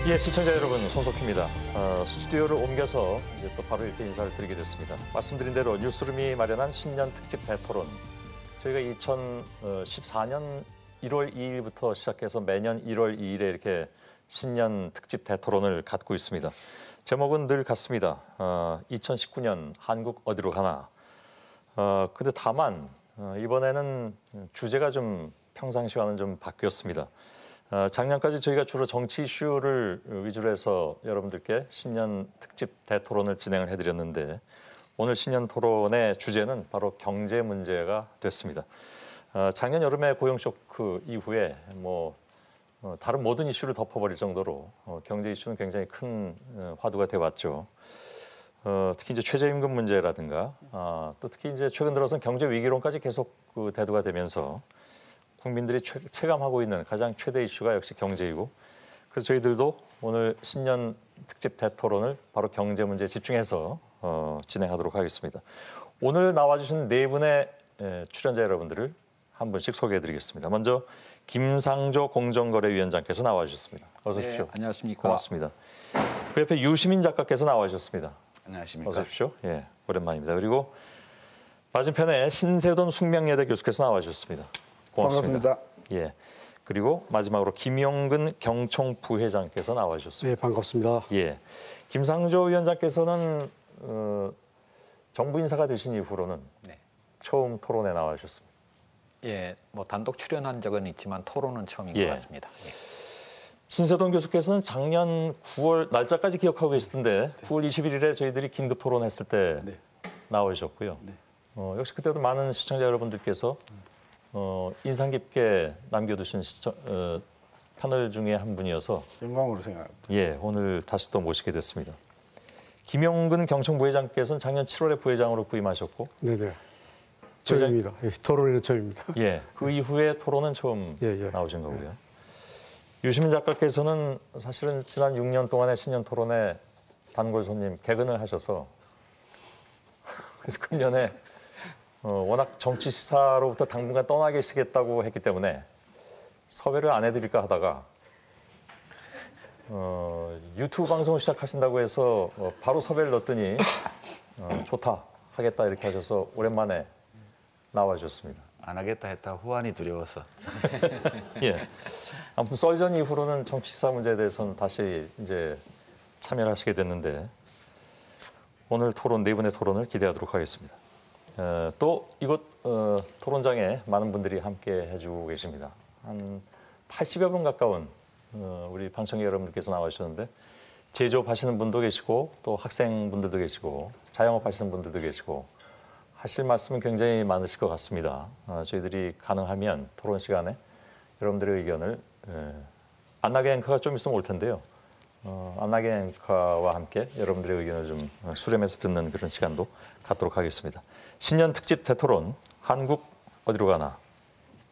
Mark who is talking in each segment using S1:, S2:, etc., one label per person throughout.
S1: 예, 시청자 여러분, 손석희입니다. 스튜디오를 옮겨서 이제 또 바로 이렇게 인사를 드리게 됐습니다. 말씀드린 대로 뉴스룸이 마련한 신년 특집 대토론. 저희가 2014년 1월 2일부터 시작해서 매년 1월 2일에 이렇게 신년 특집 대토론을 갖고 있습니다. 제목은 늘 같습니다. 2019년 한국 어디로 가나. 근데 다만 이번에는 주제가 좀 평상시와는 좀 바뀌었습니다. 작년까지 저희가 주로 정치 이슈를 위주로 해서 여러분들께 신년 특집 대토론을 진행을 해드렸는데 오늘 신년 토론의 주제는 바로 경제 문제가 됐습니다. 작년 여름에 고용 쇼크 이후에 다른 모든 이슈를 덮어버릴 정도로 경제 이슈는 굉장히 큰 화두가 돼왔죠. 특히 이제 최저임금 문제라든가 또 특히 이제 최근 들어서는 경제 위기론까지 계속 대두가 되면서 국민들이 체감하고 있는 가장 최대 이슈가 역시 경제이고, 그래서 저희들도 오늘 신년 특집 대토론을 바로 경제 문제에 집중해서 진행하도록 하겠습니다. 오늘 나와주신 네 분의 출연자 여러분들을 한 분씩 소개해드리겠습니다. 먼저 김상조 공정거래위원장께서 나와주셨습니다. 어서 오십시오.
S2: 네, 안녕하십니까.
S1: 고맙습니다. 그 옆에 유시민 작가께서 나와주셨습니다.
S3: 안녕하십니까.
S1: 어서 오십시오. 예, 오랜만입니다. 그리고 맞은편에 신세돈 숙명여대 교수께서 나와주셨습니다. 고맙습니다.
S4: 반갑습니다.
S1: 예. 그리고 마지막으로 김용근 경총 부회장께서 나와주셨습니다.
S4: 네, 반갑습니다.
S1: 예. 김상조 위원장께서는 정부 인사가 되신 이후로는 처음 토론에 나와주셨습니다.
S2: 예, 단독 출연한 적은 있지만 토론은 처음인
S1: 예.
S2: 것 같습니다. 예.
S1: 신세돈 교수께서는 작년 9월 날짜까지 기억하고 계시던데 9월 21일에 저희들이 긴급 토론했을 때 나오셨고요. 역시 그때도 많은 시청자 여러분들께서 인상 깊게 남겨두신 패널 중에 한 분이어서
S4: 영광으로 생각합니다.
S1: 예, 오늘 다시 또 모시게 됐습니다. 김용근 경총 부회장께서는 작년 7월에 부회장으로 부임하셨고,
S4: 네네. 처음입니다. 예, 토론에는 처음입니다.
S1: 예, 그 이후에 토론은 처음 나오신 거고요. 유시민 작가께서는 사실은 지난 6년 동안의 신년 토론에 단골 손님 개근을 하셔서 그래서 금년에 워낙 정치 시사로부터 당분간 떠나 계시겠다고 했기 때문에 섭외를 안 해드릴까 하다가 유튜브 방송을 시작하신다고 해서 바로 섭외를 넣었더니 좋다 하겠다 이렇게 하셔서 오랜만에 나와주셨습니다.
S3: 안 하겠다 했다 후환이 두려워서.
S1: 예. 아무튼 썰전 이후로는 정치 시사 문제에 대해서는 다시 이제 참여를 하시게 됐는데 오늘 토론 네 분의 토론을 기대하도록 하겠습니다. 또 이곳 토론장에 많은 분들이 함께 해주고 계십니다. 한 80여 분 가까운 우리 방청객 여러분들께서 나와주셨는데 제조업 하시는 분도 계시고 또 학생분들도 계시고 자영업 하시는 분들도 계시고 하실 말씀은 굉장히 많으실 것 같습니다. 저희들이 가능하면 토론 시간에 여러분들의 의견을 안나게 앵커가 좀 있으면 올 텐데요. 안나게 앵커와 함께 여러분들의 의견을 좀 수렴해서 듣는 그런 시간도 갖도록 하겠습니다. 신년 특집 대토론 한국 어디로 가나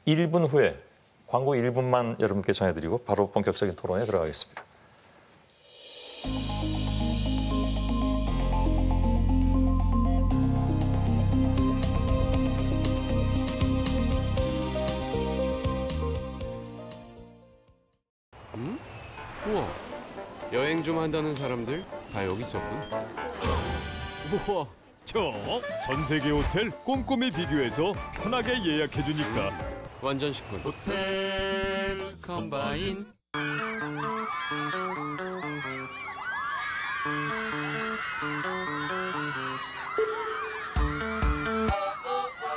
S1: 1분 후에 광고 1분만 여러분께 전해드리고 바로 본격적인 토론에 들어가겠습니다.
S5: 우와, 여행 좀 한다는 사람들 다 여기 있었군.
S6: 우와, 전 세계 호텔 꼼꼼히 비교해서 편하게 예약해주니까.
S5: 완전 식군. 호텔 컴바인.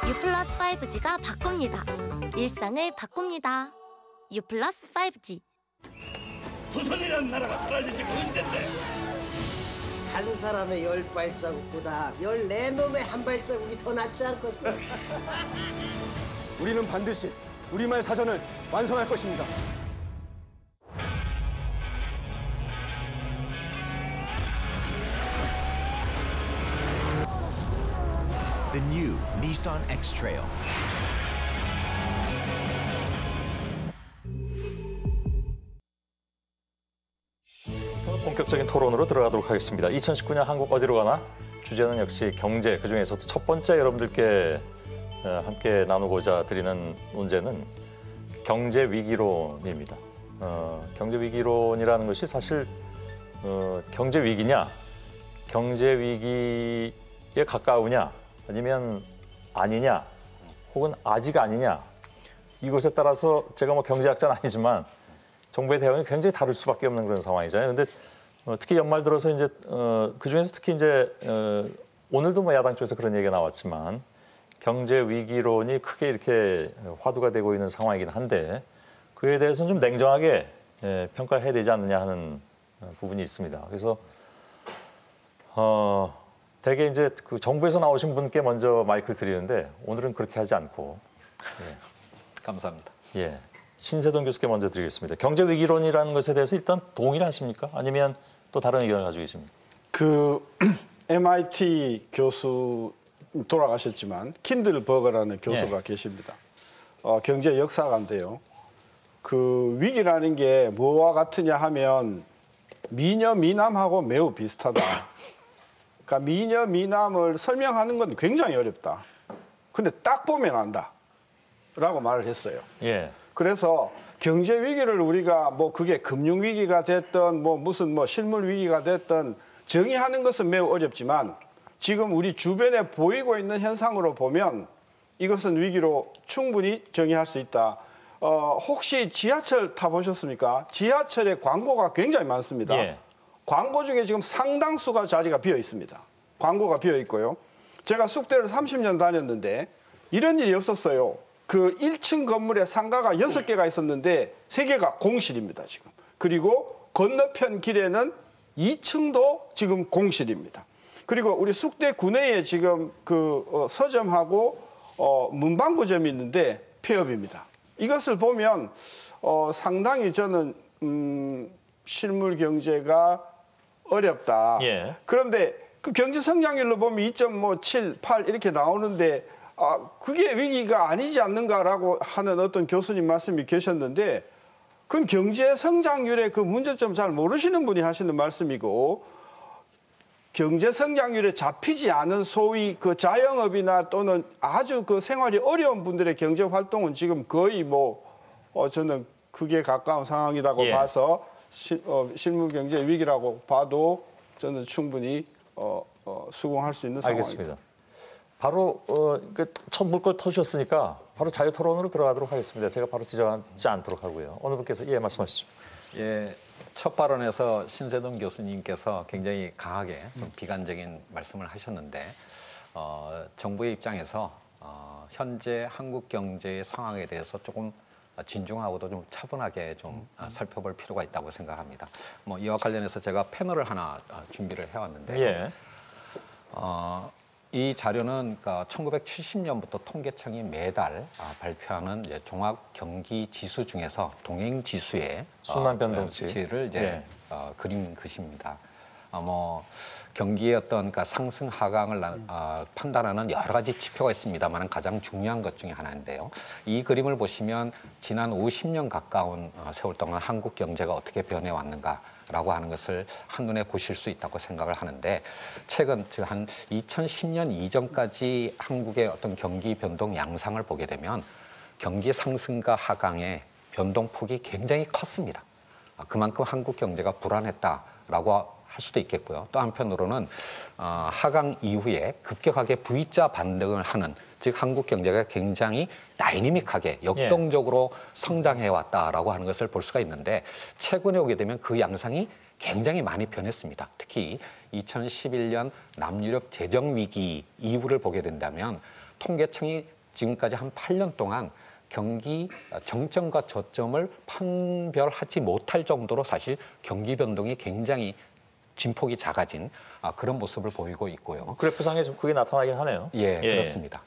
S7: U+ 5G가 바꿉니다. 일상을 바꿉니다. U+ 5G.
S8: 조선이라는 나라가 사라진 지가 언젠데?
S9: 한 사람의 10발자국보다 14놈의 한 발자국이 더 낫지 않겠어?
S10: 우리는 반드시 우리말 사전을 완성할 것입니다.
S11: The new Nissan X-Trail.
S1: 본격적인 토론으로 들어가도록 하겠습니다. 2019년 한국 어디로 가나? 주제는 역시 경제, 그중에서도 첫 번째 여러분들께 함께 나누고자 드리는 문제는 경제 위기론입니다. 경제 위기론이라는 것이 사실 경제 위기냐, 경제 위기에 가까우냐, 아니면 아니냐, 혹은 아직 아니냐, 이것에 따라서 제가 뭐 경제학자는 아니지만 정부의 대응이 굉장히 다를 수밖에 없는 그런 상황이잖아요. 근데 특히 연말 들어서 이제 그 중에서 특히 이제 오늘도 뭐 야당 쪽에서 그런 얘기가 나왔지만 경제 위기론이 크게 이렇게 화두가 되고 있는 상황이긴 한데 그에 대해서는 좀 냉정하게 평가해야 되지 않느냐 하는 부분이 있습니다. 그래서 대개 이제 그 정부에서 나오신 분께 먼저 마이크를 드리는데 오늘은 그렇게 하지 않고
S2: 감사합니다.
S1: 예, 신세동 교수께 먼저 드리겠습니다. 경제 위기론이라는 것에 대해서 일단 동의를 하십니까? 아니면 또 다른 의견을 가지고 계십니까?
S4: 그 MIT 교수 돌아가셨지만 킨들버거라는 교수가 계십니다. 경제 역사가인데요. 그 위기라는 게 뭐와 같으냐 하면 미녀 미남하고 매우 비슷하다. 그러니까 미녀 미남을 설명하는 건 굉장히 어렵다. 근데 딱 보면 안다라고 말을 했어요.
S1: 예.
S4: 그래서 경제 위기를 우리가 뭐 그게 금융 위기가 됐든 뭐 무슨 뭐 실물 위기가 됐든 정의하는 것은 매우 어렵지만 지금 우리 주변에 보이고 있는 현상으로 보면 이것은 위기로 충분히 정의할 수 있다. 혹시 지하철 타보셨습니까? 지하철에 광고가 굉장히 많습니다.
S1: 예.
S4: 광고 중에 지금 상당수가 자리가 비어 있습니다. 광고가 비어 있고요. 제가 숙대를 30년 다녔는데 이런 일이 없었어요. 그 1층 건물에 상가가 6개가 있었는데 3개가 공실입니다, 지금. 그리고 건너편 길에는 2층도 지금 공실입니다. 그리고 우리 숙대 구내에 지금 그 서점하고 문방구점이 있는데 폐업입니다. 이것을 보면 상당히 저는 실물 경제가 어렵다.
S1: 예.
S4: 그런데 그 경제 성장률로 보면 2.7, 8 이렇게 나오는데 그게 위기가 아니지 않는가라고 하는 어떤 교수님 말씀이 계셨는데 그건 경제 성장률의 그 문제점 잘 모르시는 분이 하시는 말씀이고 경제 성장률에 잡히지 않은 소위 그 자영업이나 또는 아주 그 생활이 어려운 분들의 경제 활동은 지금 거의 뭐 저는 그게 가까운 상황이라고 봐서 실물 경제 위기라고 봐도 저는 충분히 수긍할 수 있는 상황입니다.
S1: 알겠습니다. 바로 첫 물꼬 터주셨으니까 바로 자유 토론으로 들어가도록 하겠습니다. 제가 바로 지적하지 않도록 하고요. 어느 분께서 말씀하시죠.
S2: 예, 첫 발언에서 신세동 교수님께서 굉장히 강하게 좀 비관적인 말씀을 하셨는데 정부의 입장에서 현재 한국 경제의 상황에 대해서 조금 진중하고도 좀 차분하게 좀 살펴볼 필요가 있다고 생각합니다. 뭐 이와 관련해서 제가 패널을 하나 준비를 해왔는데.
S1: 예.
S2: 이 자료는 그러니까 1970년부터 통계청이 매달 발표하는 이제 종합 경기 지수 중에서 동행 지수의
S1: 순환 변동치를
S2: 이제 그린 것입니다. 뭐 경기의 어떤 그러니까 상승 하강을 판단하는 여러 가지 지표가 있습니다만 가장 중요한 것 중에 하나인데요. 이 그림을 보시면 지난 50년 가까운 세월 동안 한국 경제가 어떻게 변해왔는가라고 하는 것을 한눈에 보실 수 있다고 생각을 하는데 최근 즉 한 2010년 이전까지 한국의 어떤 경기 변동 양상을 보게 되면 경기 상승과 하강의 변동폭이 굉장히 컸습니다. 그만큼 한국 경제가 불안했다라고 할 수도 있겠고요. 또 한편으로는 하강 이후에 급격하게 V자 반등을 하는 즉 한국 경제가 굉장히 다이내믹하게 역동적으로 성장해왔다라고 하는 것을 볼 수가 있는데 최근에 오게 되면 그 양상이 굉장히 많이 변했습니다. 특히 2011년 남유럽 재정 위기 이후를 보게 된다면 통계청이 지금까지 한 8년 동안 경기 정점과 저점을 판별하지 못할 정도로 사실 경기 변동이 굉장히 진폭이 작아진 그런 모습을 보이고 있고요.
S1: 그래프상에 좀 그게 나타나긴 하네요.
S2: 예, 그렇습니다.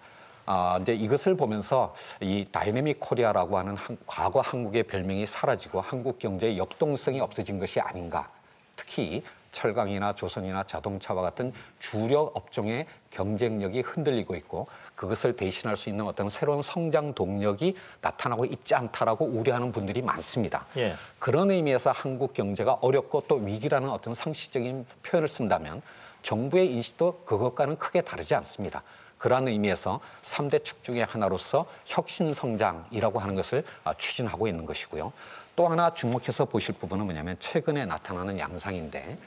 S2: 이제 이것을 보면서 이 다이내믹 코리아라고 하는 과거 한국의 별명이 사라지고 한국 경제의 역동성이 없어진 것이 아닌가. 특히 철강이나 조선이나 자동차와 같은 주력 업종의 경쟁력이 흔들리고 있고 그것을 대신할 수 있는 어떤 새로운 성장 동력이 나타나고 있지 않다라고 우려하는 분들이 많습니다.
S1: 예.
S2: 그런 의미에서 한국 경제가 어렵고 또 위기라는 어떤 상시적인 표현을 쓴다면 정부의 인식도 그것과는 크게 다르지 않습니다. 그러한 의미에서 3대 축 중의 하나로서 혁신성장이라고 하는 것을 추진하고 있는 것이고요. 또 하나 주목해서 보실 부분은 뭐냐면 최근에 나타나는 양상인데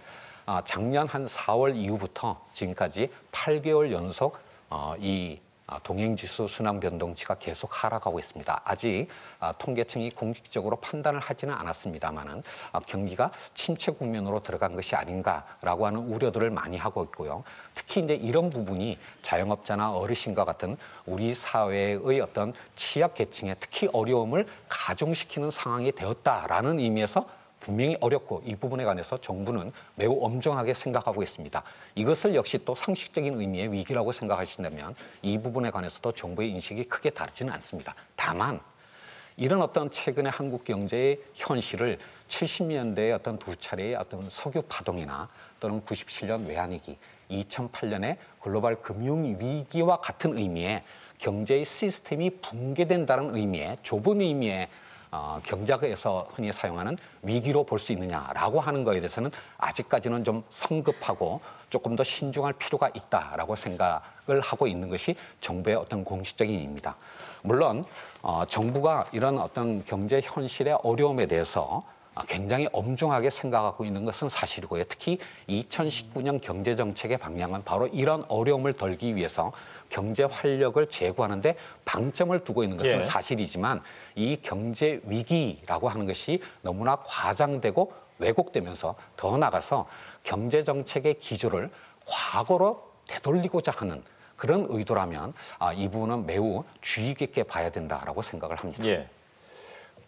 S2: 작년 한 4월 이후부터 지금까지 8개월 연속 이 동행지수 순환 변동치가 계속 하락하고 있습니다. 아직 통계청이 공식적으로 판단을 하지는 않았습니다만은 경기가 침체 국면으로 들어간 것이 아닌가라고 하는 우려들을 많이 하고 있고요. 특히 이제 이런 부분이 자영업자나 어르신과 같은 우리 사회의 어떤 취약 계층에 특히 어려움을 가중시키는 상황이 되었다라는 의미에서 분명히 어렵고 이 부분에 관해서 정부는 매우 엄정하게 생각하고 있습니다. 이것을 역시 또 상식적인 의미의 위기라고 생각하신다면 이 부분에 관해서도 정부의 인식이 크게 다르지는 않습니다. 다만 이런 어떤 최근의 한국 경제의 현실을 70년대의 어떤 두 차례의 어떤 석유 파동이나 또는 97년 외환위기, 2008년의 글로벌 금융위기와 같은 의미의 경제의 시스템이 붕괴된다는 의미의 좁은 의미의 경제학에서 흔히 사용하는 위기로 볼 수 있느냐라고 하는 것에 대해서는 아직까지는 좀 성급하고 조금 더 신중할 필요가 있다라고 생각을 하고 있는 것이 정부의 어떤 공식적인 입니다. 물론 정부가 이런 어떤 경제 현실의 어려움에 대해서 굉장히 엄중하게 생각하고 있는 것은 사실이고요. 특히 2019년 경제정책의 방향은 바로 이런 어려움을 덜기 위해서 경제 활력을 제고하는 데 방점을 두고 있는 것은 사실이지만 이 경제 위기라고 하는 것이 너무나 과장되고 왜곡되면서 더 나아가서 경제정책의 기조를 과거로 되돌리고자 하는 그런 의도라면 이 부분은 매우 주의 깊게 봐야 된다라고 생각을 합니다.
S1: 예.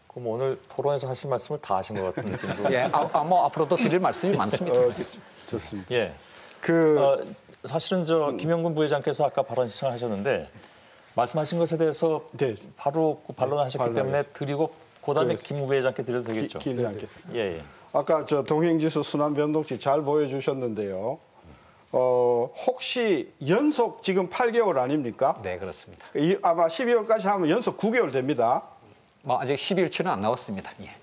S1: 그럼 오늘 토론에서 하신 말씀을 다 하신 것 같은 느낌도.
S2: 예, 뭐 앞으로도 드릴 말씀이 많습니다.
S4: 좋습니다.
S1: 예. 사실은 김영군 부회장께서 아까 발언 신청하셨는데 말씀하신 것에 대해서 바로 반론하셨기 때문에 드리고 그다음에 김 부회장께 드려도 되겠죠.
S4: 길지 않겠습니다.
S1: 예.
S4: 아까 동행지수 순환 변동치 잘 보여주셨는데요. 혹시 연속 지금 8개월 아닙니까?
S2: 네, 그렇습니다.
S4: 아마 12월까지 하면 연속 9개월 됩니다.
S2: 아직 12일치는 안 나왔습니다. 예.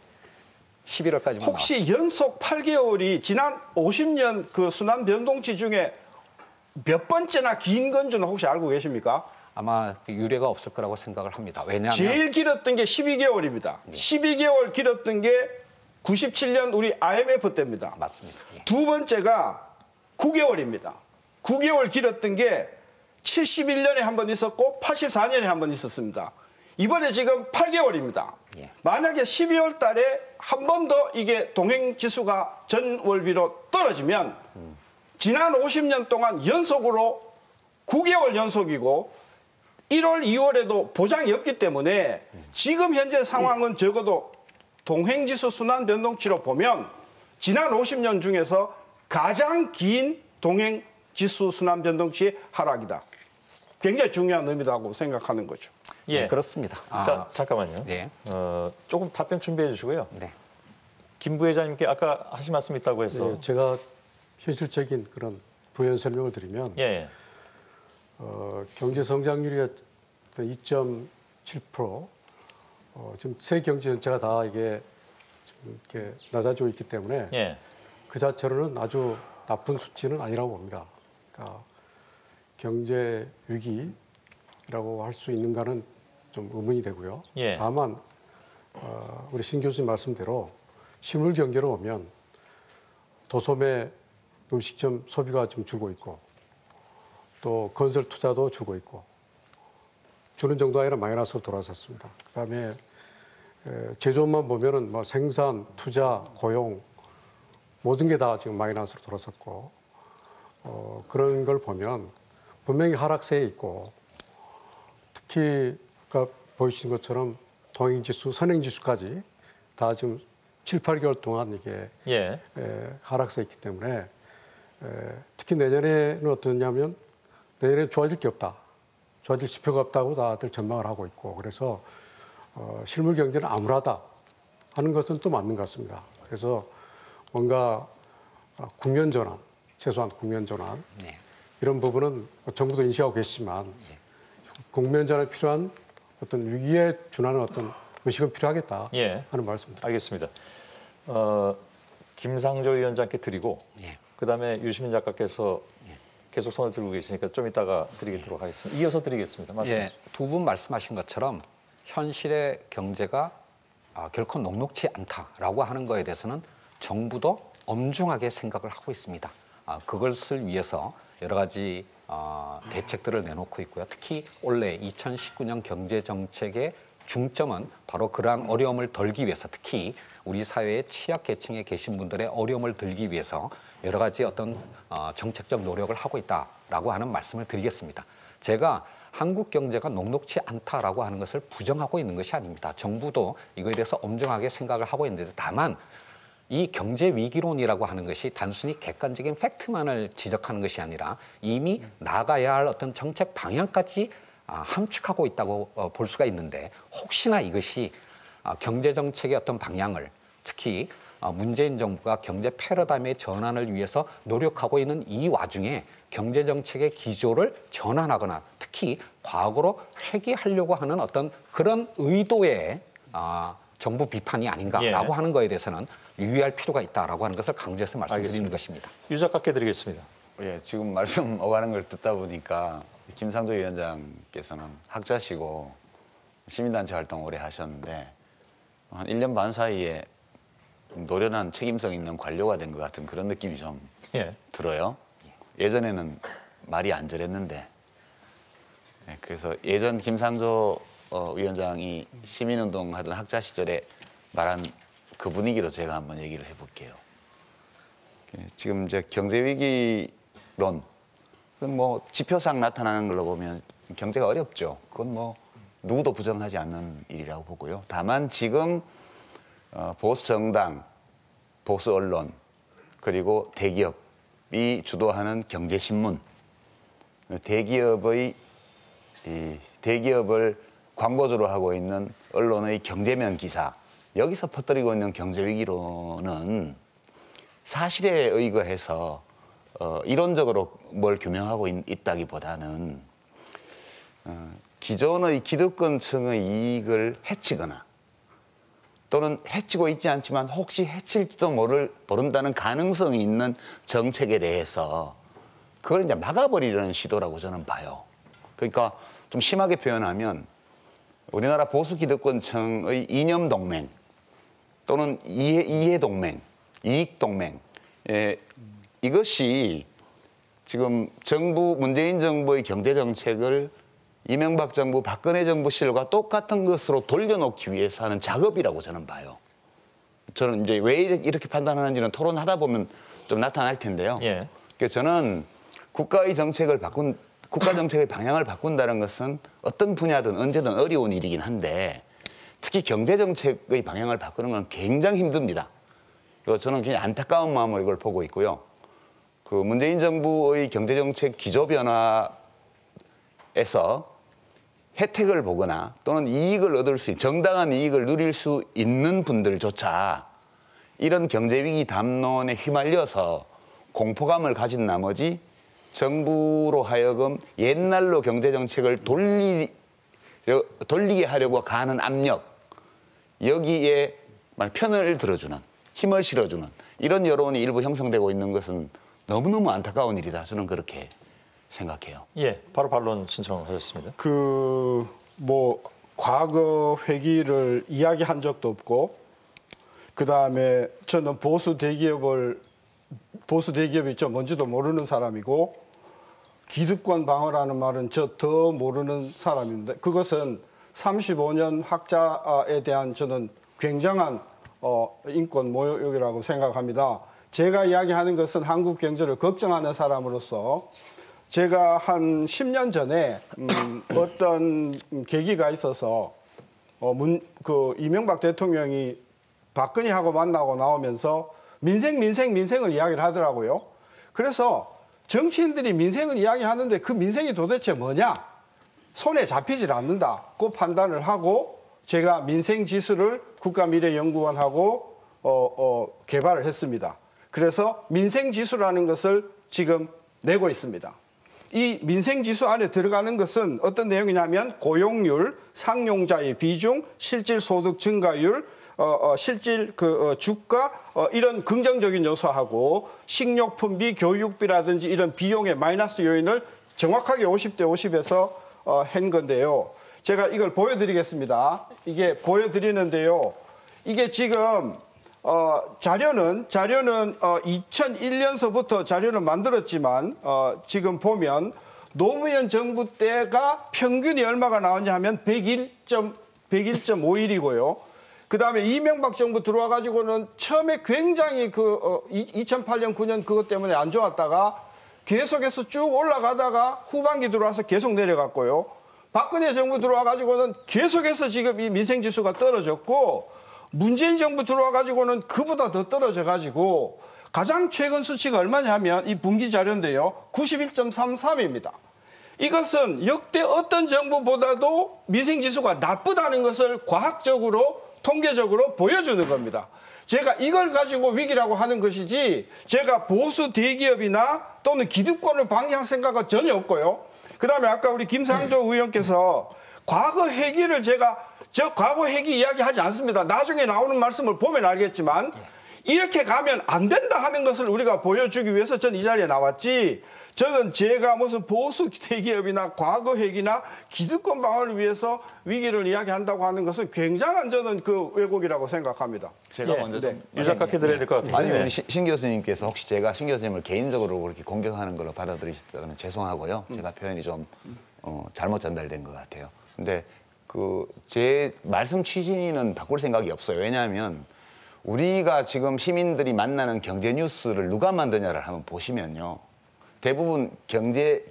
S2: 11월까지만
S4: 혹시
S2: 나왔습니다.
S4: 연속 8개월이 지난 50년 그 순환 변동치 중에 몇 번째나 긴 건지는 혹시 알고 계십니까?
S2: 아마 유례가 없을 거라고 생각을 합니다. 왜냐하면
S4: 제일 길었던 게 12개월입니다. 12개월 길었던 게 97년 우리 IMF 때입니다.
S2: 맞습니다. 예.
S4: 두 번째가 9개월입니다. 9개월 길었던 게 71년에 한 번 있었고 84년에 한 번 있었습니다. 이번에 지금 8개월입니다.
S2: 예.
S4: 만약에 12월 달에 한 번 더 이게 동행지수가 전월비로 떨어지면 지난 50년 동안 연속으로 9개월 연속이고 1월, 2월에도 보장이 없기 때문에 지금 현재 상황은 적어도 동행지수 순환 변동치로 보면 지난 50년 중에서 가장 긴 동행지수 순환 변동치의 하락이다. 굉장히 중요한 의미라고 생각하는 거죠.
S2: 예, 그렇습니다.
S1: 자, 잠깐만요.
S2: 네.
S1: 조금 답변 준비해 주시고요.
S2: 네.
S1: 김 부회장님께 아까 하신 말씀 있다고 해서.
S12: 네, 제가 현실적인 그런 부연 설명을 드리면 경제 성장률이 2.7%, 지금 세 경제 전체가 다 이게 좀 이렇게 낮아지고 있기 때문에 그 자체로는 아주 나쁜 수치는 아니라고 봅니다. 그러니까 경제 위기라고 할 수 있는가는 좀 의문이 되고요. 다만 우리 신 교수님 말씀대로 실물 경제로 보면 도소매 음식점 소비가 좀 줄고 있고 또 건설 투자도 줄고 있고 주는 정도 아니라 마이너스로 돌아섰습니다. 그다음에 제조업만 보면은 뭐 생산, 투자, 고용 모든 게 다 지금 마이너스로 돌아섰고 그런 걸 보면 분명히 하락세에 있고 특히 아까 보여주신 것처럼 동행지수, 선행지수까지 다 지금 7, 8개월 동안 이게 하락세에 있기 때문에 특히 내년에는 어떠냐면 내년에 좋아질 게 없다. 좋아질 지표가 없다고 다들 전망을 하고 있고 그래서 실물 경제는 암울하다 하는 것은 또 맞는 것 같습니다. 그래서 뭔가 국면 전환, 최소한 국면 전환 이런 부분은 정부도 인식하고 계시지만 국면 전환에 필요한 어떤 위기에 준하는 어떤 의식은 필요하겠다 하는 말씀입니다.
S1: 알겠습니다. 김상조 위원장께 드리고 그다음에 유시민 작가께서 계속 손을 들고 계시니까 좀 이따가 드리도록 하겠습니다. 이어서 드리겠습니다.
S2: 두 분 말씀하신 것처럼 현실의 경제가 결코 녹록지 않다라고 하는 거에 대해서는 정부도 엄중하게 생각을 하고 있습니다. 그것을 위해서 여러 가지 대책들을 내놓고 있고요. 특히 올해 2019년 경제정책의 중점은 바로 그러한 어려움을 덜기 위해서, 특히 우리 사회의 취약계층에 계신 분들의 어려움을 덜기 위해서 여러 가지 어떤 정책적 노력을 하고 있다라고 하는 말씀을 드리겠습니다. 제가 한국 경제가 녹록지 않다라고 하는 것을 부정하고 있는 것이 아닙니다. 정부도 이거에 대해서 엄중하게 생각을 하고 있는데, 다만 이 경제 위기론이라고 하는 것이 단순히 객관적인 팩트만을 지적하는 것이 아니라 이미 나가야 할 어떤 정책 방향까지 함축하고 있다고 볼 수가 있는데, 혹시나 이것이 경제 정책의 어떤 방향을, 특히 문재인 정부가 경제 패러다임의 전환을 위해서 노력하고 있는 이 와중에 경제 정책의 기조를 전환하거나 특히 과거로 회귀하려고 하는 어떤 그런 의도의 정부 비판이 아닌가라고 하는 거에 대해서는 유의할 필요가 있다라고 하는 것을 강조해서 말씀드리는 것입니다.
S1: 유 작가께 드리겠습니다.
S3: 예, 지금 말씀 오가는 걸 듣다 보니까 김상조 위원장께서는 학자시고 시민단체 활동 오래 하셨는데 한 1년 반 사이에 노련한 책임성 있는 관료가 된 것 같은 그런 느낌이 좀 들어요. 예전에는 말이 안 저랬는데, 그래서 예전 김상조 위원장이 시민운동 하던 학자 시절에 말한 그 분위기로 제가 한번 얘기를 해볼게요. 지금 이제 경제위기론, 그건 뭐 지표상 나타나는 걸로 보면 경제가 어렵죠. 그건 뭐 누구도 부정하지 않는 일이라고 보고요. 다만 지금 보수 정당, 보수 언론, 그리고 대기업이 주도하는 경제신문, 대기업을 광고주로 하고 있는 언론의 경제면 기사, 여기서 퍼뜨리고 있는 경제위기론은 사실에 의거해서 이론적으로 뭘 규명하고 있다기보다는 기존의 기득권층의 이익을 해치거나 또는 해치고 있지 않지만 혹시 해칠지도 모른다는 가능성이 있는 정책에 대해서 그걸 이제 막아버리려는 시도라고 저는 봐요. 그러니까 좀 심하게 표현하면 우리나라 보수 기득권층의 이념 동맹 또는 이해 동맹, 이익 동맹, 이것이 지금 문재인 정부의 경제 정책을 이명박 정부, 박근혜 정부 시절과 똑같은 것으로 돌려놓기 위해서 하는 작업이라고 저는 봐요. 저는 이제 왜 이렇게 판단하는지는 토론하다 보면 좀 나타날 텐데요. 그래서 저는 국가 정책의 방향을 바꾼다는 것은 어떤 분야든 언제든 어려운 일이긴 한데 특히 경제 정책의 방향을 바꾸는 건 굉장히 힘듭니다. 그래서 저는 굉장히 안타까운 마음으로 이걸 보고 있고요. 그 문재인 정부의 경제 정책 기조 변화에서 혜택을 보거나 또는 이익을 얻을 수 있는 정당한 이익을 누릴 수 있는 분들조차 이런 경제위기 담론에 휘말려서 공포감을 가진 나머지 정부로 하여금 옛날로 경제정책을 돌리게 하려고 가는 압력, 여기에 편을 들어주는, 힘을 실어주는 이런 여론이 일부 형성되고 있는 것은 너무너무 안타까운 일이다. 저는 그렇게 생각해요.
S1: 바로 반론 신청하셨습니다.
S4: 과거 회기를 이야기한 적도 없고, 그 다음에 저는 보수 대기업이 좀 뭔지도 모르는 사람이고, 기득권 방어라는 말은 저 더 모르는 사람인데, 그것은 35년 학자에 대한 저는 굉장한 인권 모욕이라고 생각합니다. 제가 이야기하는 것은 한국 경제를 걱정하는 사람으로서 제가 한 10년 전에 어떤 계기가 있어서 이명박 대통령이 박근혜하고 만나고 나오면서 민생을 이야기를 하더라고요. 그래서 정치인들이 민생을 이야기하는데 그 민생이 도대체 뭐냐? 손에 잡히질 않는다고 판단을 하고 제가 민생지수를 국가미래연구원하고 개발을 했습니다. 그래서 민생지수라는 것을 지금 내고 있습니다. 이 민생지수 안에 들어가는 것은 어떤 내용이냐면 고용률, 상용자의 비중, 실질소득 증가율, 실질 주가 이런 긍정적인 요소하고 식료품비, 교육비라든지 이런 비용의 마이너스 요인을 정확하게 50대 50에서 한 건데요. 제가 이걸 보여드리겠습니다. 이게 보여드리는데요. 이게 지금 자료는 2001년서부터 자료는 만들었지만 지금 보면 노무현 정부 때가 평균이 얼마가 나오냐 하면 101.5일이고요. 그다음에 이명박 정부 들어와 가지고는 처음에 굉장히 2008년 9년 그것 때문에 안 좋았다가 계속해서 쭉 올라가다가 후반기 들어와서 계속 내려갔고요. 박근혜 정부 들어와 가지고는 계속해서 지금 이 민생 지수가 떨어졌고 문재인 정부 들어와 가지고는 그보다 더 떨어져 가지고 가장 최근 수치가 얼마냐 하면 이 분기 자료인데요. 91.33입니다. 이것은 역대 어떤 정부보다도 민생 지수가 나쁘다는 것을 과학적으로 통계적으로 보여주는 겁니다. 제가 이걸 가지고 위기라고 하는 것이지 제가 보수 대기업이나 또는 기득권을 방해할 생각은 전혀 없고요. 그다음에 아까 우리 김상조 의원께서 과거 회기를 저 과거 회기 이야기하지 않습니다. 나중에 나오는 말씀을 보면 알겠지만 이렇게 가면 안 된다 하는 것을 우리가 보여주기 위해서 저는 이 자리에 나왔지 저는 제가 무슨 보수 대기업이나 과거 회기나 기득권 방어를 위해서 위기를 이야기한다고 하는 것은 굉장한 저는 그 왜곡이라고 생각합니다.
S3: 제가 먼저 좀
S1: 유 작가께 드려야 될 것 같습니다.
S3: 아니 우리 신 교수님께서 혹시 제가 신 교수님을 개인적으로 그렇게 공격하는 걸로 받아들이셨다면 죄송하고요. 제가 표현이 좀 잘못 전달된 것 같아요. 근데 제 말씀 취지는 바꿀 생각이 없어요. 왜냐하면 우리가 지금 시민들이 만나는 경제 뉴스를 누가 만드냐를 한번 보시면요. 대부분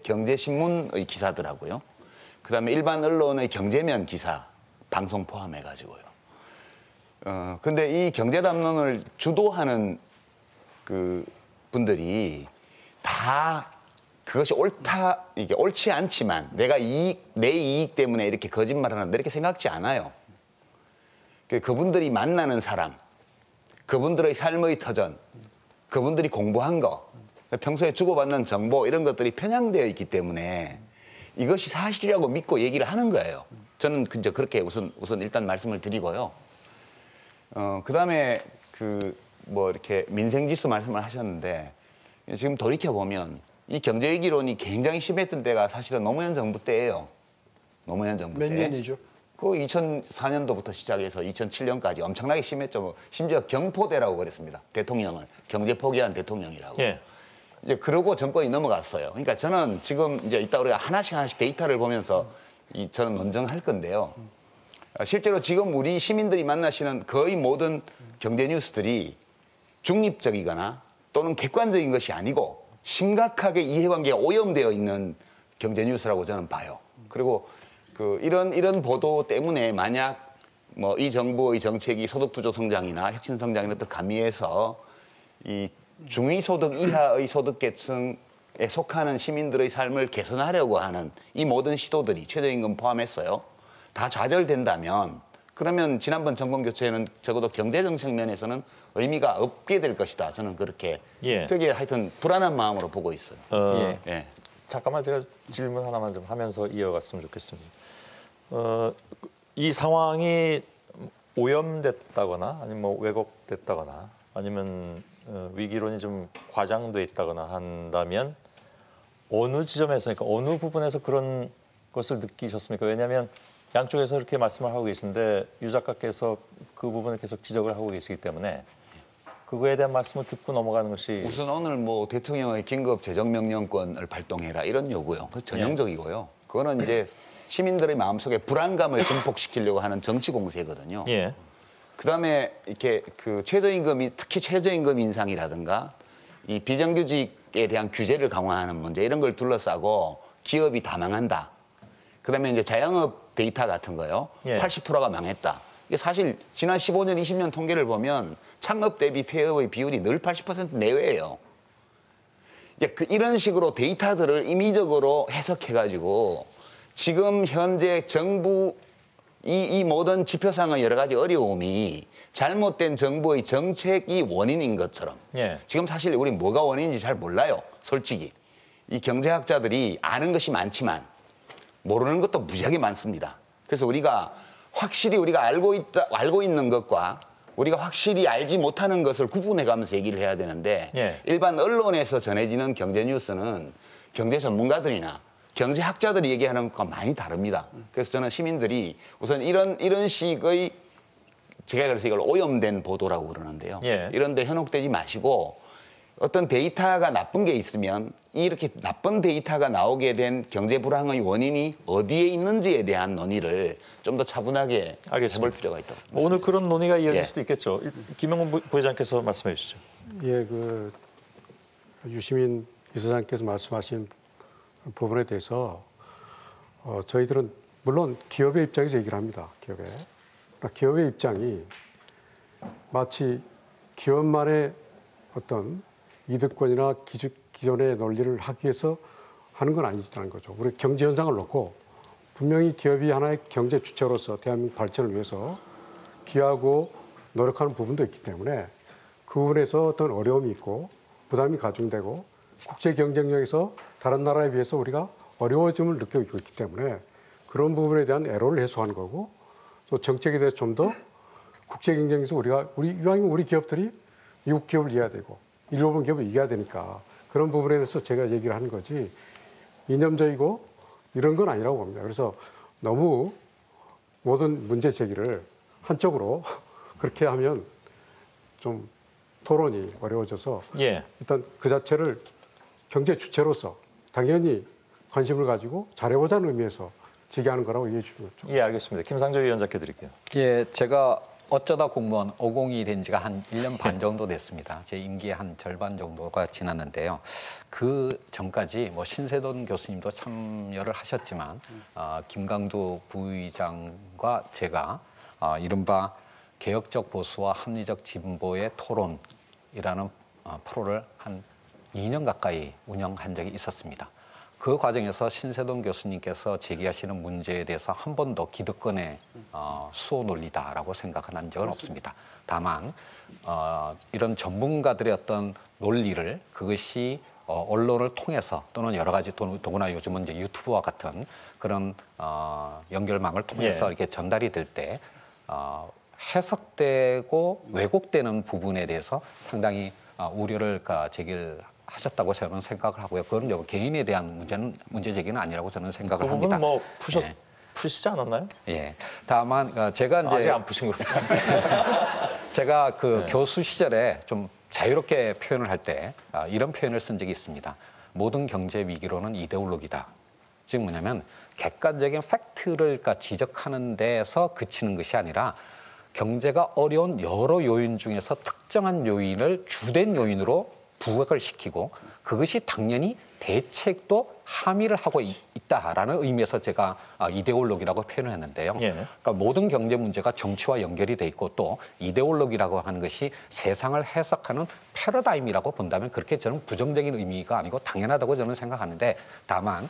S3: 경제신문의 기사더라고요. 그다음에 일반 언론의 경제면 기사, 방송 포함해가지고요. 근데 이 경제담론을 주도하는 그 분들이 다 그것이 이게 옳지 않지만 내 이익 때문에 이렇게 거짓말을 하는데 이렇게 생각지 않아요. 그분들이 만나는 사람, 그분들의 삶의 터전, 그분들이 공부한 거, 평소에 주고받는 정보 이런 것들이 편향되어 있기 때문에 이것이 사실이라고 믿고 얘기를 하는 거예요. 저는 이제 그렇게 우선 일단 말씀을 드리고요. 그다음에 이렇게 민생지수 말씀을 하셨는데 지금 돌이켜 보면 이 경제위기론이 굉장히 심했던 때가 사실은 노무현 정부 때예요. 노무현 정부 때.
S4: 몇 년이죠?
S3: 그 2004년도부터 시작해서 2007년까지 엄청나게 심했죠. 심지어 경포대라고 그랬습니다. 대통령을 경제 포기한 대통령이라고.
S1: 예.
S3: 이제 그러고 정권이 넘어갔어요. 그러니까 저는 지금 이제 이따 우리가 하나씩 데이터를 보면서 저는 논증할 건데요. 실제로 지금 우리 시민들이 만나시는 거의 모든 경제 뉴스들이 중립적이거나 또는 객관적인 것이 아니고 심각하게 이해관계가 오염되어 있는 경제 뉴스라고 저는 봐요. 그리고 이런 보도 때문에 만약 이 정부의 정책이 소득주도 성장이나 혁신 성장이나 또 가미해서 이 중위소득 이하의 소득계층에 속하는 시민들의 삶을 개선하려고 하는 이 모든 시도들이 최저임금 포함했어요. 다 좌절된다면 그러면 지난번 정권 교체에는 적어도 경제정책 면에서는 의미가 없게 될 것이다. 저는 그렇게 되게 하여튼 불안한 마음으로 보고 있어요.
S1: 예. 잠깐만 제가 질문 하나만 좀 하면서 이어갔으면 좋겠습니다. 이 상황이 오염됐다거나 아니면 왜곡됐다거나 아니면 위기론이 좀 과장돼 있다거나 한다면 어느 지점에서 그러니까 어느 부분에서 그런 것을 느끼셨습니까? 왜냐하면 양쪽에서 이렇게 말씀을 하고 계신데 유 작가께서 그 부분을 계속 지적을 하고 계시기 때문에 그거에 대한 말씀을 듣고 넘어가는 것이
S3: 우선 오늘 대통령의 긴급 재정명령권을 발동해라 이런 요구요. 그 전형적이고요. 그거는 이제 시민들의 마음속에 불안감을 증폭시키려고 하는 정치 공세거든요.
S1: 예.
S3: 그다음에 이렇게 최저임금이 특히 최저임금 인상이라든가 이 비정규직에 대한 규제를 강화하는 문제 이런 걸 둘러싸고 기업이 다 망한다. 그다음에 이제 자영업 데이터 같은 거요. 80%가 망했다. 이게 사실 지난 15년, 20년 통계를 보면 창업 대비 폐업의 비율이 늘 80% 내외예요. 이런 식으로 데이터들을 임의적으로 해석해가지고 지금 현재 정부 이 모든 지표상의 여러 가지 어려움이 잘못된 정부의 정책이 원인인 것처럼 지금 사실 우리 뭐가 원인인지 잘 몰라요. 솔직히. 이 경제학자들이 아는 것이 많지만 모르는 것도 무지하게 많습니다. 그래서 우리가 확실히 우리가 알고 있는 것과 우리가 확실히 알지 못하는 것을 구분해가면서 얘기를 해야 되는데 일반 언론에서 전해지는 경제 뉴스는 경제 전문가들이나 경제학자들이 얘기하는 것과 많이 다릅니다. 그래서 저는 시민들이 우선 이런 식의 제가 그래서 이걸 오염된 보도라고 그러는데요.
S1: 예.
S3: 이런 데 현혹되지 마시고 어떤 데이터가 나쁜 게 있으면 이렇게 나쁜 데이터가 나오게 된 경제 불황의 원인이 어디에 있는지에 대한 논의를 좀 더 차분하게 해볼 필요가 있다.
S1: 오늘 그런 논의가 이어질
S3: 예.
S1: 수도 있겠죠. 김영훈 부회장께서 말씀해 주시죠.
S12: 예, 그 유시민 이사장께서 말씀하신 부분에 대해서 저희들은 물론 기업의 입장에서 얘기를 합니다. 기업의 입장이 마치 기업만의 어떤 이득권이나 기존의 논리를 하기 위해서 하는 건 아니라는 거죠. 우리 경제 현상을 놓고 분명히 기업이 하나의 경제 주체로서 대한민국 발전을 위해서 기여하고 노력하는 부분도 있기 때문에 그 부분에서 어떤 어려움이 있고 부담이 가중되고 국제 경쟁력에서 다른 나라에 비해서 우리가 어려워짐을 느끼고 있기 때문에 그런 부분에 대한 애로를 해소하는 거고 또 정책에 대해서 좀 더 국제 경쟁에서 이왕이면 우리 기업들이 미국 기업을 이겨야 되고 일본 기업을 이겨야 되니까 그런 부분에 대해서 제가 얘기를 하는 거지 이념적이고 이런 건 아니라고 봅니다. 그래서 너무 모든 문제 제기를 한쪽으로 그렇게 하면 좀 토론이 어려워져서
S1: 예.
S12: 일단 그 자체를 경제 주체로서 당연히 관심을 가지고 잘해보자는 의미에서 제기하는 거라고 이해해 주시면 좋겠습니다.
S1: 예, 알겠습니다. 김상조 위원장께 드릴게요.
S2: 예, 제가 어쩌다 공무원 502 된 지가 한 1년 반 정도 됐습니다. 제 임기의 한 절반 정도가 지났는데요. 그 전까지 뭐 신세돈 교수님도 참여를 하셨지만 김강두 부의장과 제가 이른바 개혁적 보수와 합리적 진보의 토론이라는 프로를 한 2년 가까이 운영한 적이 있었습니다. 그 과정에서 신세돈 교수님께서 제기하시는 문제에 대해서 한 번도 기득권의 수호 논리다라고 생각은 한 적은 없습니다. 다만 이런 전문가들의 어떤 논리를 그것이 언론을 통해서 또는 여러 가지 더구나 요즘은 이제 유튜브와 같은 그런 연결망을 통해서 이렇게 전달이 될 때 해석되고 왜곡되는 부분에 대해서 상당히 우려를 제기를 하셨다고 저는 생각을 하고요. 그건 개인에 대한 문제 제기는 아니라고 저는 생각을 합니다.
S1: 그 부분은 뭐 푸시지 않았나요?
S2: 예. 다만 제가 이제
S1: 아직 안 푸신 거예요.
S2: 제가 그 교수 시절에 좀 자유롭게 표현을 할 때 이런 표현을 쓴 적이 있습니다. 모든 경제 위기로는 이데올로기다. 즉 뭐냐면 객관적인 팩트를 지적하는 데서 그치는 것이 아니라 경제가 어려운 여러 요인 중에서 특정한 요인을 주된 요인으로 부각을 시키고 그것이 당연히 대책도 함의를 하고 있다라는 의미에서 제가 이데올로기라고 표현을 했는데요. 그러니까 모든 경제 문제가 정치와 연결이 돼 있고 또 이데올로기라고 하는 것이 세상을 해석하는 패러다임이라고 본다면 그렇게 저는 부정적인 의미가 아니고 당연하다고 저는 생각하는데 다만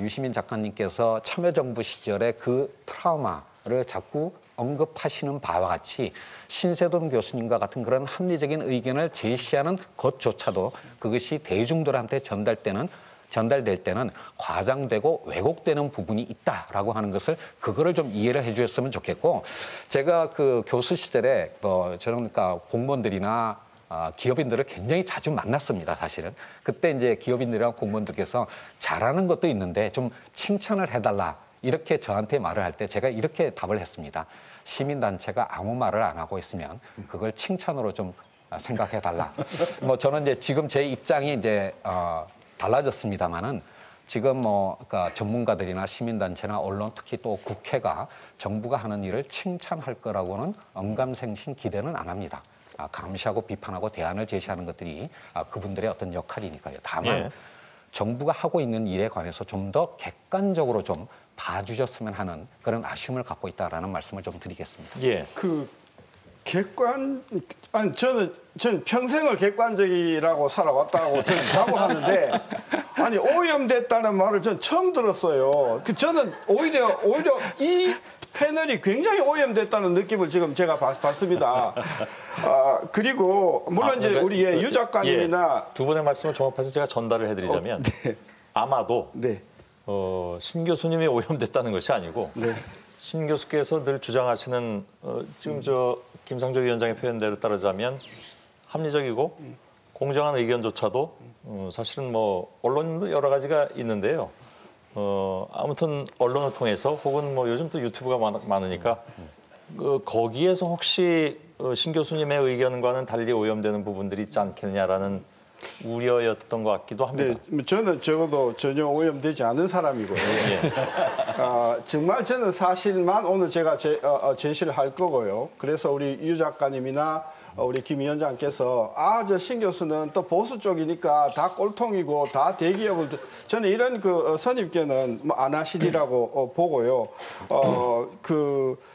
S2: 유시민 작가님께서 참여정부 시절에 그 트라우마를 자꾸 언급하시는 바와 같이 신세돈 교수님과 같은 그런 합리적인 의견을 제시하는 것조차도 그것이 대중들한테 전달될 때는 과장되고 왜곡되는 부분이 있다라고 하는 것을 그거를 좀 이해를 해 주셨으면 좋겠고 제가 그 교수 시절에 저는 그러니까 공무원들이나 기업인들을 굉장히 자주 만났습니다, 사실은. 그때 이제 기업인들이랑 공무원들께서 잘하는 것도 있는데 좀 칭찬을 해달라. 이렇게 저한테 말을 할 때 제가 이렇게 답을 했습니다. 시민단체가 아무 말을 안 하고 있으면 그걸 칭찬으로 좀 생각해달라. 뭐 저는 이제 지금 제 입장이 이제 달라졌습니다만은 지금 그러니까 전문가들이나 시민단체나 언론 특히 또 국회가 정부가 하는 일을 칭찬할 거라고는 언감생심 기대는 안 합니다. 감시하고 비판하고 대안을 제시하는 것들이 그분들의 어떤 역할이니까요. 다만 정부가 하고 있는 일에 관해서 좀 더 객관적으로 좀 봐주셨으면 하는 그런 아쉬움을 갖고 있다라는 말씀을 좀 드리겠습니다.
S1: 예.
S4: 저는 평생을 객관적이라고 살아왔다고 저는 자부하는데 아니 오염됐다는 말을 전 처음 들었어요. 저는 오히려 이 패널이 굉장히 오염됐다는 느낌을 지금 제가 봤습니다. 그리고 물론 이제 우리 유 작가님이나
S1: 두 분의 말씀을 종합해서 제가 전달을 해드리자면 아마도 신 교수님이 오염됐다는 것이 아니고 신 교수께서 늘 주장하시는 지금 김상조 위원장의 표현대로 따르자면 합리적이고 공정한 의견조차도 사실은 뭐 언론도 여러 가지가 있는데요. 아무튼 언론을 통해서 혹은 뭐 요즘 또 유튜브가 많으니까 거기에서 혹시 신 교수님의 의견과는 달리 오염되는 부분들이 있지 않겠냐라는 우려였던 것 같기도 합니다.
S4: 네, 저는 적어도 전혀 오염되지 않은 사람이고요. 정말 저는 사실만 오늘 제가 제시를 할 거고요. 그래서 우리 유 작가님이나 우리 김 위원장께서 저 신 교수는 또 보수 쪽이니까 다 꼴통이고 다 대기업을 저는 이런 그 선입견은 뭐 안 하시리라고 보고요.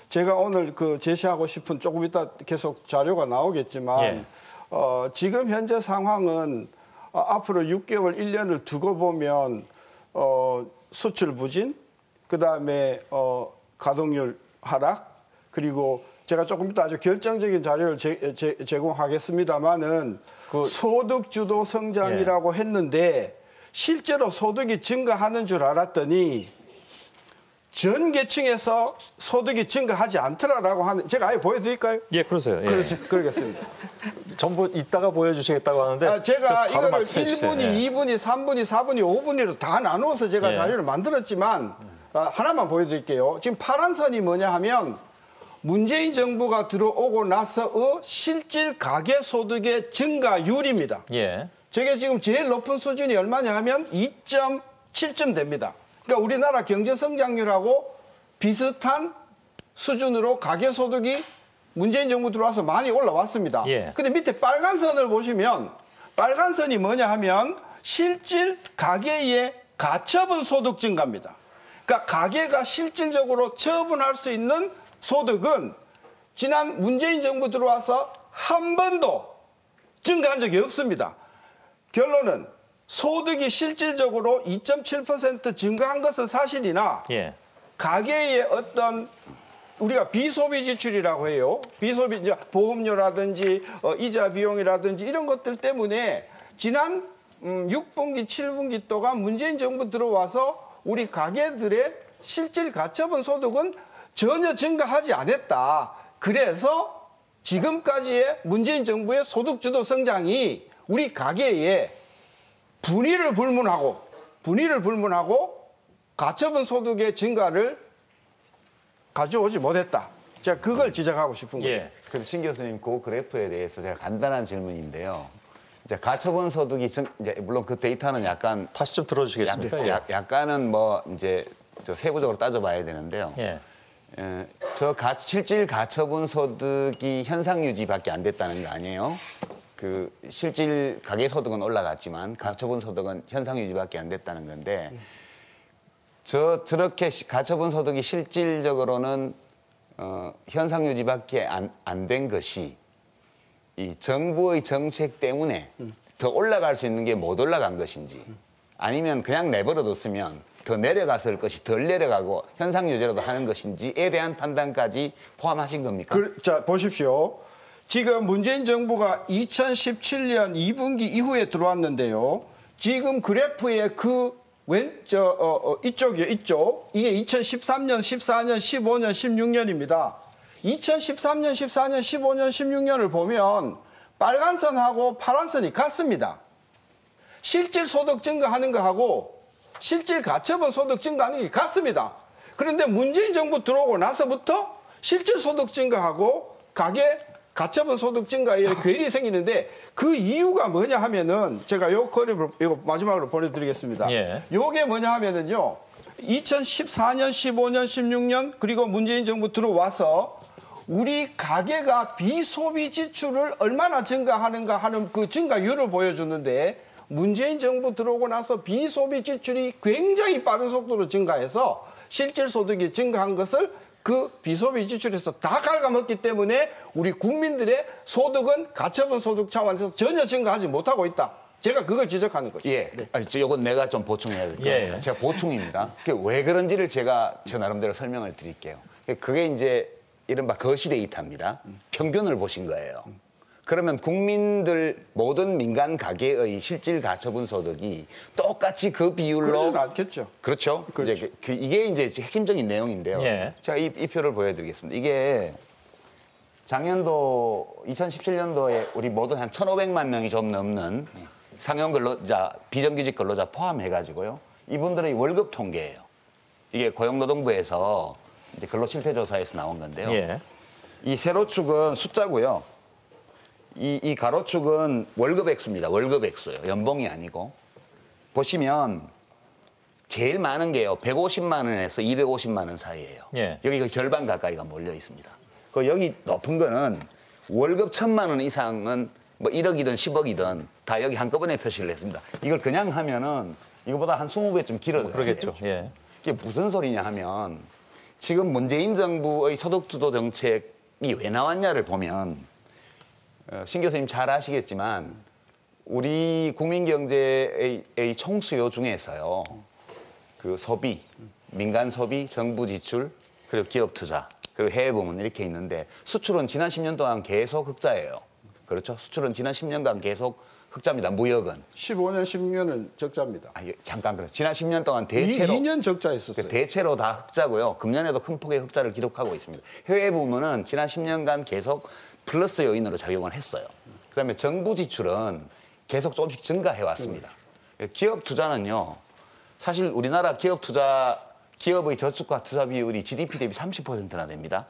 S4: 제가 오늘 제시하고 싶은 조금 이따 계속 자료가 나오겠지만 지금 현재 상황은 앞으로 6개월, 1년을 두고 보면 수출 부진, 그다음에 가동률 하락, 그리고 제가 조금 이따 아주 결정적인 자료를 제공하겠습니다만은 소득 주도 성장이라고 했는데 실제로 소득이 증가하는 줄 알았더니 전 계층에서 소득이 증가하지 않더라라고 하는, 제가 아예 보여드릴까요?
S1: 예, 그러세요. 예.
S4: 그러겠습니다.
S1: 전부 이따가 보여주시겠다고 하는데
S4: 제가 이거를
S1: 말씀해 주세요.
S4: 1분이, 2분이, 3분이, 4분이, 5분으로 다 나누어서 제가 자료를 만들었지만 하나만 보여드릴게요. 지금 파란 선이 뭐냐 하면 문재인 정부가 들어오고 나서의 실질 가계소득의 증가율입니다. 저게 지금 제일 높은 수준이 얼마냐 하면 2.7점 됩니다. 그러니까 우리나라 경제 성장률하고 비슷한 수준으로 가계소득이 문재인 정부 들어와서 많이 올라왔습니다. 근데 밑에 빨간 선을 보시면 빨간 선이 뭐냐 하면 실질 가계의 가처분 소득 증가입니다. 그러니까 가계가 실질적으로 처분할 수 있는 소득은 지난 문재인 정부 들어와서 한 번도 증가한 적이 없습니다. 결론은 소득이 실질적으로 2.7% 증가한 것은 사실이나 가계의 어떤 우리가 비소비 지출이라고 해요. 비소비 보험료라든지 이자 비용이라든지 이런 것들 때문에 지난 6분기, 7분기 동안 문재인 정부 들어와서 우리 가계들의 실질 가처분 소득은 전혀 증가하지 않았다. 그래서 지금까지의 문재인 정부의 소득주도 성장이 우리 가계에 분위를 불문하고 가처분 소득의 증가를 가져오지 못했다. 제가 그걸 지적하고 싶은 거죠.
S3: 그래서 신 교수님 그 그래프에 대해서 제가 간단한 질문인데요. 이제 가처분 소득이 이제 물론 그 데이터는 약간
S1: 다시 좀 들어주시겠습니까?
S3: 약간은 뭐 이제 세부적으로 따져봐야 되는데요. 실질 가처분 소득이 현상 유지밖에 안 됐다는 거 아니에요? 그 실질 가계 소득은 올라갔지만 가처분 소득은 현상 유지밖에 안 됐다는 건데 저렇게 가처분 소득이 실질적으로는 현상 유지밖에 안 된 것이 이 정부의 정책 때문에 더 올라갈 수 있는 게 못 올라간 것인지 아니면 그냥 내버려뒀으면 더 내려갔을 것이 덜 내려가고 현상 유지라도 하는 것인지에 대한 판단까지 포함하신 겁니까?
S4: 자, 보십시오. 지금 문재인 정부가 2017년 2분기 이후에 들어왔는데요. 지금 그래프의 이쪽이요, 이쪽. 이게 2013년, 14년, 15년, 16년입니다. 2013년, 14년, 15년, 16년을 보면 빨간 선하고 파란 선이 같습니다. 실질 소득 증가하는 거하고 실질 가처분 소득 증가하는 게 같습니다. 그런데 문재인 정부 들어오고 나서부터 실질 소득 증가하고 가처분 소득 증가에 괴리 생기는데 그 이유가 뭐냐 하면은 제가 요 그림을 이거 마지막으로 보내드리겠습니다. 요게 뭐냐 하면은요. 2014년, 15년, 16년 그리고 문재인 정부 들어와서 우리 가계가 비소비 지출을 얼마나 증가하는가 하는 그 증가율을 보여주는데 문재인 정부 들어오고 나서 비소비 지출이 굉장히 빠른 속도로 증가해서 실질 소득이 증가한 것을 그 비소비 지출에서 다 갉아먹기 때문에 우리 국민들의 소득은 가처분 소득 차원에서 전혀 증가하지 못하고 있다. 제가 그걸 지적하는 거죠.
S3: 이건 내가 좀 보충해야 될 것 같아요. 제가 보충입니다. 왜 그런지를 제가 저 나름대로 설명을 드릴게요. 그게 이제 이른바 거시 데이터입니다. 평균을 보신 거예요. 그러면 국민들 모든 민간 가계의 실질 가처분 소득이 똑같이 그 비율로
S4: 그러지는 않겠죠.
S3: 그렇죠. 이제 이게 이제 핵심적인 내용인데요. 제가 이 표를 보여드리겠습니다. 이게 작년도 2017년도에 우리 모두 한 1,500만 명이 좀 넘는 상용 근로자, 비정규직 근로자 포함해가지고요. 이분들의 월급 통계예요. 이게 고용노동부에서 이제 근로실태조사에서 나온 건데요. 이 세로축은 숫자고요. 이 가로축은 월급 액수입니다. 월급 액수예요. 연봉이 아니고. 보시면 제일 많은 게요. 150만 원에서 250만 원 사이예요.
S1: 예.
S3: 여기 그 절반 가까이가 몰려 있습니다. 그 여기 높은 거는 월급 1,000만 원 이상은 뭐 1억이든 10억이든 다 여기 한꺼번에 표시를 했습니다. 이걸 그냥 하면은 이거보다 한 20배쯤 길어져요.
S1: 그러겠죠. 예.
S3: 이게 무슨 소리냐 하면 지금 문재인 정부의 소득주도 정책이 왜 나왔냐를 보면 신 교수님 잘 아시겠지만 우리 국민 경제의 총수요 중에서요. 그 소비, 민간 소비, 정부 지출, 그리고 기업 투자, 그리고 해외 부문 이렇게 있는데 수출은 지난 10년 동안 계속 흑자예요. 그렇죠? 수출은 지난 10년간 계속 흑자입니다. 무역은.
S4: 15년, 16년은 적자입니다.
S3: 잠깐 그래요. 지난 10년 동안 대체로
S4: 2년 적자했었어요.
S3: 대체로 다 흑자고요. 금년에도 큰 폭의 흑자를 기록하고 있습니다. 해외 부문은 지난 10년간 계속 플러스 요인으로 작용을 했어요. 그다음에 정부 지출은 계속 조금씩 증가해 왔습니다. 기업 투자는요. 사실 우리나라 기업의 저축과 투자 비율이 GDP 대비 30%나 됩니다.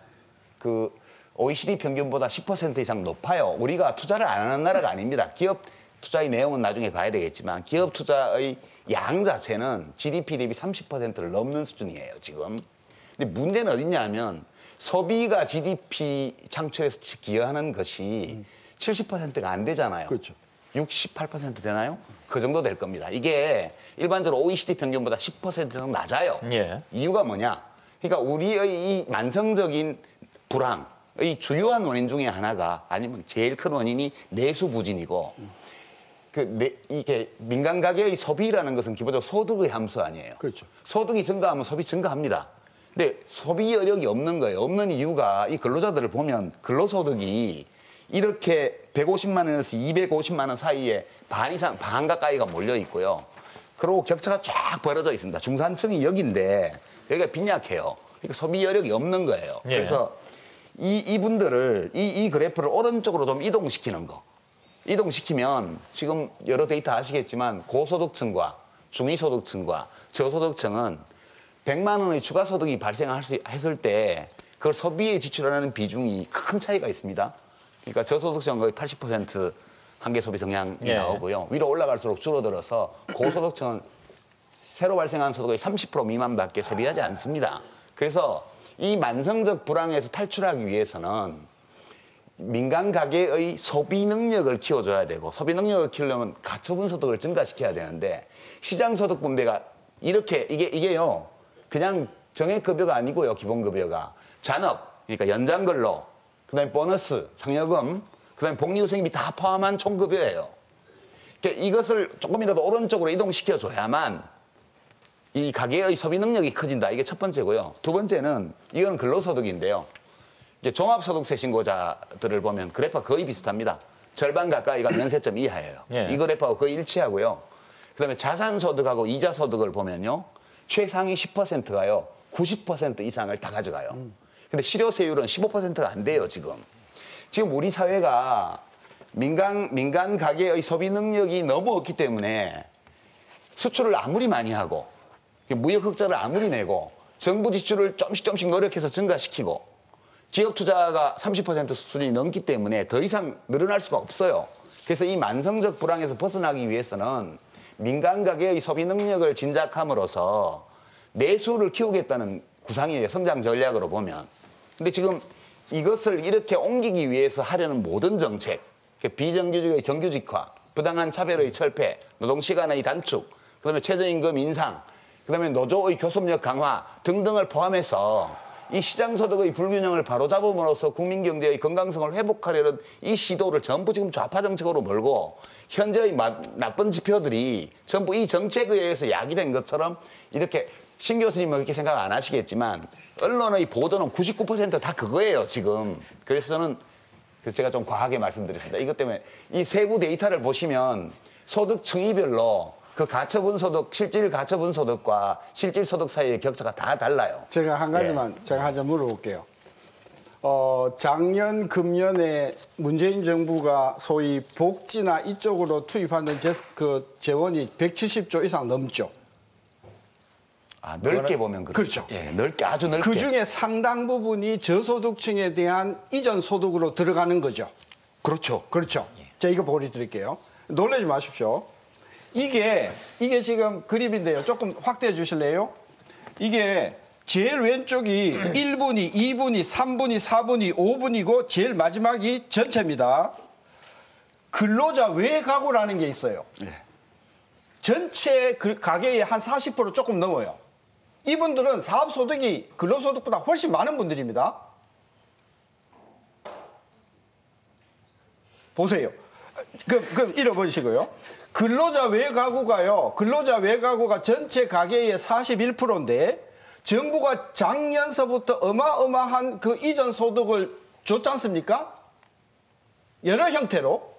S3: 그 OECD 평균보다 10% 이상 높아요. 우리가 투자를 안 하는 나라가 아닙니다. 기업 투자의 내용은 나중에 봐야 되겠지만 기업 투자의 양 자체는 GDP 대비 30%를 넘는 수준이에요, 지금. 근데 문제는 어디냐 하면 소비가 GDP 창출에서 기여하는 것이 70%가 안 되잖아요.
S4: 그렇죠.
S3: 68% 되나요? 그 정도 될 겁니다. 이게 일반적으로 OECD 평균보다 10% 이상 낮아요.
S1: 예.
S3: 이유가 뭐냐? 그러니까 우리의 이 만성적인 불황의 주요한 원인 중에 하나가 아니면 제일 큰 원인이 내수 부진이고 이게 민간 가계의 소비라는 것은 기본적으로 소득의 함수 아니에요.
S4: 그렇죠.
S3: 소득이 증가하면 소비 증가합니다. 근데 소비 여력이 없는 거예요. 없는 이유가 이 근로자들을 보면 근로소득이 이렇게 150만 원에서 250만 원 사이에 반 가까이가 몰려 있고요. 그리고 격차가 쫙 벌어져 있습니다. 중산층이 여기인데 여기가 빈약해요. 그러니까 소비 여력이 없는 거예요.
S1: 예.
S3: 그래서 이분들을 이 그래프를 오른쪽으로 좀 이동시키는 거. 이동시키면 지금 여러 데이터 아시겠지만 고소득층과 중위소득층과 저소득층은 100만 원의 추가 소득이 발생했을 때 그걸 소비에 지출하는 비중이 큰 차이가 있습니다. 그러니까 저소득층은 거의 80% 한계 소비 성향이 나오고요. 위로 올라갈수록 줄어들어서 고소득층은 새로 발생한 소득의 30% 미만밖에 소비하지 않습니다. 그래서 이 만성적 불황에서 탈출하기 위해서는 민간 가계의 소비 능력을 키워줘야 되고 소비 능력을 키우려면 가처분 소득을 증가시켜야 되는데 시장 소득 분배가 이렇게 이게요 그냥 정액급여가 아니고요 기본급여가 잔업 그러니까 연장근로 그다음에 보너스 상여금 그다음에 복리후생비 다 포함한 총급여예요. 그러니까 이것을 조금이라도 오른쪽으로 이동시켜줘야만 이 가계의 소비 능력이 커진다. 이게 첫 번째고요. 두 번째는 이건 근로소득인데요. 이제 종합소득세 신고자들을 보면 그래프가 거의 비슷합니다. 절반 가까이가 면세점 이하예요.
S1: 예.
S3: 이 그래프하고 거의 일치하고요. 그다음에 자산소득하고 이자소득을 보면요. 최상위 10%가요. 90% 이상을 다 가져가요. 근데 실효세율은 15%가 안 돼요, 지금. 지금 우리 사회가 민간 가계의 소비 능력이 너무 없기 때문에 수출을 아무리 많이 하고 무역 흑자를 아무리 내고 정부 지출을 조금씩 노력해서 증가시키고 기업 투자가 30% 수준이 넘기 때문에 더 이상 늘어날 수가 없어요. 그래서 이 만성적 불황에서 벗어나기 위해서는 민간 가계의 소비 능력을 진작함으로써 내수를 키우겠다는 구상이에요. 성장 전략으로 보면. 근데 지금 이것을 이렇게 옮기기 위해서 하려는 모든 정책, 비정규직의 정규직화, 부당한 차별의 철폐, 노동시간의 단축, 그다음에 최저임금 인상, 그다음에 노조의 교섭력 강화 등등을 포함해서 이 시장소득의 불균형을 바로잡음으로써 국민경제의 건강성을 회복하려는 이 시도를 전부 지금 좌파 정책으로 몰고 현재의 나쁜 지표들이 전부 이 정책에 의해서 야기된 것처럼 이렇게 신 교수님은 그렇게 생각 안 하시겠지만 언론의 보도는 99% 다 그거예요, 지금. 그래서 저는 제가 좀 과하게 말씀드렸습니다. 이것 때문에 이 세부 데이터를 보시면 소득 층위별로 그 가처분 소득, 실질 가처분 소득과 실질 소득 사이의 격차가 다 달라요. 제가 한 가지만 제가 한 점 물어볼게요. 작년, 금년에 문재인 정부가 소위 복지나 이쪽으로 투입하는 재원이 170조 이상 넘죠. 넓게 보면
S4: 그렇죠.
S3: 예, 넓게 아주 넓게.
S4: 그 중에 상당 부분이 저소득층에 대한 이전 소득으로 들어가는 거죠.
S3: 그렇죠.
S4: 그렇죠. 제가 이거 보여드릴게요. 놀라지 마십시오. 이게 지금 그림인데요. 조금 확대해 주실래요? 이게 제일 왼쪽이 1분위, 2분위, 3분위, 4분위, 5분위고 제일 마지막이 전체입니다. 근로자 외가구라는 게 있어요.
S3: 네.
S4: 전체 가계의 한 40% 조금 넘어요. 이분들은 사업소득이 근로소득보다 훨씬 많은 분들입니다. 보세요. 그럼 잃어버리시고요. 근로자 외가구가 전체 가계의 41%인데 정부가 작년서부터 어마어마한 그 이전 소득을 줬지 않습니까? 여러 형태로.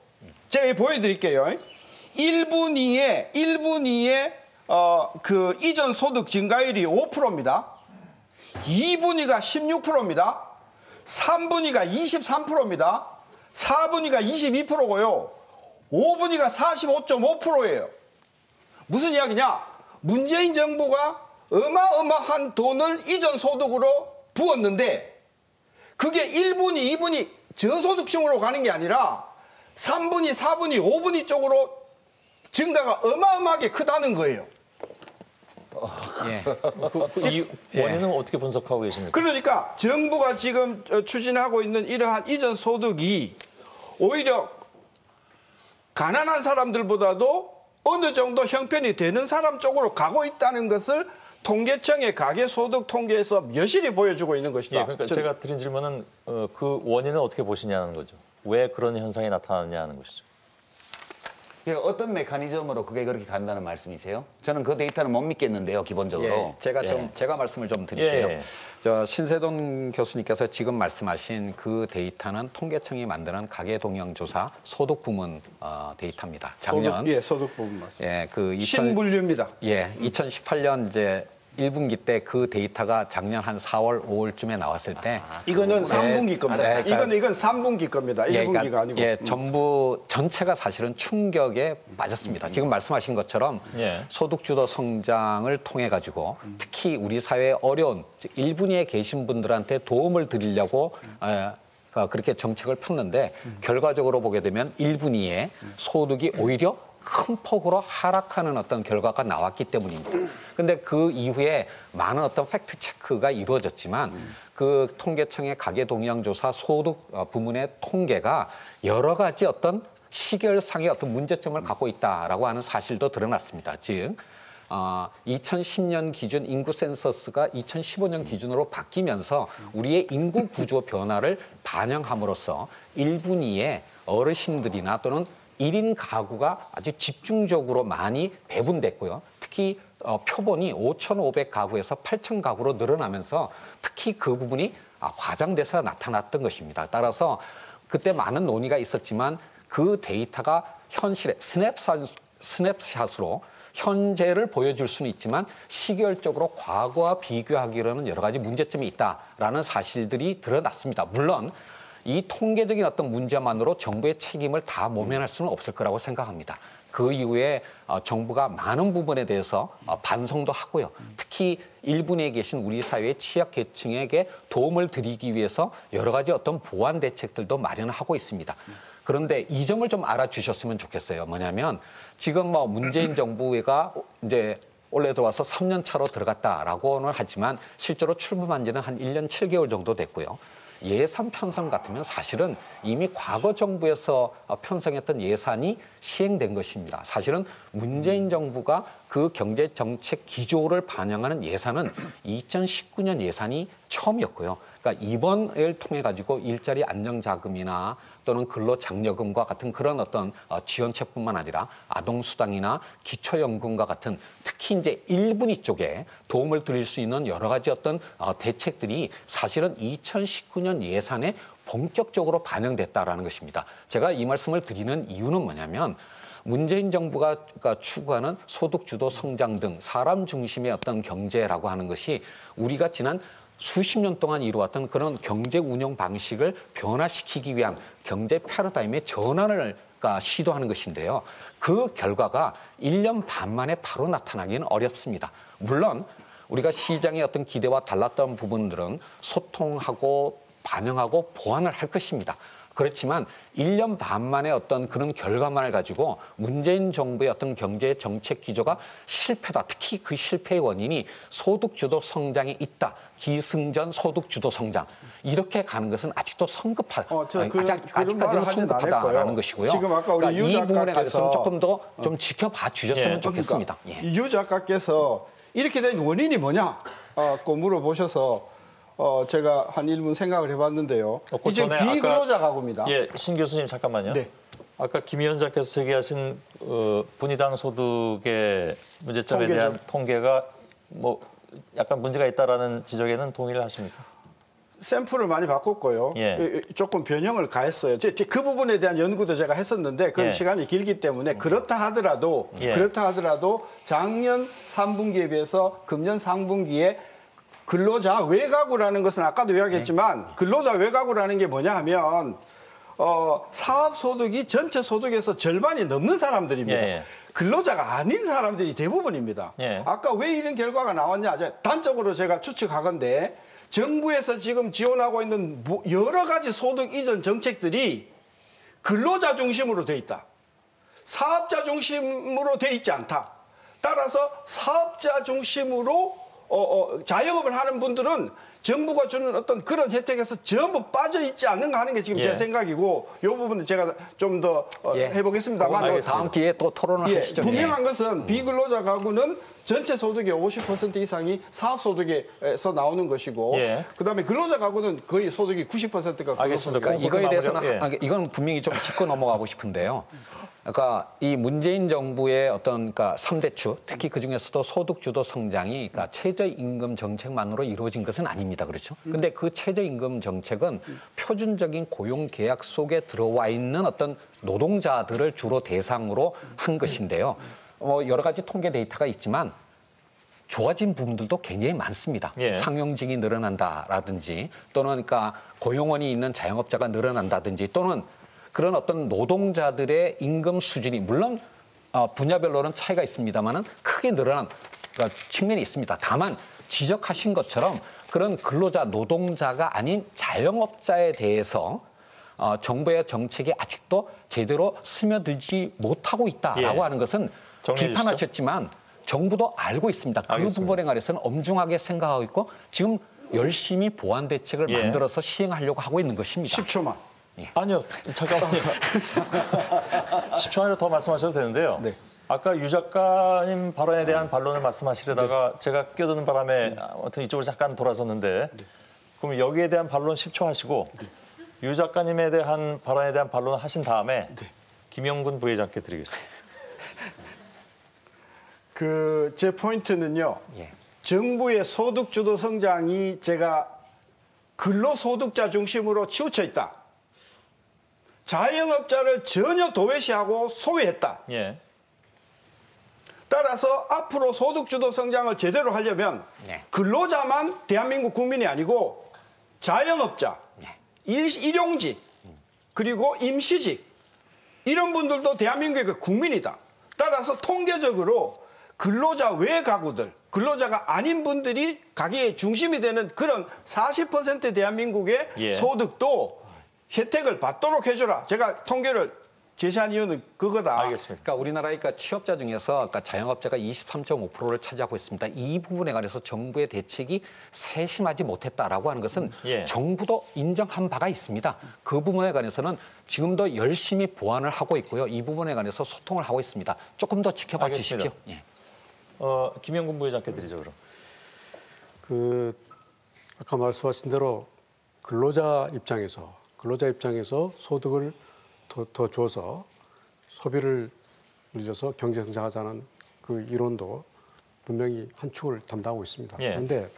S4: 제가 보여드릴게요. 1분위에 그 이전 소득 증가율이 5%입니다. 2분위가 16%입니다. 3분위가 23%입니다. 4분위가 22%고요. 5분위가 45.5%예요. 무슨 이야기냐? 문재인 정부가 어마어마한 돈을 이전 소득으로 부었는데 그게 1분위, 2분위 저소득층으로 가는 게 아니라 3분위, 4분위, 5분위 쪽으로 증가가 어마어마하게 크다는 거예요.
S1: 이 원인은 어떻게 분석하고 계십니까?
S4: 그러니까 정부가 지금 추진하고 있는 이러한 이전 소득이 오히려 가난한 사람들보다도 어느 정도 형편이 되는 사람 쪽으로 가고 있다는 것을 통계청의 가계소득 통계에서 여실히 보여주고 있는 것이다.
S1: 예, 그러니까 제가 드린 질문은 그 원인을 어떻게 보시냐는 거죠. 왜 그런 현상이 나타나느냐는 것이죠.
S3: 어떤 메커니즘으로 그게 그렇게 간다는 말씀이세요? 저는 그 데이터는 못 믿겠는데요, 기본적으로.
S2: 제가 말씀을 좀 드릴게요.
S1: 예.
S2: 저 신세돈 교수님께서 지금 말씀하신 그 데이터는 통계청이 만드는 가계동향조사 소득 부문 데이터입니다. 작년
S4: 소득 부문 맞습니다.
S2: 신분류입니다. 2018년 이제 1분기 때 그 데이터가 작년 한 4월, 5월쯤에 나왔을 때
S4: 이거는 3분기 겁니다. 이건 3분기 겁니다. 1분기가 아니고.
S2: 전부 전체가 사실은 충격에 빠졌습니다. 지금 말씀하신 것처럼 소득주도 성장을 통해 가지고 특히 우리 사회의 어려운 1분위에 계신 분들한테 도움을 드리려고 그렇게 정책을 폈는데 결과적으로 보게 되면 1분위에 소득이 오히려 큰 폭으로 하락하는 어떤 결과가 나왔기 때문입니다. 근데 그 이후에 많은 어떤 팩트 체크가 이루어졌지만 그 통계청의 가계동향조사 소득 부문의 통계가 여러 가지 어떤 시결상의 어떤 문제점을 갖고 있다라고 하는 사실도 드러났습니다. 즉 2010년 기준 인구 센서스가 2015년 기준으로 바뀌면서 우리의 인구 구조 변화를 반영함으로써 1분위에 어르신들이나 또는 1인 가구가 아주 집중적으로 많이 배분됐고요. 특히 표본이 5,500가구에서 8,000가구로 늘어나면서 특히 그 부분이 과장돼서 나타났던 것입니다. 따라서 그때 많은 논의가 있었지만 그 데이터가 현실의 스냅샷으로 현재를 보여줄 수는 있지만 시결적으로 과거와 비교하기로는 여러 가지 문제점이 있다라는 사실들이 드러났습니다. 물론 이 통계적인 어떤 문제만으로 정부의 책임을 다 모면할 수는 없을 거라고 생각합니다. 그 이후에 정부가 많은 부분에 대해서 반성도 하고요. 특히 1분위에 계신 우리 사회의 취약계층에게 도움을 드리기 위해서 여러 가지 어떤 보완 대책들도 마련하고 있습니다. 그런데 이 점을 좀 알아주셨으면 좋겠어요. 뭐냐면 지금 문재인 정부가 이제 올해 들어와서 3년 차로 들어갔다라고는 하지만 실제로 출범한 지는 한 1년 7개월 정도 됐고요. 예산 편성 같으면 사실은 이미 과거 정부에서 편성했던 예산이 시행된 것입니다. 사실은 문재인 정부가 그 경제정책 기조를 반영하는 예산은 2019년 예산이 처음이었고요. 그러니까 이번을 통해 가지고 일자리 안정자금이나 또는 근로장려금과 같은 그런 어떤 지원책뿐만 아니라 아동수당이나 기초연금과 같은 특히 이제 1분위 쪽에 도움을 드릴 수 있는 여러 가지 어떤 대책들이 사실은 2019년 예산에 본격적으로 반영됐다라는 것입니다. 제가 이 말씀을 드리는 이유는 뭐냐면 문재인 정부가 추구하는 소득주도 성장 등 사람 중심의 어떤 경제라고 하는 것이 우리가 지난 수십 년 동안 이루어왔던 그런 경제 운영 방식을 변화시키기 위한 경제 패러다임의 전환을 시도하는 것인데요. 그 결과가 1년 반 만에 바로 나타나기는 어렵습니다. 물론 우리가 시장의 어떤 기대와 달랐던 부분들은 소통하고 반영하고 보완을 할 것입니다. 그렇지만 1년 반 만에 어떤 그런 결과만을 가지고 문재인 정부의 어떤 경제 정책 기조가 실패다. 특히 그 실패의 원인이 소득주도 성장에 있다. 기승전 소득주도 성장. 이렇게 가는 것은 아직도 성급하다. 아직까지는 성급하다라는 것이고요.
S4: 지금 아까 우리
S2: 그러니까
S4: 유
S2: 이 부분에
S4: 작가께서
S2: 대해서는 조금 더 좀 지켜봐 주셨으면 좋겠습니다.
S4: 그러니까 유 작가께서 이렇게 된 원인이 뭐냐고 물어보셔서 제가 한 1분 생각을 해봤는데요. 이제 비근로자 가구입니다.
S1: 예, 신 교수님 잠깐만요.
S4: 네.
S1: 아까 김 위원장께서 제기하신 분위당 소득의 문제점에 대한 통계가 뭐 약간 문제가 있다라는 지적에는 동의를 하십니까?
S4: 샘플을 많이 바꿨고요.
S1: 예.
S4: 조금 변형을 가했어요. 그 부분에 대한 연구도 제가 했었는데 그 시간이 길기 때문에 그렇다 하더라도 작년 3분기에 비해서 금년 상분기에 근로자 외가구라는 것은 아까도 이야기했지만 근로자 외가구라는 게 뭐냐 하면 사업 소득이 전체 소득에서 절반이 넘는 사람들입니다. 근로자가 아닌 사람들이 대부분입니다. 아까 왜 이런 결과가 나왔냐? 단적으로 제가 추측하건대 정부에서 지금 지원하고 있는 여러 가지 소득 이전 정책들이 근로자 중심으로 돼 있다. 사업자 중심으로 돼 있지 않다. 따라서 사업자 중심으로 자영업을 하는 분들은 정부가 주는 어떤 그런 혜택에서 전부 빠져 있지 않는가 하는 게 지금 제 생각이고 이 부분은 제가 좀 더 해보겠습니다만
S2: 다음 기회에 또 토론을 하시죠.
S4: 분명한 것은 비근로자 가구는 전체 소득의 50% 이상이 사업 소득에서 나오는 것이고 그다음에 근로자 가구는 거의 소득이 90%가
S1: 알겠습니다.
S2: 이거에 대해서는 이건 분명히 좀 짚고 넘어가고 싶은데요. 그러니까 이 문재인 정부의 어떤 그러니까 3대추, 특히 그중에서도 소득주도 성장이 그러니까 최저임금 정책만으로 이루어진 것은 아닙니다. 그렇죠? 근데 그 최저임금 정책은 표준적인 고용 계약 속에 들어와 있는 어떤 노동자들을 주로 대상으로 한 것인데요. 여러 가지 통계 데이터가 있지만 좋아진 부분들도 굉장히 많습니다. 상용직이 늘어난다라든지 또는 그러니까 고용원이 있는 자영업자가 늘어난다든지 또는 그런 어떤 노동자들의 임금 수준이 물론 분야별로는 차이가 있습니다만은 크게 늘어난 측면이 있습니다. 다만 지적하신 것처럼 그런 근로자 노동자가 아닌 자영업자에 대해서 정부의 정책이 아직도 제대로 스며들지 못하고 있다라고 하는 것은 비판하셨지만 정부도 알고 있습니다. 그 부분에 관해서는 엄중하게 생각하고 있고 지금 열심히 보완 대책을 만들어서 시행하려고 하고 있는 것입니다.
S4: 10초만.
S1: 아니요, 잠깐만요. 10초 안에 더 말씀하셔도 되는데요. 아까 유 작가님 발언에 대한 반론을 말씀하시려다가 제가 끼어드는 바람에 아무튼 이쪽으로 잠깐 돌아섰는데 그럼 여기에 대한 반론 10초 하시고 유 작가님에 대한 발언에 대한 반론을 하신 다음에 김영군 부회장께 드리겠습니다.
S4: 제 포인트는요. 정부의 소득주도 성장이 제가 근로소득자 중심으로 치우쳐 있다. 자영업자를 전혀 도외시하고 소외했다. 따라서 앞으로 소득주도 성장을 제대로 하려면 근로자만 대한민국 국민이 아니고 자영업자, 일용직, 그리고 임시직 이런 분들도 대한민국의 국민이다. 따라서 통계적으로 근로자 외 가구들, 근로자가 아닌 분들이 가계의 중심이 되는 그런 40% 대한민국의 소득도 혜택을 받도록 해줘라. 제가 통계를 제시한 이유는 그거다.
S2: 알겠습니다. 그러니까 우리나라의 취업자 중에서 자영업자가 23.5%를 차지하고 있습니다. 이 부분에 관해서 정부의 대책이 세심하지 못했다라고 하는 것은 정부도 인정한 바가 있습니다. 그 부분에 관해서는 지금도 열심히 보완을 하고 있고요. 이 부분에 관해서 소통을 하고 있습니다. 조금 더 지켜봐 주십시오.
S1: 김영군 부회장께 드리죠,
S12: 그럼. 아까 말씀하신 대로 근로자 입장에서 소득을 더 줘서 소비를 늘려서 경제 성장하자는 그 이론도 분명히 한 축을 담당하고 있습니다. 그런데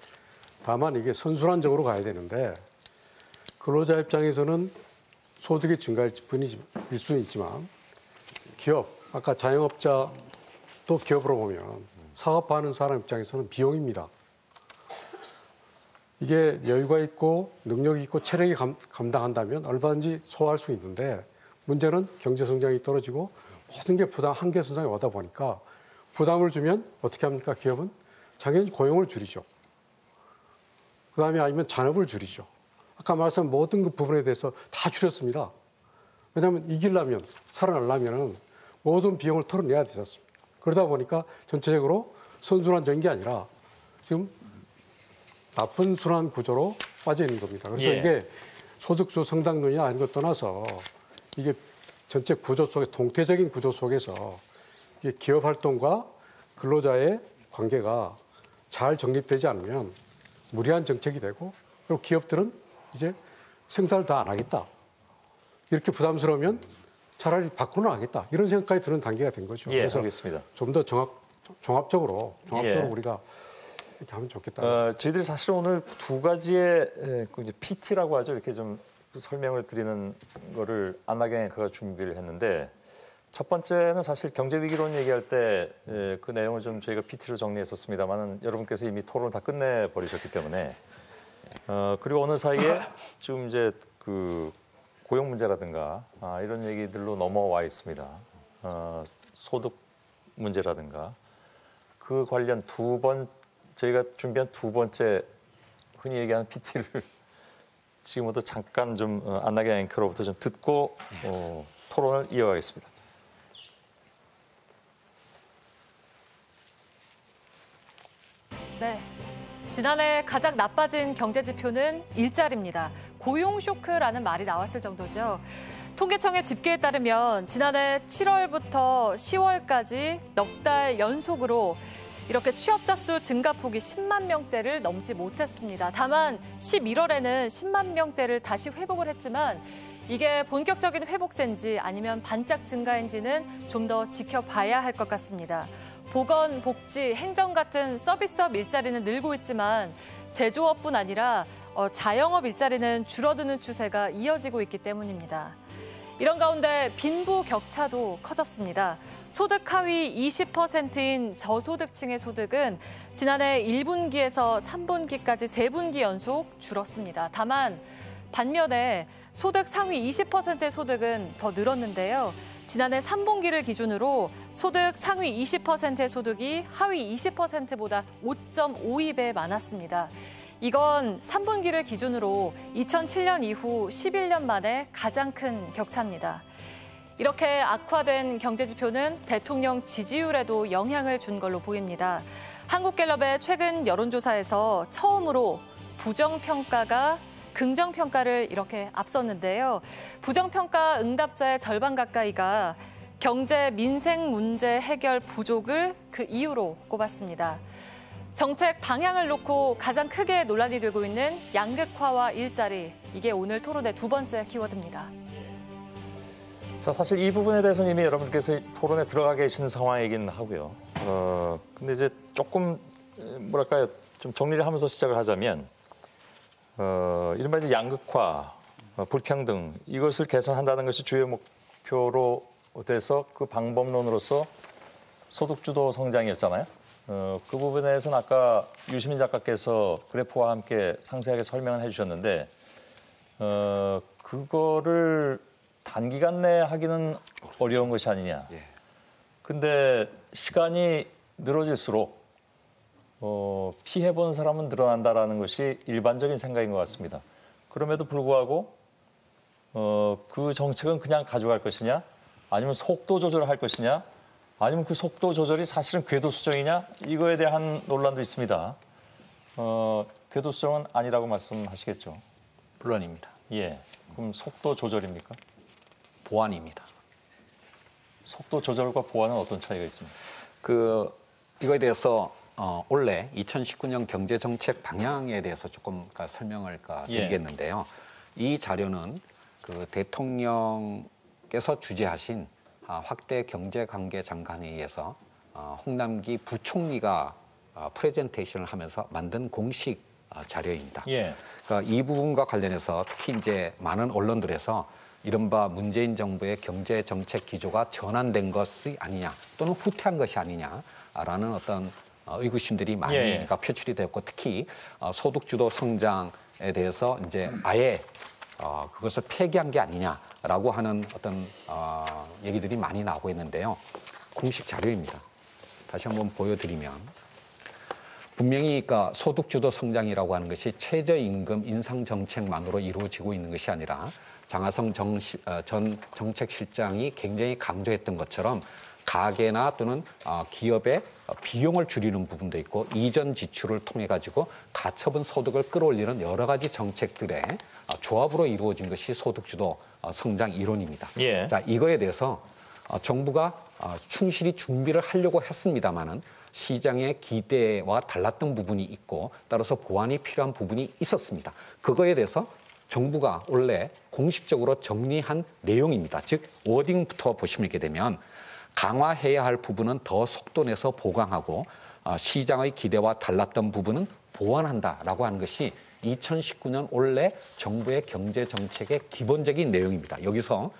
S12: 다만 이게 선순환적으로 가야 되는데 근로자 입장에서는 소득이 증가일 수는 있지만 기업, 아까 자영업자 또 기업으로 보면 사업하는 사람 입장에서는 비용입니다. 이게 여유가 있고 능력이 있고 체력이 감당한다면 얼마든지 소화할 수 있는데 문제는 경제 성장이 떨어지고 모든 게 한계 선상에 오다 보니까 부담을 주면 어떻게 합니까? 기업은 당연히 고용을 줄이죠. 그다음에 아니면 잔업을 줄이죠. 아까 말씀한 모든 그 부분에 대해서 다 줄였습니다. 왜냐하면 이기려면, 살아나려면 모든 비용을 털어내야 되지 않습니까? 그러다 보니까 전체적으로 선순환적인 게 아니라 지금 나쁜 순환 구조로 빠져 있는 겁니다. 그래서 이게 소득주 성장률이나 아닌 것 떠나서 이게 전체 구조 속에 통계적인 구조 속에서 이게 기업 활동과 근로자의 관계가 잘 정립되지 않으면 무리한 정책이 되고 그리고 기업들은 이제 생산을 다 안 하겠다. 이렇게 부담스러우면 차라리 밖으로 나가겠다. 이런 생각까지 드는 단계가 된 거죠.
S1: 그래서 알겠습니다.
S12: 좀 더 종합적으로 우리가 이렇게 하면 좋겠다.
S1: 저희들이 사실 오늘 두 가지의 이제 PT라고 하죠. 이렇게 좀 설명을 드리는 거를 안나경 앵커가 준비를 했는데 첫 번째는 사실 경제 위기론 얘기할 때 그 내용을 좀 저희가 PT로 정리했었습니다만은 여러분께서 이미 토론을 다 끝내 버리셨기 때문에 그리고 어느 사이에 지금 이제 그 고용 문제라든가 이런 얘기들로 넘어와 있습니다. 소득 문제라든가 그 관련 저희가 준비한 두 번째 흔히 얘기하는 PT를 지금부터 잠깐 좀 안나경 앵커로부터 좀 듣고 토론을 이어가겠습니다.
S13: 네, 지난해 가장 나빠진 경제 지표는 일자리입니다. 고용 쇼크라는 말이 나왔을 정도죠. 통계청의 집계에 따르면 지난해 7월부터 10월까지 넉 달 연속으로 이렇게 취업자 수 증가폭이 10만 명대를 넘지 못했습니다. 다만 11월에는 10만 명대를 다시 회복을 했지만 이게 본격적인 회복세인지 아니면 반짝 증가인지는 좀 더 지켜봐야 할 것 같습니다. 보건, 복지, 행정 같은 서비스업 일자리는 늘고 있지만 제조업뿐 아니라 자영업 일자리는 줄어드는 추세가 이어지고 있기 때문입니다. 이런 가운데 빈부 격차도 커졌습니다. 소득 하위 20%인 저소득층의 소득은 지난해 1분기에서 3분기까지 3분기 연속 줄었습니다. 다만 반면에 소득 상위 20%의 소득은 더 늘었는데요. 지난해 3분기를 기준으로 소득 상위 20%의 소득이 하위 20%보다 5.52배 많았습니다. 이건 3분기를 기준으로 2007년 이후 11년 만에 가장 큰 격차입니다. 이렇게 악화된 경제 지표는 대통령 지지율에도 영향을 준 걸로 보입니다. 한국갤럽의 최근 여론조사에서 처음으로 부정평가가 긍정평가를 이렇게 앞섰는데요. 부정평가 응답자의 절반 가까이가 경제 민생 문제 해결 부족을 그 이유로 꼽았습니다. 정책 방향을 놓고 가장 크게 논란이 되고 있는 양극화와 일자리, 이게 오늘 토론의 두 번째 키워드입니다.
S1: 자, 사실 이 부분에 대해서는 이미 여러분께서 토론에 들어가 계신 상황이긴 하고요. 근데 이제 조금 뭐랄까요, 좀 정리를 하면서 시작을 하자면 이른바 이제 양극화, 불평등 이것을 개선한다는 것이 주요 목표로 돼서 그 방법론으로서 소득주도 성장이었잖아요. 그 부분에 대해서는 아까 유시민 작가께서 그래프와 함께 상세하게 설명을 해주셨는데 그거를 단기간 내에 하기는 어려운 것이 아니냐. 근데 시간이 늘어질수록 피해본 사람은 늘어난다라는 것이 일반적인 생각인 것 같습니다. 그럼에도 불구하고 그 정책은 그냥 가져갈 것이냐, 아니면 속도 조절을 할 것이냐, 아니면 그 속도 조절이 사실은 궤도 수정이냐, 이거에 대한 논란도 있습니다. 궤도 수정은 아니라고 말씀하시겠죠?
S2: 물론입니다.
S1: 예. 그럼 속도 조절입니까?
S2: 보완입니다.
S1: 속도 조절과 보완은 어떤 차이가 있습니까?
S2: 이거에 대해서 올해 2019년 경제정책 방향에 대해서 조금 설명을 드리겠는데요. 이 자료는 그 대통령께서 주재하신 확대 경제관계 장관회의에서 홍남기 부총리가 프레젠테이션을 하면서 만든 공식 자료입니다. 그러니까 이 부분과 관련해서 특히 이제 많은 언론들에서 이른바 문재인 정부의 경제 정책 기조가 전환된 것이 아니냐 또는 후퇴한 것이 아니냐라는 어떤 의구심들이 많이 표출이 되었고 특히 소득주도 성장에 대해서 이제 아예 그것을 폐기한 게 아니냐라고 하는 어떤 얘기들이 많이 나오고 있는데요. 공식 자료입니다. 다시 한번 보여드리면 분명히 그러니까 소득주도 성장이라고 하는 것이 최저임금 인상 정책만으로 이루어지고 있는 것이 아니라 장하성 전 정책실장이 굉장히 강조했던 것처럼 가계나 또는 기업의 비용을 줄이는 부분도 있고 이전 지출을 통해 가지고 가처분 소득을 끌어올리는 여러 가지 정책들의 조합으로 이루어진 것이 소득주도 성장 이론입니다.
S1: 예.
S2: 자, 이거에 대해서 정부가 충실히 준비를 하려고 했습니다마는 시장의 기대와 달랐던 부분이 있고 따라서 보완이 필요한 부분이 있었습니다. 그거에 대해서 정부가 원래 공식적으로 정리한 내용입니다. 즉 워딩부터 보시게 되면 강화해야 할 부분은 더 속도 내서 보강하고 시장의 기대와 달랐던 부분은 보완한다라고 하는 것이 2019년 원래 정부의 경제정책의 기본적인 내용입니다. 여기서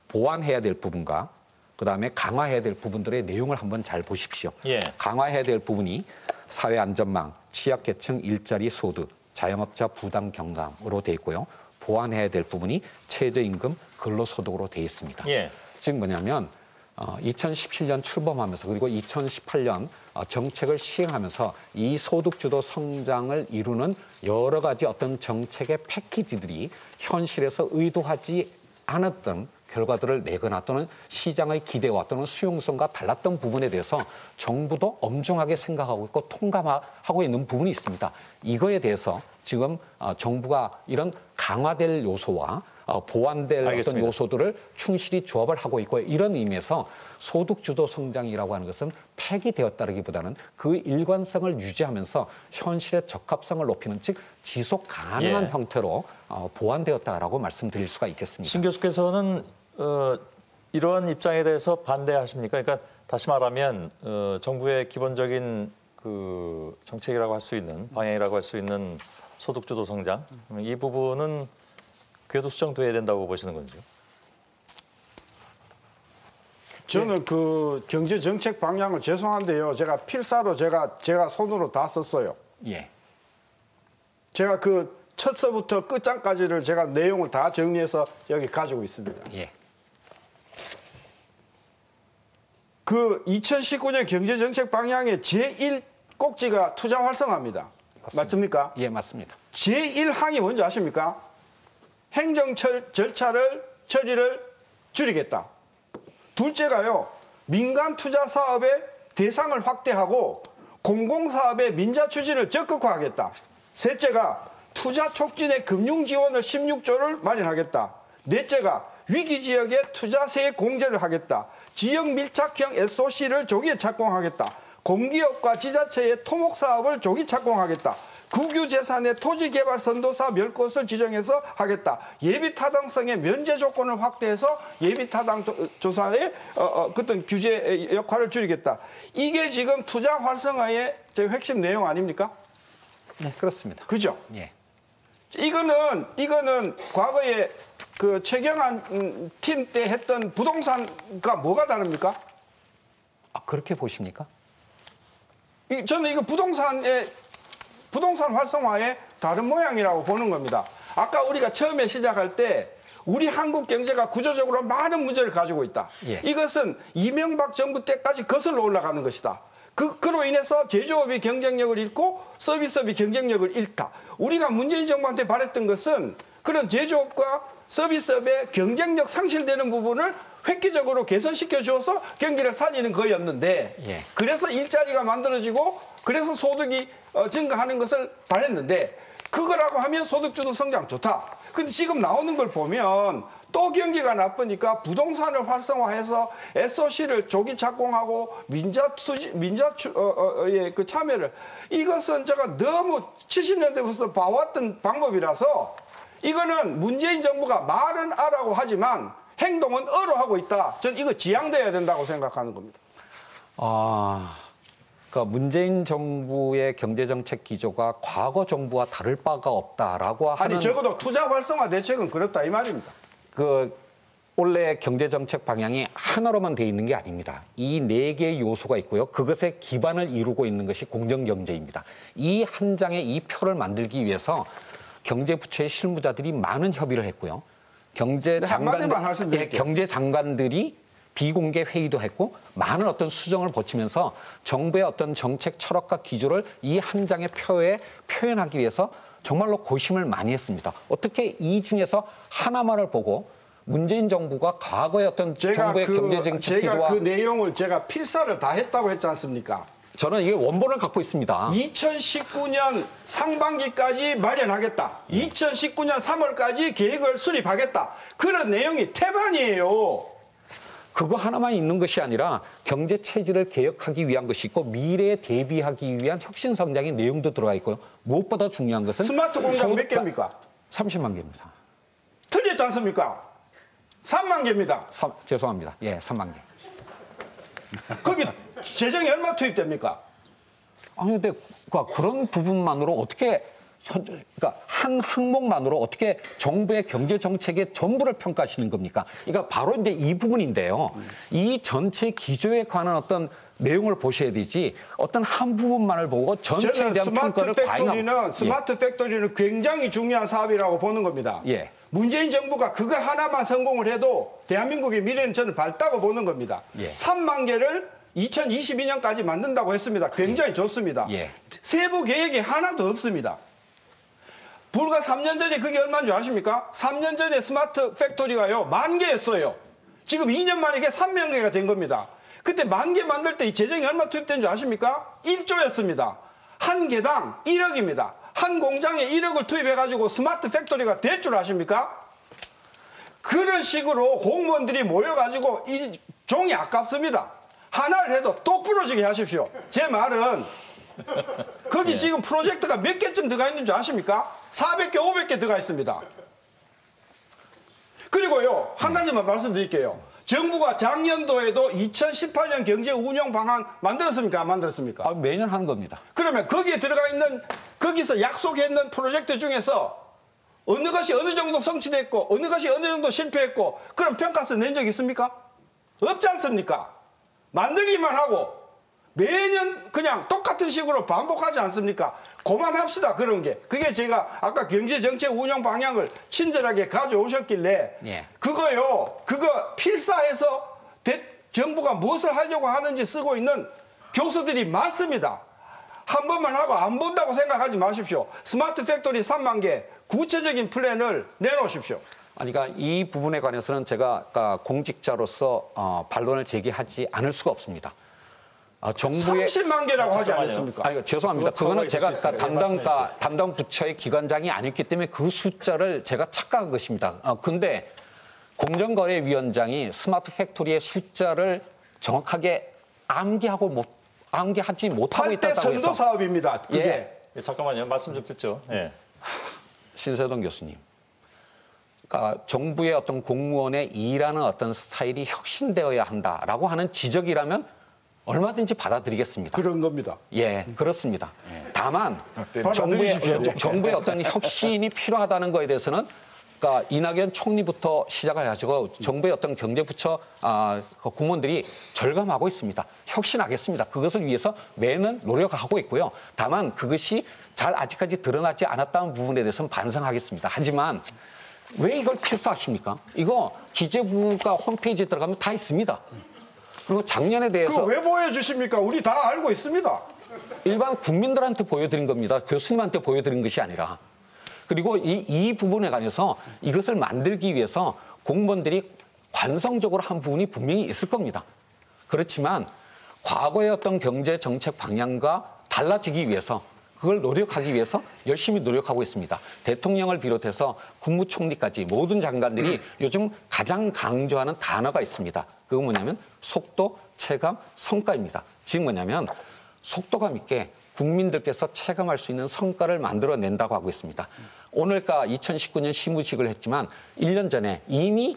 S2: 보완해야 될 부분과 그다음에 강화해야 될 부분들의 내용을 한번 잘 보십시오.
S1: 예.
S2: 강화해야 될 부분이 사회안전망, 취약계층 일자리 소득, 자영업자 부담 경감으로 돼 있고요. 보완해야 될 부분이 최저임금 근로소득으로 돼 있습니다.
S1: 예.
S2: 즉 뭐냐면 2017년 출범하면서 그리고 2018년 정책을 시행하면서 이 소득주도 성장을 이루는 여러 가지 어떤 정책의 패키지들이 현실에서 의도하지 않았던 결과들을 내거나 또는 시장의 기대와 또는 수용성과 달랐던 부분에 대해서 정부도 엄중하게 생각하고 있고 통감하고 있는 부분이 있습니다. 이거에 대해서 지금 정부가 이런 강화될 요소와 보완될
S1: 알겠습니다.
S2: 어떤 요소들을 충실히 조합을 하고 있고 이런 의미에서 소득주도 성장이라고 하는 것은 폐기되었다기보다는 그 일관성을 유지하면서 현실의 적합성을 높이는 즉 지속 가능한 형태로 보완되었다라고 말씀드릴 수가 있겠습니다.
S1: 신 교수께서는 이러한 입장에 대해서 반대하십니까? 그러니까 다시 말하면 정부의 기본적인 그 정책이라고 할 수 있는 방향이라고 할 수 있는 소득주도 성장 이 부분은 궤도 수정돼야 된다고 보시는 건지요?
S4: 저는 그 경제 정책 방향을 죄송한데요. 제가 필사로 제가 손으로 다 썼어요.
S2: 예.
S4: 제가 그 첫서부터 끝장까지를 제가 내용을 다 정리해서 여기 가지고 있습니다.
S2: 예.
S4: 그 2019년 경제 정책 방향의 제1 꼭지가 투자 활성화입니다. 맞습니까?
S2: 예, 맞습니다.
S4: 제1항이 뭔지 아십니까? 행정 처리를 줄이겠다. 둘째가요, 민간 투자 사업의 대상을 확대하고 공공사업의 민자 추진을 적극화하겠다. 셋째가 투자 촉진의 금융 지원을 16조를 마련하겠다. 넷째가 위기 지역에 투자세 공제를 하겠다. 지역 밀착형 SOC를 조기에 착공하겠다. 공기업과 지자체의 토목 사업을 조기 착공하겠다. 국유재산의 토지개발 선도사 10곳을 지정해서 하겠다. 예비타당성의 면제 조건을 확대해서 예비타당 조사의 어떤 규제 역할을 줄이겠다. 이게 지금 투자 활성화의 제 핵심 내용 아닙니까?
S2: 네, 그렇습니다.
S4: 그죠?
S2: 예.
S4: 이거는 과거에 그 최경환 팀 때 했던 부동산과 뭐가 다릅니까?
S2: 그렇게 보십니까?
S4: 저는 이거 부동산 활성화의 다른 모양이라고 보는 겁니다. 아까 우리가 처음에 시작할 때 우리 한국 경제가 구조적으로 많은 문제를 가지고 있다.
S2: 예.
S4: 이것은 이명박 정부 때까지 거슬러 올라가는 것이다. 그로 인해서 제조업이 경쟁력을 잃고 서비스업이 경쟁력을 잃다. 우리가 문재인 정부한테 바랬던 것은 그런 제조업과 서비스업의 경쟁력 상실되는 부분을 획기적으로 개선시켜 주어서 경기를 살리는 거였는데
S2: 예.
S4: 그래서 일자리가 만들어지고 그래서 소득이 증가하는 것을 바랬는데 그거라고 하면 소득주도 성장 좋다. 근데 지금 나오는 걸 보면 또 경기가 나쁘니까 부동산을 활성화해서 SOC를 조기 착공하고 그 참여를 이것은 제가 너무 70년대부터 봐왔던 방법이라서 이거는 문재인 정부가 말은 아라고 하지만 행동은 어로 하고 있다. 저는 이거 지양돼야 된다고 생각하는 겁니다.
S2: 그러니까 문재인 정부의 경제정책 기조가 과거 정부와 다를 바가 없다라고 하는.
S4: 아니 적어도 투자 활성화 대책은 그렇다 이 말입니다.
S2: 원래 경제정책 방향이 하나로만 돼 있는 게 아닙니다. 이 4개의 요소가 있고요. 그것의 기반을 이루고 있는 것이 공정경제입니다. 이 한 장의 이 표를 만들기 위해서 경제부처의 실무자들이 많은 협의를 했고요. 경제장관들이 비공개 회의도 했고 많은 어떤 수정을 거치면서 정부의 어떤 정책 철학과 기조를 이 한 장의 표에 표현하기 위해서 정말로 고심을 많이 했습니다. 어떻게 이 중에서 하나만을 보고 문재인 정부가 과거의 어떤 정부의 경제정책 기조와
S4: 제가 그 내용을 제가 필사를 다 했다고 했지 않습니까?
S2: 저는 이게 원본을 갖고 있습니다.
S4: 2019년 상반기까지 마련하겠다. 2019년 3월까지 계획을 수립하겠다. 그런 내용이 태반이에요.
S2: 그거 하나만 있는 것이 아니라 경제 체질을 개혁하기 위한 것이 있고 미래에 대비하기 위한 혁신 성장의 내용도 들어가 있고요. 무엇보다 중요한 것은
S4: 스마트 공장 몇 개입니까?
S2: 30만 개입니다.
S4: 틀렸지 않습니까? 3만 개입니다.
S2: 죄송합니다. 예, 3만 개.
S4: 거기 재정이 얼마 투입됩니까?
S2: 아니 근데 그런 부분만으로 어떻게 그러니까 한 항목만으로 어떻게 정부의 경제 정책의 전부를 평가하시는 겁니까? 그러니까 바로 이제 이 부분인데요. 이 전체 기조에 관한 어떤 내용을 보셔야 되지 어떤 한 부분만을 보고 전체에 대한 평가를
S4: 스마트 팩토리는 굉장히 중요한 사업이라고 보는 겁니다.
S2: 예.
S4: 문재인 정부가 그거 하나만 성공을 해도 대한민국의 미래는 저는 밝다고 보는 겁니다.
S2: 예.
S4: 3만 개를 2022년까지 만든다고 했습니다. 굉장히 좋습니다.
S2: 예.
S4: 세부 계획이 하나도 없습니다. 불과 3년 전에 그게 얼마인 줄 아십니까? 3년 전에 스마트 팩토리가요 10,000개였어요. 지금 2년 만에 이게 3만 개가 된 겁니다. 그때 10,000개 만들 때 이 재정이 얼마 투입된 줄 아십니까? 1조였습니다. 한 개당 1억입니다. 한 공장에 1억을 투입해가지고 스마트 팩토리가 될 줄 아십니까? 그런 식으로 공무원들이 모여가지고 이 종이 아깝습니다. 하나를 해도 똑 부러지게 하십시오. 제 말은 거기 지금 프로젝트가 몇 개쯤 들어가 있는 줄 아십니까? 400개, 500개 들어가 있습니다. 그리고요, 한 가지만 말씀드릴게요. 정부가 작년도에도 2018년 경제 운영 방안 만들었습니까? 안 만들었습니까?
S2: 매년 하는 겁니다.
S4: 그러면 거기에 들어가 있는, 거기서 약속했는 프로젝트 중에서 어느 것이 어느 정도 성취됐고, 어느 것이 어느 정도 실패했고, 그런 평가서 낸 적 있습니까? 없지 않습니까? 만들기만 하고, 매년 그냥 똑같은 식으로 반복하지 않습니까? 그만합시다, 그런 게. 그게 제가 아까 경제정책 운영 방향을 친절하게 가져오셨길래 그거 필사해서 정부가 무엇을 하려고 하는지 쓰고 있는 교수들이 많습니다. 한 번만 하고 안 본다고 생각하지 마십시오. 스마트 팩토리 3만 개 구체적인 플랜을 내놓으십시오.
S2: 아니, 그러니까 이 부분에 관해서는 제가 공직자로서 반론을 제기하지 않을 수가 없습니다. 정부의
S4: 30만 개라고 하지 않았습니까?
S2: 아니, 죄송합니다. 그거는 제가 담당 부처의 기관장이 아니기 때문에 그 숫자를 제가 착각한 것입니다. 근데 공정거래위원장이 스마트 팩토리의 숫자를 정확하게 암기하지 못하고 있다고 해서
S4: 8대 선도 사업입니다. 그게.
S1: 예, 잠깐만요. 말씀 좀 듣죠. 예.
S2: 신세동 교수님. 그러니까 정부의 어떤 공무원의 일하는 어떤 스타일이 혁신되어야 한다라고 하는 지적이라면 얼마든지 받아들이겠습니다.
S4: 그런 겁니다.
S2: 예, 그렇습니다. 다만 정부의 어떤 혁신이 필요하다는 거에 대해서는 그러니까 이낙연 총리부터 시작을 해가지고 정부의 어떤 경제부처 공무원들이 절감하고 있습니다. 혁신하겠습니다. 그것을 위해서 매년 노력하고 있고요. 다만 그것이 잘 아직까지 드러나지 않았다는 부분에 대해서는 반성하겠습니다. 하지만 왜 이걸 필사하십니까? 이거 기재부가 홈페이지에 들어가면 다 있습니다. 그리고 작년에 대해서
S4: 그거 왜 보여주십니까? 우리 다 알고 있습니다.
S2: 일반 국민들한테 보여드린 겁니다. 교수님한테 보여드린 것이 아니라. 그리고 이 부분에 관해서 이것을 만들기 위해서 공무원들이 관성적으로 한 부분이 분명히 있을 겁니다. 그렇지만 과거의 어떤 경제 정책 방향과 달라지기 위해서 그걸 노력하기 위해서 열심히 노력하고 있습니다. 대통령을 비롯해서 국무총리까지 모든 장관들이 요즘 가장 강조하는 단어가 있습니다. 그건 뭐냐면 속도, 체감, 성과입니다. 즉 뭐냐면 속도감 있게 국민들께서 체감할 수 있는 성과를 만들어낸다고 하고 있습니다. 오늘까 2019년 시무식을 했지만 1년 전에 이미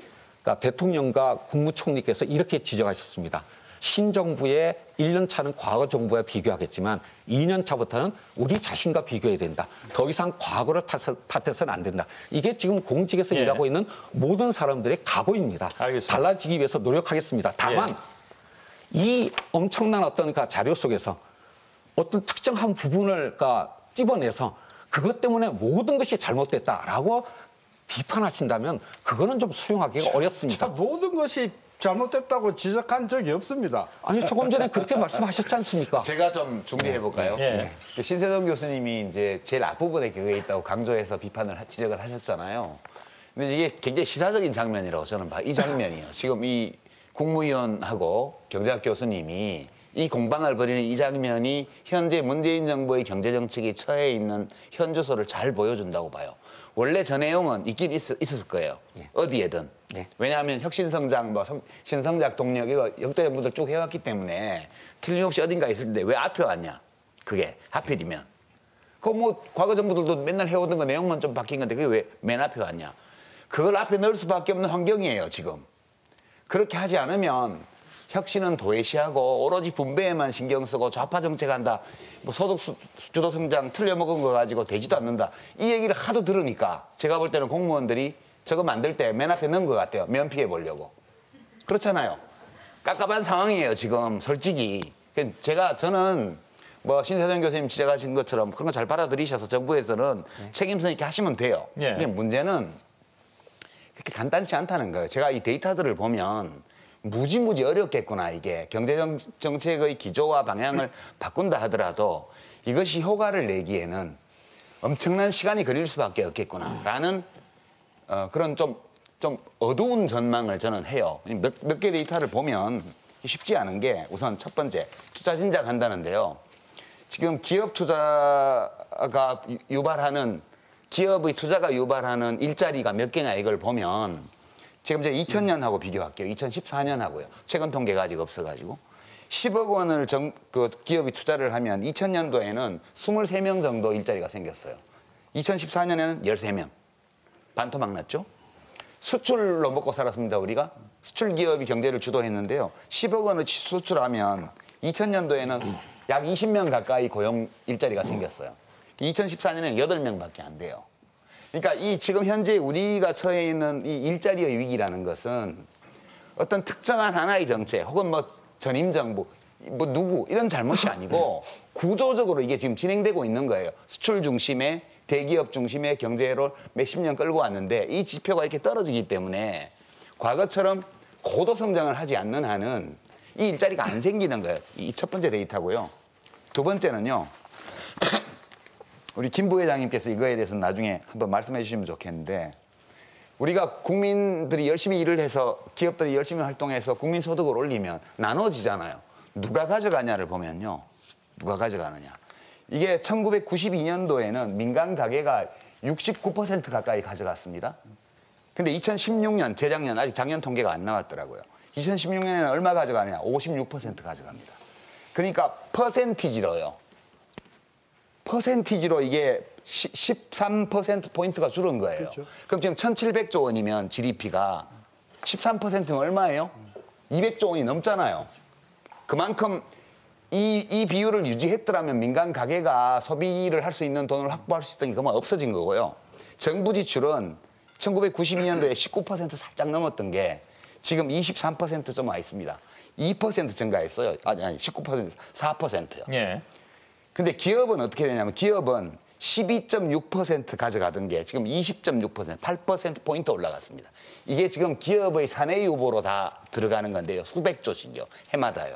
S2: 대통령과 국무총리께서 이렇게 지적하셨습니다. 신정부의 1년 차는 과거 정부와 비교하겠지만 2년 차부터는 우리 자신과 비교해야 된다. 더 이상 과거를 탓해서는 안 된다. 이게 지금 공직에서 일하고 있는 모든 사람들의 각오입니다. 알겠습니다. 달라지기 위해서 노력하겠습니다. 다만 이 엄청난 어떤 자료 속에서 어떤 특정한 부분을 찝어내서 그것 때문에 모든 것이 잘못됐다라고 비판하신다면 그거는 좀 수용하기가 어렵습니다.
S4: 모든 것이 잘못됐다고 지적한 적이 없습니다.
S2: 아니 조금 전에 그렇게 말씀하셨지 않습니까?
S3: 제가 좀 중재해 볼까요?
S1: 예.
S3: 신세동 교수님이 이제 제일 앞부분에 그게 있다고 강조해서 지적을 하셨잖아요. 근데 이게 굉장히 시사적인 장면이라고 저는 봐. 이 장면이요. 지금 이 국무위원하고 경제학 교수님이 이 공방을 벌이는 이 장면이 현재 문재인 정부의 경제정책이 처해 있는 현주소를 잘 보여준다고 봐요. 원래 저 내용은 있긴 있었을 거예요. 예. 어디에든. 예. 왜냐하면 혁신성장, 신성장 동력 이거 역대 정부들 쭉 해왔기 때문에 틀림없이 어딘가 있을 텐데 왜 앞에 왔냐? 그게 하필이면. 그 뭐 과거 정부들도 맨날 해오던 거 내용만 좀 바뀐 건데 그게 왜 맨 앞에 왔냐? 그걸 앞에 넣을 수밖에 없는 환경이에요, 지금. 그렇게 하지 않으면 혁신은 도외시하고 오로지 분배에만 신경 쓰고 좌파 정책한다. 뭐 소득 주도 성장 틀려먹은 거 가지고 되지도 않는다. 이 얘기를 하도 들으니까 제가 볼 때는 공무원들이 저거 만들 때 맨 앞에 넣은 것 같아요. 면피해 보려고. 그렇잖아요. 깝깝한 상황이에요, 지금 솔직히. 저는 뭐 신세동 교수님 지적하신 것처럼 그런 거 잘 받아들이셔서 정부에서는 책임성 있게 하시면 돼요. 예. 근데 문제는 그렇게 간단치 않다는 거예요. 제가 이 데이터들을 보면 무지무지 어렵겠구나, 이게. 경제정책의 기조와 방향을 바꾼다 하더라도 이것이 효과를 내기에는 엄청난 시간이 걸릴 수밖에 없겠구나라는 그런 좀 어두운 전망을 저는 해요. 몇 개 데이터를 보면 쉽지 않은 게 우선 첫 번째, 투자 진작 한다는데요. 지금 기업 투자가 유발하는 기업의 투자가 유발하는 일자리가 몇 개냐 이걸 보면 지금 제가 2000년하고 비교할게요. 2014년하고요. 최근 통계가 아직 없어가지고 10억 원을 기업이 투자를 하면 2000년도에는 23명 정도 일자리가 생겼어요. 2014년에는 13명. 반토막 났죠. 수출로 먹고 살았습니다, 우리가. 수출 기업이 경제를 주도했는데요. 10억 원을 수출하면 2000년도에는 약 20명 가까이 고용 일자리가 생겼어요. 2014년에는 8명밖에 안 돼요. 그러니까 이 지금 현재 우리가 처해 있는 이 일자리의 위기라는 것은 어떤 특정한 하나의 정책 혹은 뭐 전임 정부 뭐 누구 이런 잘못이 아니고 구조적으로 이게 지금 진행되고 있는 거예요. 수출 중심의 대기업 중심의 경제를 몇십 년 끌고 왔는데 이 지표가 이렇게 떨어지기 때문에 과거처럼 고도 성장을 하지 않는 한은 이 일자리가 안 생기는 거예요. 이 첫 번째 데이터고요. 두 번째는요. 우리 김 부회장님께서 이거에 대해서 나중에 한번 말씀해 주시면 좋겠는데 우리가 국민들이 열심히 일을 해서 기업들이 열심히 활동해서 국민 소득을 올리면 나눠지잖아요. 누가 가져가냐를 보면요. 누가 가져가느냐. 이게 1992년도에는 민간 가계가 69% 가까이 가져갔습니다. 근데 2016년, 재작년, 아직 작년 통계가 안 나왔더라고요. 2016년에는 얼마 가져가느냐? 56% 가져갑니다. 그러니까 퍼센티지로요. 퍼센티지로 이게 13%포인트가 줄은 거예요. 그렇죠. 그럼 지금 1,700조 원이면 GDP가 13%면 얼마예요? 200조 원이 넘잖아요. 그만큼 이 비율을 유지했더라면 민간 가계가 소비를 할 수 있는 돈을 확보할 수 있던 게 그만 없어진 거고요. 정부 지출은 1992년도에 19% 살짝 넘었던 게 지금 23%좀 와 있습니다. 2% 증가했어요. 아니 19%, 4%요.
S1: 예.
S3: 근데 기업은 어떻게 되냐면 기업은 12.6% 가져가던 게 지금 20.6%, 8%포인트 올라갔습니다. 이게 지금 기업의 사내 유보로 다 들어가는 건데요. 수백 조씩이요. 해마다요.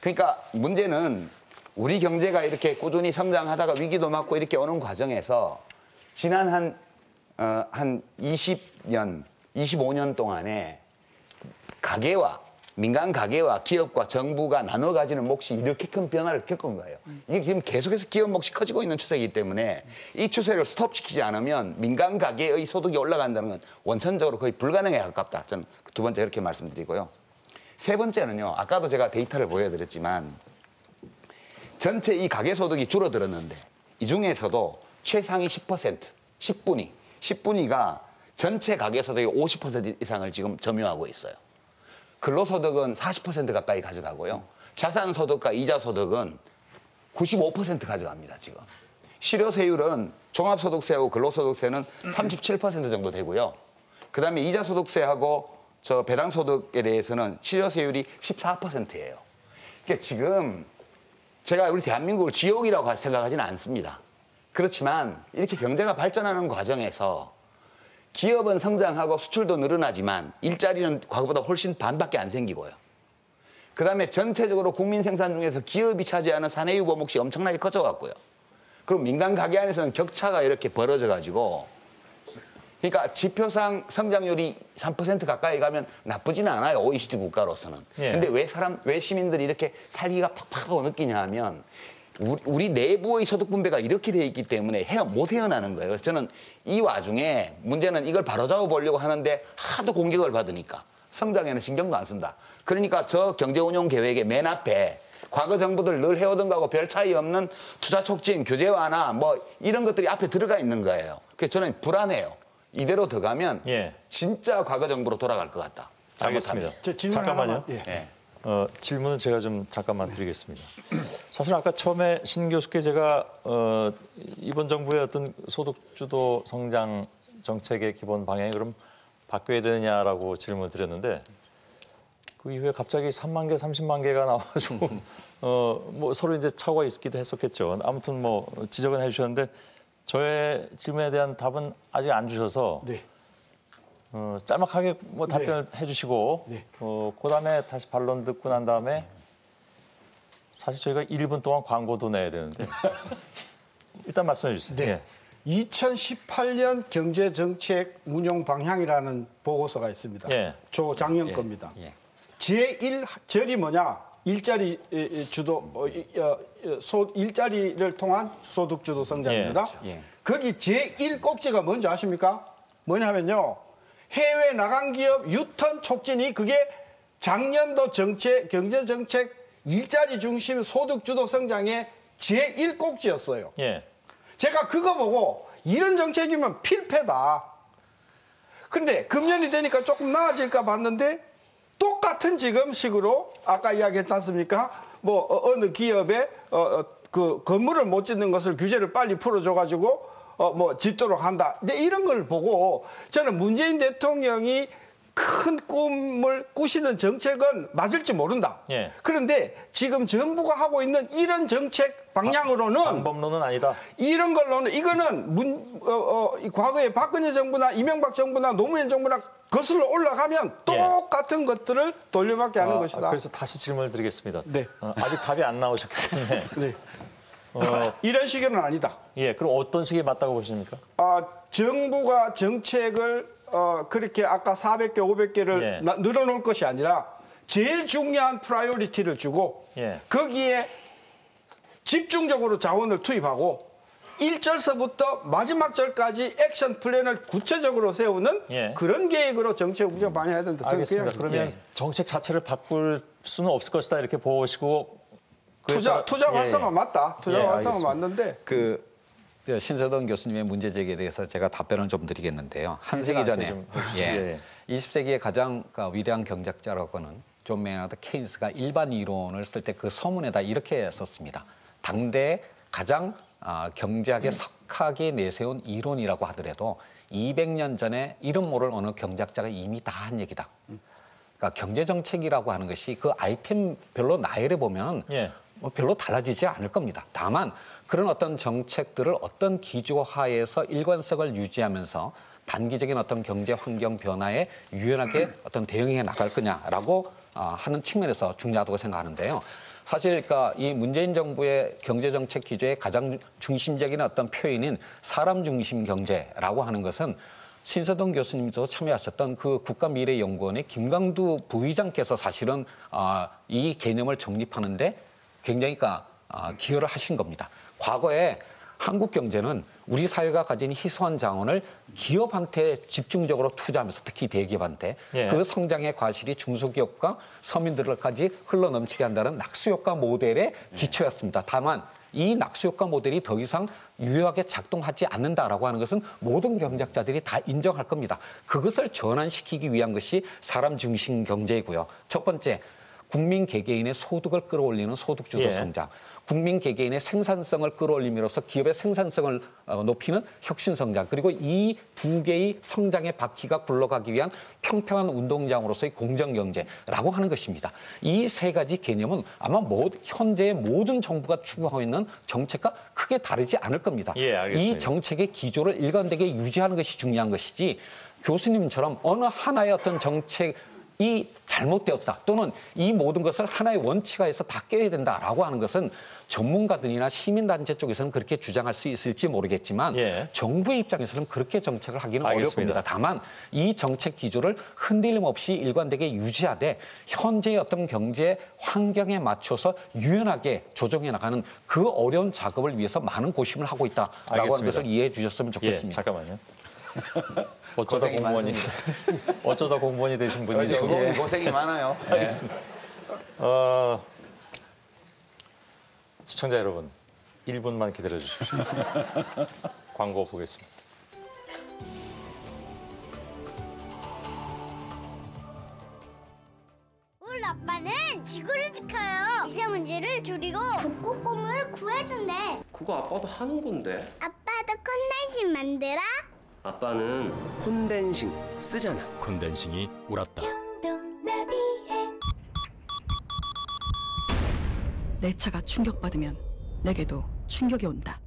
S3: 그러니까 문제는 우리 경제가 이렇게 꾸준히 성장하다가 위기도 맞고 이렇게 오는 과정에서 지난 한 20년, 25년 동안에 가계와 민간 가계와 기업과 정부가 나눠 가지는 몫이 이렇게 큰 변화를 겪은 거예요. 이게 지금 계속해서 기업 몫이 커지고 있는 추세이기 때문에 이 추세를 스톱시키지 않으면 민간 가계의 소득이 올라간다는 건 원천적으로 거의 불가능에 가깝다. 저는 두 번째 이렇게 말씀드리고요. 세 번째는요. 아까도 제가 데이터를 보여드렸지만 전체 이 가계 소득이 줄어들었는데 이 중에서도 최상위 10%, 10분위가 전체 가계 소득의 50% 이상을 지금 점유하고 있어요. 근로소득은 40% 가까이 가져가고요. 자산소득과 이자소득은 95% 가져갑니다, 지금. 실효세율은 종합소득세하고 근로소득세는 37% 정도 되고요. 그 다음에 이자소득세하고 배당소득에 대해서는 실효세율이 14%예요. 그러니까 지금 제가 우리 대한민국을 지옥이라고 생각하지는 않습니다. 그렇지만 이렇게 경제가 발전하는 과정에서 기업은 성장하고 수출도 늘어나지만 일자리는 과거보다 훨씬 반밖에 안 생기고요. 그다음에 전체적으로 국민 생산 중에서 기업이 차지하는 사내유보 몫이 엄청나게 커져갔고요. 그리고 민간 가게 안에서는 격차가 이렇게 벌어져가지고 그러니까 지표상 성장률이 3% 가까이 가면 나쁘지는 않아요. OECD 국가로서는. 근데 왜 시민들이 이렇게 살기가 팍팍하고 느끼냐 하면 우리 내부의 소득 분배가 이렇게 돼 있기 때문에 못 헤어나는 거예요. 그래서 저는 이 와중에 문제는 이걸 바로잡아 보려고 하는데 하도 공격을 받으니까 성장에는 신경도 안 쓴다. 그러니까 저 경제운용 계획의 맨 앞에 과거 정부들 늘 해오던 거하고 별 차이 없는 투자 촉진, 규제 완화 뭐 이런 것들이 앞에 들어가 있는 거예요. 그래서 저는 불안해요. 이대로 더 가면 진짜 과거 정부로 돌아갈 것 같다.
S1: 알겠습니다. 잠깐만요. 질문은 제가 좀 잠깐만 드리겠습니다. 사실 아까 처음에 신 교수께 제가 이번 정부의 어떤 소득주도 성장 정책의 기본 방향이 그럼 바뀌어야 되느냐라고 질문을 드렸는데 그 이후에 갑자기 3만 개, 30만 개가 나와가지고 뭐 서로 이제 차고가 있기도 했었겠죠. 아무튼 뭐 지적은 해주셨는데 저의 질문에 대한 답은 아직 안 주셔서 짤막하게 뭐 답변을 해주시고 그다음에 다시 반론 듣고 난 다음에 사실 저희가 1분 동안 광고도 내야 되는데 일단 말씀해 주세요.
S4: 2018년 경제정책 운용 방향이라는 보고서가 있습니다. 조장현 겁니다. 제1절이 뭐냐? 일자리 주도 일자리를 통한 소득 주도 성장입니다. 거기 제1꼭지가 뭔지 아십니까? 뭐냐면요. 해외 나간 기업 유턴 촉진이 그게 작년도 정책, 경제정책 일자리 중심 소득 주도 성장의 제1꼭지였어요. 제가 그거 보고 이런 정책이면 필패다. 그런데 금년이 되니까 조금 나아질까 봤는데 똑같은 지금 식으로 아까 이야기했지 않습니까? 뭐 어느 기업에 그 건물을 못 짓는 것을 규제를 빨리 풀어줘가지고 뭐 짓도록 한다. 근데 이런 걸 보고 저는 문재인 대통령이 큰 꿈을 꾸시는 정책은 맞을지 모른다. 그런데 지금 정부가 하고 있는 이런 정책 방향으로는
S1: 방법론은 아니다.
S4: 이런 걸로는 이거는 과거에 박근혜 정부나 이명박 정부나 노무현 정부나 거슬러 올라가면 똑같은 것들을 돌려받게 하는 것이다.
S1: 그래서 다시 질문을 드리겠습니다. 아직 답이 안 나오셨기 때문에.
S4: 이런 식으로는 아니다.
S1: 그럼 어떤 식이 맞다고 보십니까?
S4: 정부가 정책을 그렇게 아까 400개, 500개를 늘어놓을 것이 아니라 제일 중요한 프라이오리티를 주고 거기에 집중적으로 자원을 투입하고 1절서부터 마지막 절까지 액션 플랜을 구체적으로 세우는 그런 계획으로 정책 운영 많이 해야 된다.
S1: 알겠습니다. 그러면 정책 자체를 바꿀 수는 없을 것이다 이렇게 보시고
S4: 투자 활성화 맞다. 투자 활성화 맞는데
S2: 신세동 교수님의 문제 제기에 대해서 제가 답변을 좀 드리겠는데요. 한 세기 전에 20세기의 가장 위대한 경제학자라고는 존 메이나드 케인스가 일반 이론을 쓸 때 그 서문에다 이렇게 썼습니다. 당대 가장 경제학의 석학이 내세운 이론이라고 하더라도 200년 전에 이름 모를 어느 경제학자가 이미 다 한 얘기다. 그러니까 경제정책이라고 하는 것이 그 아이템별로 나열해 보면 뭐 별로 달라지지 않을 겁니다. 다만 그런 어떤 정책들을 어떤 기조하에서 일관성을 유지하면서 단기적인 어떤 경제 환경 변화에 유연하게 어떤 대응해 나갈 거냐라고 하는 측면에서 중요하다고 생각하는데요. 사실 그러니까 이 문재인 정부의 경제정책 기조의 가장 중심적인 어떤 표현인 사람 중심 경제라고 하는 것은 신세동 교수님도 참여하셨던 그 국가미래연구원의 김광두 부의장께서 사실은 이 개념을 정립하는데 굉장히 기여를 하신 겁니다. 과거에 한국 경제는 우리 사회가 가진 희소한 자원을 기업한테 집중적으로 투자하면서 특히 대기업한테 그 성장의 과실이 중소기업과 서민들까지 흘러넘치게 한다는 낙수효과 모델의 기초였습니다. 다만 이 낙수효과 모델이 더 이상 유효하게 작동하지 않는다라고 하는 것은 모든 경제학자들이 다 인정할 겁니다. 그것을 전환시키기 위한 것이 사람 중심 경제이고요. 첫 번째, 국민 개개인의 소득을 끌어올리는 소득주도 성장. 국민 개개인의 생산성을 끌어올림으로써 기업의 생산성을 높이는 혁신성장, 그리고 이 두 개의 성장의 바퀴가 굴러가기 위한 평평한 운동장으로서의 공정경제라고 하는 것입니다. 이 세 가지 개념은 아마 현재의 모든 정부가 추구하고 있는 정책과 크게 다르지 않을 겁니다.
S1: 예, 알겠습니다.
S2: 이 정책의 기조를 일관되게 유지하는 것이 중요한 것이지, 교수님처럼 어느 하나의 어떤 정책이 잘못되었다 또는 이 모든 것을 하나의 원칙화해서 다 껴야 된다라고 하는 것은 전문가들이나 시민단체 쪽에서는 그렇게 주장할 수 있을지 모르겠지만 정부의 입장에서는 그렇게 정책을 하기는 어려울 겁니다. 다만 이 정책 기조를 흔들림 없이 일관되게 유지하되 현재의 어떤 경제 환경에 맞춰서 유연하게 조정해 나가는 그 어려운 작업을 위해서 많은 고심을 하고 있다라고 하는 것을 이해해 주셨으면 좋겠습니다.
S1: 잠깐만요. 어쩌다 공무원이 되신 분이시고
S3: 고생이 많아요.
S1: 알겠습니다. 시청자 여러분, 1분만 기다려 주십시오. 광고 보겠습니다.
S14: 우리 아빠는 지구를 지켜요. 미세먼지를 줄이고 북극곰을 구해준대.
S15: 그거 아빠도 하는 건데.
S14: 아빠도 컨덴싱 만들어?
S15: 아빠는 콘덴싱 쓰잖아.
S6: 콘덴싱이 옳았다.
S16: 내 차가 충격받으면 내게도 충격이 온다.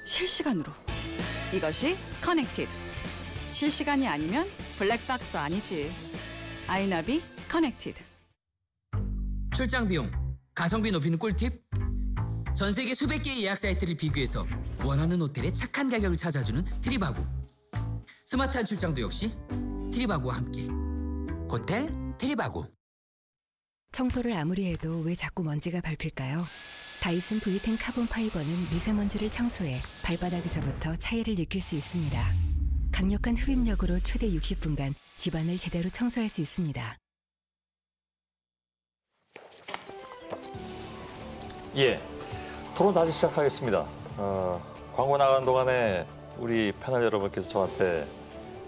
S16: 실시간으로. 이것이 커넥티드. 실시간이 아니면 블랙박스도 아니지. 아이나비 커넥티드.
S17: 출장 비용, 가성비 높이는 꿀팁. 전 세계 수백 개의 예약 사이트를 비교해서 원하는 호텔의 착한 가격을 찾아주는 트립하고. 스마트한 출장도 역시 트립하고와 함께. 호텔 트립하고.
S18: 청소를 아무리 해도 왜 자꾸 먼지가 밟힐까요? 다이슨 V10 카본 파이버는 미세먼지를 청소해 발바닥에서부터 차이를 느낄 수 있습니다. 강력한 흡입력으로 최대 60분간 집안을 제대로 청소할 수 있습니다.
S1: 예, 토론 다시 시작하겠습니다. 광고 나가는 동안에 우리 패널 여러분께서 저한테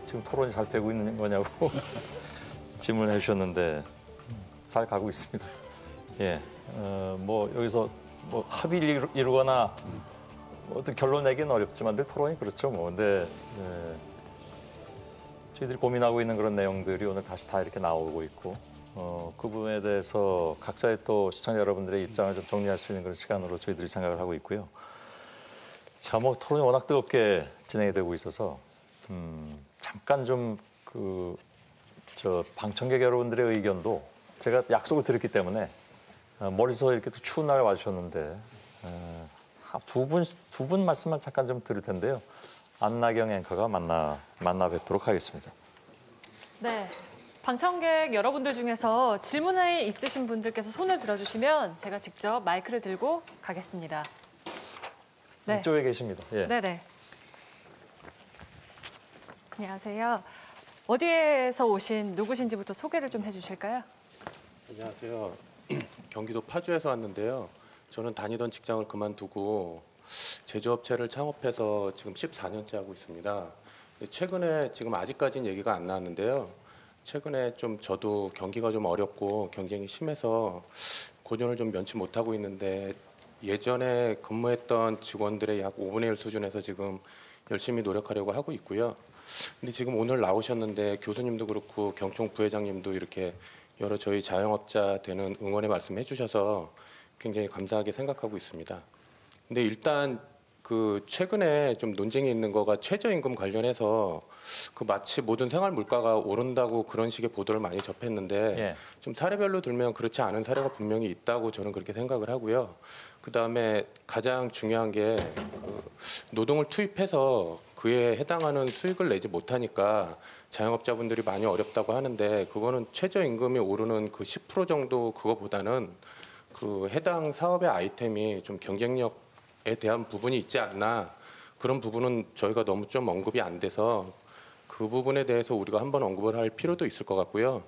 S1: 지금 토론이 잘 되고 있는 거냐고 질문을 해주셨는데 잘 가고 있습니다. 예, 뭐 여기서 뭐 합의를 이루거나 어떤 결론 내기는 어렵지만 늘 토론이 그렇죠. 뭐 근데 저희들이 고민하고 있는 그런 내용들이 오늘 다시 다 이렇게 나오고 있고 그 부분에 대해서 각자의 또 시청자 여러분들의 입장을 좀 정리할 수 있는 그런 시간으로 저희들이 생각을 하고 있고요. 자, 뭐 토론이 워낙 뜨겁게 진행이 되고 있어서 잠깐 좀 방청객 여러분들의 의견도 제가 약속을 드렸기 때문에 멀리서 이렇게 또 추운 날 와주셨는데 두 분 말씀만 잠깐 좀 드릴 텐데요. 안나경 앵커가 만나 뵙도록 하겠습니다.
S13: 네, 방청객 여러분들 중에서 질문이 있으신 분들께서 손을 들어주시면 제가 직접 마이크를 들고 가겠습니다. 네.
S1: 이쪽에 계십니다. 예.
S13: 네네. 안녕하세요. 어디에서 오신 누구신지부터 소개를 좀 해주실까요?
S19: 안녕하세요. 경기도 파주에서 왔는데요. 저는 다니던 직장을 그만두고 제조업체를 창업해서 지금 14년째 하고 있습니다. 최근에 지금 아직까지는 얘기가 안 나왔는데요. 최근에 좀 저도 경기가 좀 어렵고 경쟁이 심해서 고전을 좀 면치 못하고 있는데 예전에 근무했던 직원들의 약 5분의 1 수준에서 지금 열심히 노력하려고 하고 있고요. 근데 지금 오늘 나오셨는데 교수님도 그렇고 경총 부회장님도 이렇게 여러 저희 자영업자 되는 응원의 말씀 해주셔서 굉장히 감사하게 생각하고 있습니다. 근데 일단 최근에 좀 논쟁이 있는 거가 최저임금 관련해서 마치 모든 생활 물가가 오른다고 그런 식의 보도를 많이 접했는데 좀 사례별로 들면 그렇지 않은 사례가 분명히 있다고 저는 그렇게 생각을 하고요. 그다음에 가장 중요한 게 노동을 투입해서 그에 해당하는 수익을 내지 못하니까 자영업자분들이 많이 어렵다고 하는데 그거는 최저임금이 오르는 10% 정도 그거보다는 해당 사업의 아이템이 좀 경쟁력에 대한 부분이 있지 않나 그런 부분은 저희가 너무 좀 언급이 안 돼서 그 부분에 대해서 우리가 한번 언급을 할 필요도 있을 것 같고요.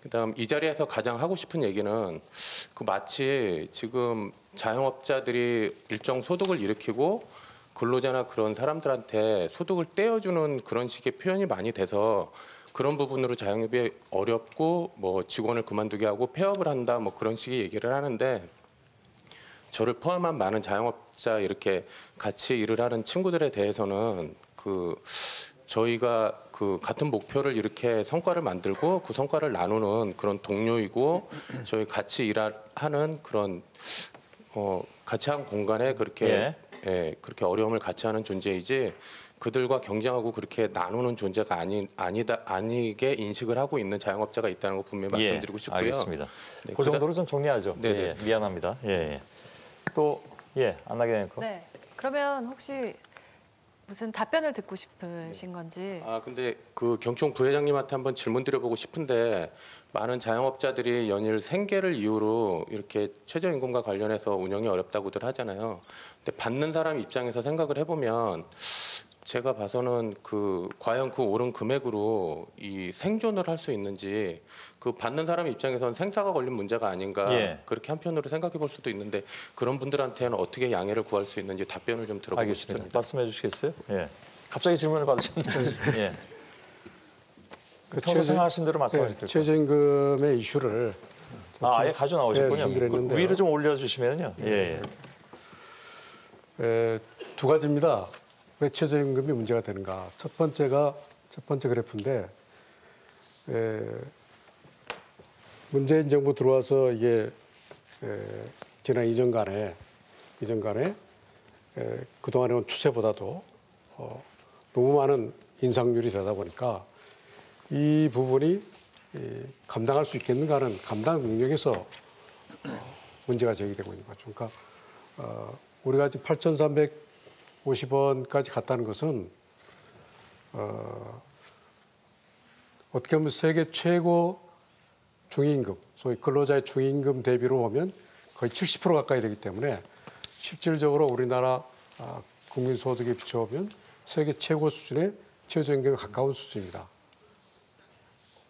S19: 그다음 이 자리에서 가장 하고 싶은 얘기는 마치 지금 자영업자들이 일정 소득을 일으키고 근로자나 그런 사람들한테 소득을 떼어주는 그런 식의 표현이 많이 돼서 그런 부분으로 자영업이 어렵고 뭐 직원을 그만두게 하고 폐업을 한다 뭐 그런 식의 얘기를 하는데 저를 포함한 많은 자영업자 이렇게 같이 일을 하는 친구들에 대해서는 저희가 같은 목표를 이렇게 성과를 만들고 그 성과를 나누는 그런 동료이고 저희 같이 일하는 그런 같이 한 공간에 그렇게 그렇게 어려움을 같이 하는 존재이지 그들과 경쟁하고 그렇게 나누는 존재가 아니게 인식을 하고 있는 자영업자가 있다는 거 분명히 말씀드리고 싶고요.
S1: 알겠습니다. 네, 그 정도로 좀 정리하죠. 네, 미안합니다. 또 안나경 앵커.
S13: 네. 그러면 혹시 무슨 답변을 듣고 싶으신 건지.
S19: 근데 그 경총 부회장님한테 한번 질문 드려보고 싶은데 많은 자영업자들이 연일 생계를 이유로 이렇게 최저임금과 관련해서 운영이 어렵다고들 하잖아요. 근데 받는 사람 입장에서 생각을 해보면 제가 봐서는 과연 그 오른 금액으로 이 생존을 할 수 있는지 받는 사람 입장에서는 생사가 걸린 문제가 아닌가 그렇게 한편으로 생각해 볼 수도 있는데 그런 분들한테는 어떻게 양해를 구할 수 있는지 답변을 좀 들어보고 싶습니다.
S1: 말씀해 주시겠어요? 갑자기 질문을 받으셨는데 평소 생각하신 대로 말씀하실
S12: 최저임금의 이슈를
S1: 아예 가져 나오셨군요. 위로 좀 올려주시면요.
S12: 두 가지입니다. 왜 최저임금이 문제가 되는가? 첫 번째 그래프인데 문재인 정부 들어와서 이게 지난 2년간에 그동안에 온 추세보다도 너무 많은 인상률이 되다 보니까 이 부분이 감당할 수 있겠는가 하는 감당 능력에서 문제가 제기되고 있는 거죠. 그러니까 우리가 지금 8,350원까지 갔다는 것은 어떻게 보면 세계 최고 중위임금, 소위 근로자의 중위임금 대비로 보면 거의 70% 가까이 되기 때문에 실질적으로 우리나라 국민 소득에 비춰보면 세계 최고 수준의 최저임금에 가까운 수준입니다.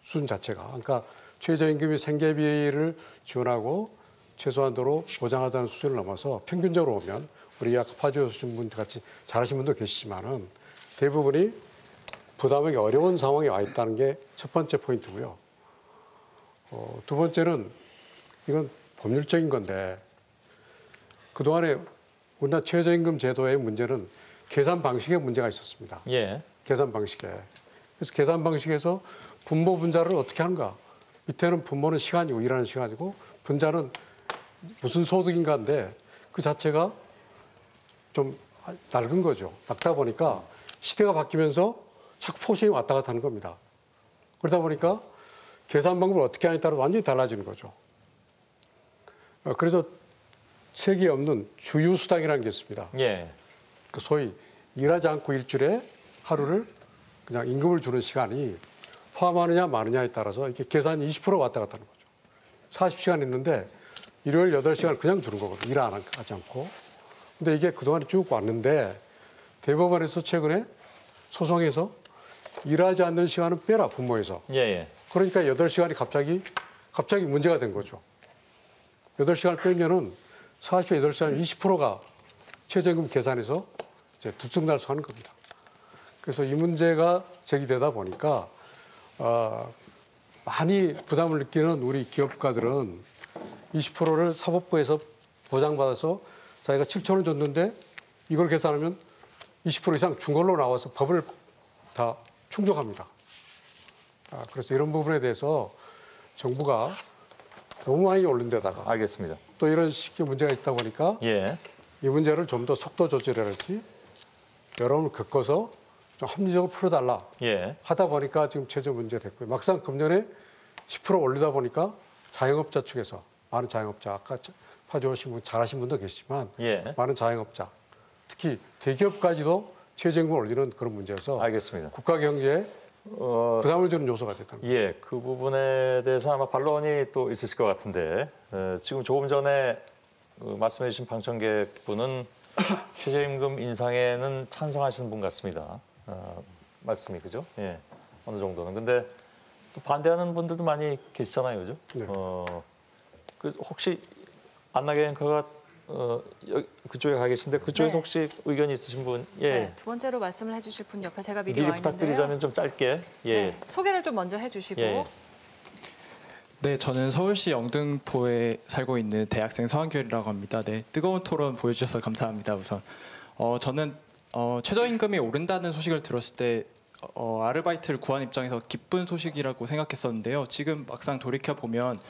S12: 수준 자체가. 그러니까 최저임금이 생계비를 지원하고 최소한도로 보장하자는 수준을 넘어서 평균적으로 보면 우리 아까 파주에 오신 분 같이 잘하신 분도 계시지만은 대부분이 부담하기 어려운 상황에 와 있다는 게 첫 번째 포인트고요. 두 번째는 이건 법률적인 건데 그동안에 우리나라 최저임금 제도의 문제는 계산 방식에 문제가 있었습니다. 계산 방식에. 그래서 계산 방식에서 분모 분자를 어떻게 하는가. 밑에는 분모는 시간이고 일하는 시간이고 분자는 무슨 소득인가인데 그 자체가 좀 낡은 거죠. 낡다 보니까 시대가 바뀌면서 자꾸 포션이 왔다 갔다 하는 겁니다. 그러다 보니까 계산 방법을 어떻게 하냐에 따라 완전히 달라지는 거죠. 그래서 세계에 없는 주휴수당이라는 게 있습니다. 그 소위 일하지 않고 일주일에 하루를 그냥 임금을 주는 시간이 포함하느냐 마느냐에 따라서 이렇게 계산이 20% 왔다 갔다 하는 거죠. 40시간 있는데 일요일 8시간을 그냥 주는 거거든요. 일 안 하지 않고. 근데 이게 그동안에 쭉 왔는데 대법원에서 최근에 소송에서 일하지 않는 시간은 빼라, 분모에서. 그러니까 8시간이 갑자기 문제가 된 거죠. 8시간을 빼면은 40에 8시간 20%가 최저임금 계산에서 이제 들쑥날쑥하는 겁니다. 그래서 이 문제가 제기되다 보니까 많이 부담을 느끼는 우리 기업가들은 20%를 사법부에서 보장받아서 자기가 7,000원 줬는데 이걸 계산하면 20% 이상 준 걸로 나와서 법을 다 충족합니다. 그래서 이런 부분에 대해서 정부가 너무 많이 올린 데다가
S1: 알겠습니다.
S12: 또 이런 식의 문제가 있다 보니까 이 문제를 좀 더 속도 조절이랄지 여러분을 겪어서 좀 합리적으로 풀어달라 하다 보니까 지금 최저 문제가 됐고요. 막상 금년에 10% 올리다 보니까 자영업자 측에서 많은 자영업자 아까 파주 오신 분 잘하신 분도 계시지만 많은 자영업자 특히 대기업까지도 최저임금을 올리는 그런 문제여서
S1: 알겠습니다.
S12: 국가 경제에 부담을 주는 요소가 됐다.
S1: 그 부분에 대해서 아마 반론이 또 있으실 것 같은데 지금 조금 전에 말씀해 주신 방청객 분은 최저임금 인상에는 찬성하시는 분 같습니다. 말씀이 그죠? 어느 정도는. 근데 또 반대하는 분들도 많이 계시잖아요, 그죠? 그 혹시 안나경 앵커가 그쪽에 가 계신데 그쪽에서 혹시 의견이 있으신 분?
S13: 두 번째로 말씀을 해주실 분 옆에 제가 미리 와 있는데요.
S1: 부탁드리자면 좀 짧게.
S13: 소개를 좀 먼저 해주시고.
S20: 네, 저는 서울시 영등포에 살고 있는 대학생 서한결이라고 합니다. 네, 뜨거운 토론 보여주셔서 감사합니다. 우선 저는 최저임금이 오른다는 소식을 들었을 때 아르바이트를 구한 입장에서 기쁜 소식이라고 생각했었는데요. 지금 막상 돌이켜 보면